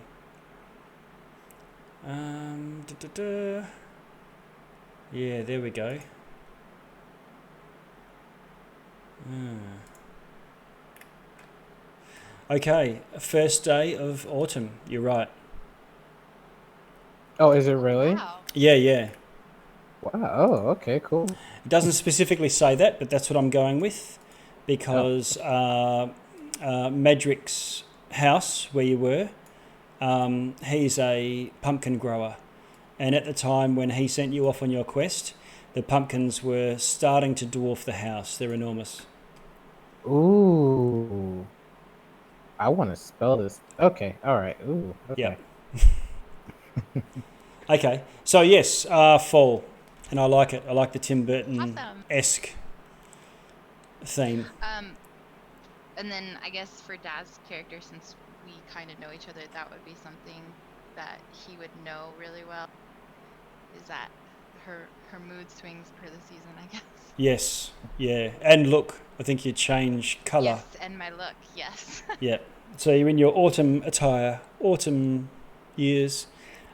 Yeah, there we go. Okay, first day of autumn. You're right. Oh, is it really? Wow. Yeah. Wow. Oh, okay, cool. It doesn't specifically say that, but that's what I'm going with, because Medric's house, where you were, he's a pumpkin grower. And at the time when he sent you off on your quest, the pumpkins were starting to dwarf the house. They're enormous. Ooh. I want to spell this. Okay. All right. Ooh. Okay. Yeah. Okay. So, yes, fall. And I like it. I like the Tim Burton-esque theme. And then I guess for Dad's character, since we kind of know each other, that would be something that he would know really well. Is that her mood swings per the season, I guess. Yes. Yeah. And look, I think you change colour. Yes, and my look, yes. Yeah. So you're in your autumn attire, autumn years.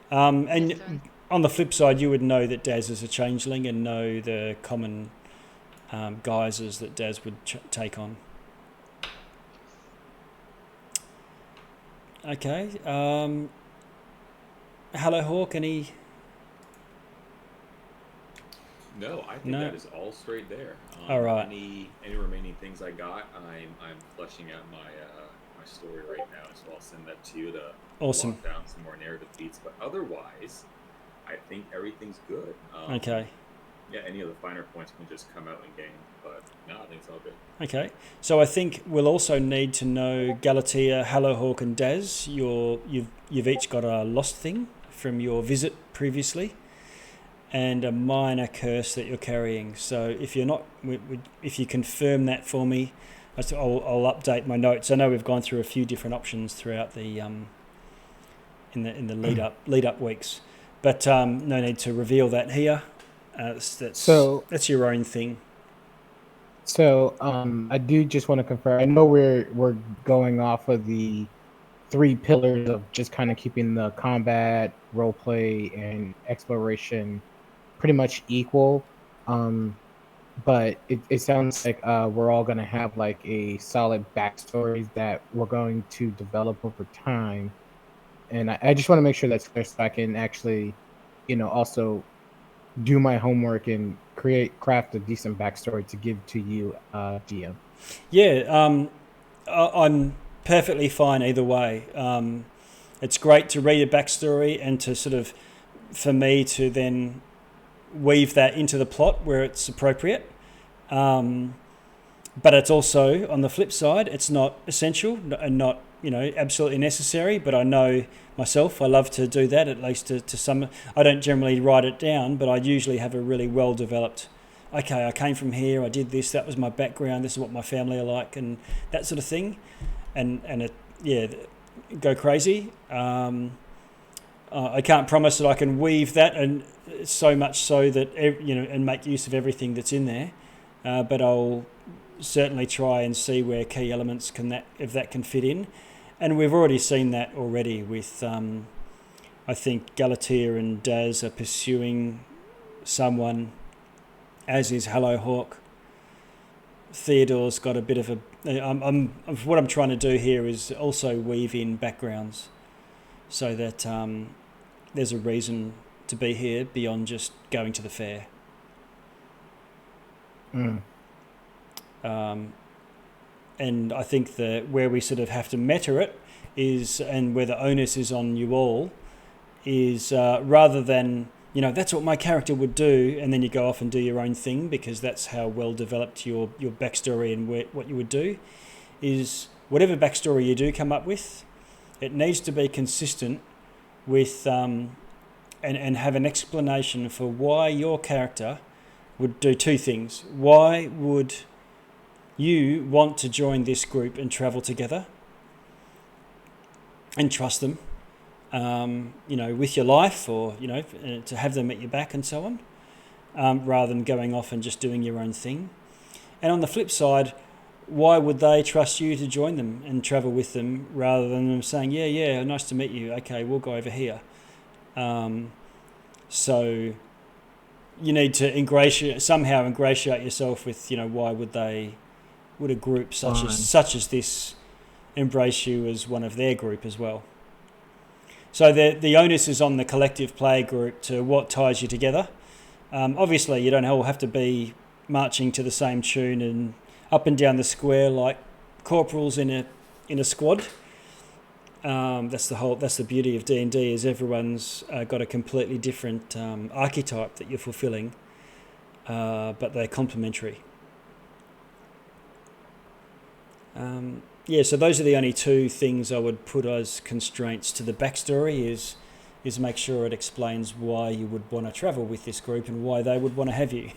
And Yes, so on the flip side, you would know that Daz is a changeling and know the common guises that Daz would take on. Okay. Hello, Hawk. Any? No, I think No? that is all straight there. All right. Any remaining things I got, I'm fleshing out my my story right now, so I'll send that to you to Awesome. lock down some more narrative beats. But otherwise, I think everything's good. Okay. yeah, any of the finer points can just come out in game. But no, I think it's all good. Okay, so I think we'll also need to know Galatea, Hallowhawk, and Daz. You've each got a lost thing from your visit previously, and a minor curse that you're carrying. So if you're not, if you confirm that for me, I'll update my notes. I know we've gone through a few different options throughout the in the lead up weeks, but no need to reveal that here. That's your own thing. So I do just want to confirm. I know we're going off of the 3 pillars of just kind of keeping the combat, roleplay, and exploration pretty much equal. But it sounds like we're all going to have like a solid backstory that we're going to develop over time. And I just want to make sure that's clear so I can actually, also do my homework and craft a decent backstory to give to you, GM. Yeah, I'm perfectly fine either way. It's great to read a backstory and to sort of, for me to then weave that into the plot where it's appropriate. But it's also, on the flip side, it's not essential and not, absolutely necessary. But I know myself, I love to do that, at least to some. I don't generally write it down, but I usually have a really well developed, okay, I came from here, I did this, that was my background, this is what my family are like, and that sort of thing. And go crazy. I can't promise that I can weave that, and so much so that and make use of everything that's in there. But I'll certainly try and see where key elements if that can fit in. And we've already seen that already with, I think Galatea and Daz are pursuing someone, as is Hallowhawk. Theodore's got a bit of what I'm trying to do here is also weave in backgrounds so that there's a reason to be here beyond just going to the fair. And I think where we sort of have to meta it is, and where the onus is on you all, is rather than, that's what my character would do, and then you go off and do your own thing because that's how well developed your backstory and what you would do, is whatever backstory you do come up with, it needs to be consistent with and have an explanation for why your character would do 2 things. Why would you want to join this group and travel together and trust them, with your life, or, to have them at your back and so on, rather than going off and just doing your own thing. And on the flip side, why would they trust you to join them and travel with them rather than them saying, yeah, nice to meet you, okay, we'll go over here. So you need to somehow ingratiate yourself with, why would a group such as this embrace you as one of their group as well. So the onus is on the collective player group to what ties you together. Obviously, you don't all have to be marching to the same tune and up and down the square like corporals in a squad. That's the beauty of D&D, is everyone's got a completely different archetype that you're fulfilling, but they're complementary. So those are the only 2 things I would put as constraints to the backstory, is make sure it explains why you would want to travel with this group and why they would want to have you.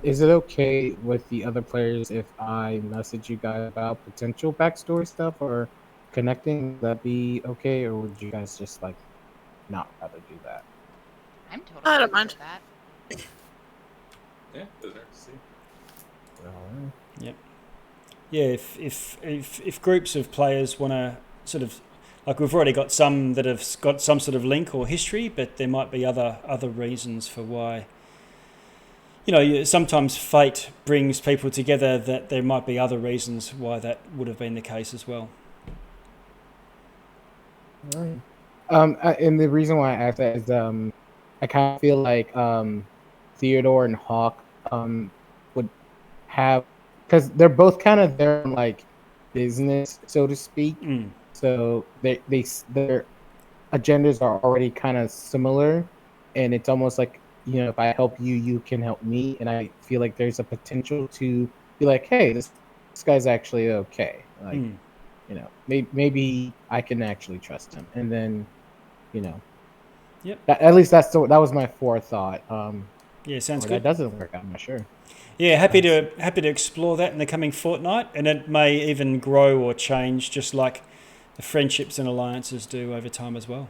Is it okay with the other players if I message you guys about potential backstory stuff or connecting? Would that be okay, or would you guys just not rather do that? I'm totally I don't okay mind. with that. Yeah, doesn't hurt to see. Yep. Yeah, if groups of players want to sort of, like, we've already got some that have got some sort of link or history, but there might be other reasons for why. Sometimes fate brings people together, that there might be other reasons why that would have been the case as well. Right. And the reason why I asked that is I kind of feel like Theodore and Hawk would have, because they're both kind of their business, so to speak. So their agendas are already kind of similar. and it's almost like, if I help you, you can help me, and I feel like there's a potential to be like, hey, this guy's actually okay, like, maybe I can actually trust him, and then, Yep. at least that was my forethought. Yeah, sounds Or good. that doesn't work, I'm not sure. Yeah, happy to explore that in the coming fortnight, and it may even grow or change, just like the friendships and alliances do over time as well.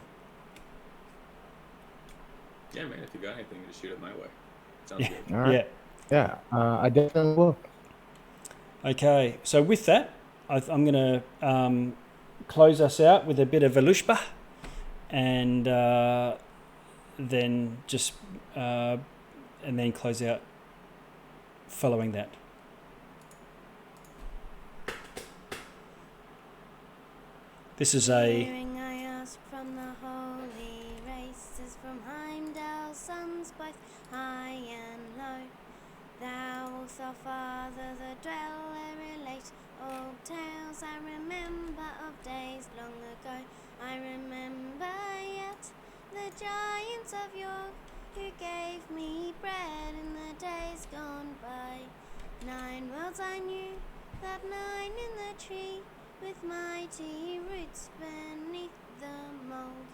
Yeah, man. If you got anything, just shoot it my way. Sounds Yeah. good. All right. Yeah, I definitely will. Okay, so with that, I'm going to close us out with a bit of Velushba, and then close out following that. This is a Hearing I ask from the holy races, from Heimdall's sons both high and low. Thou wilt our father, the dweller, relate old tales I remember of days long ago. I remember yet the giants of yore, who gave me bread in the days gone by. 9 worlds I knew, that 9 in the tree, with mighty roots beneath the mould.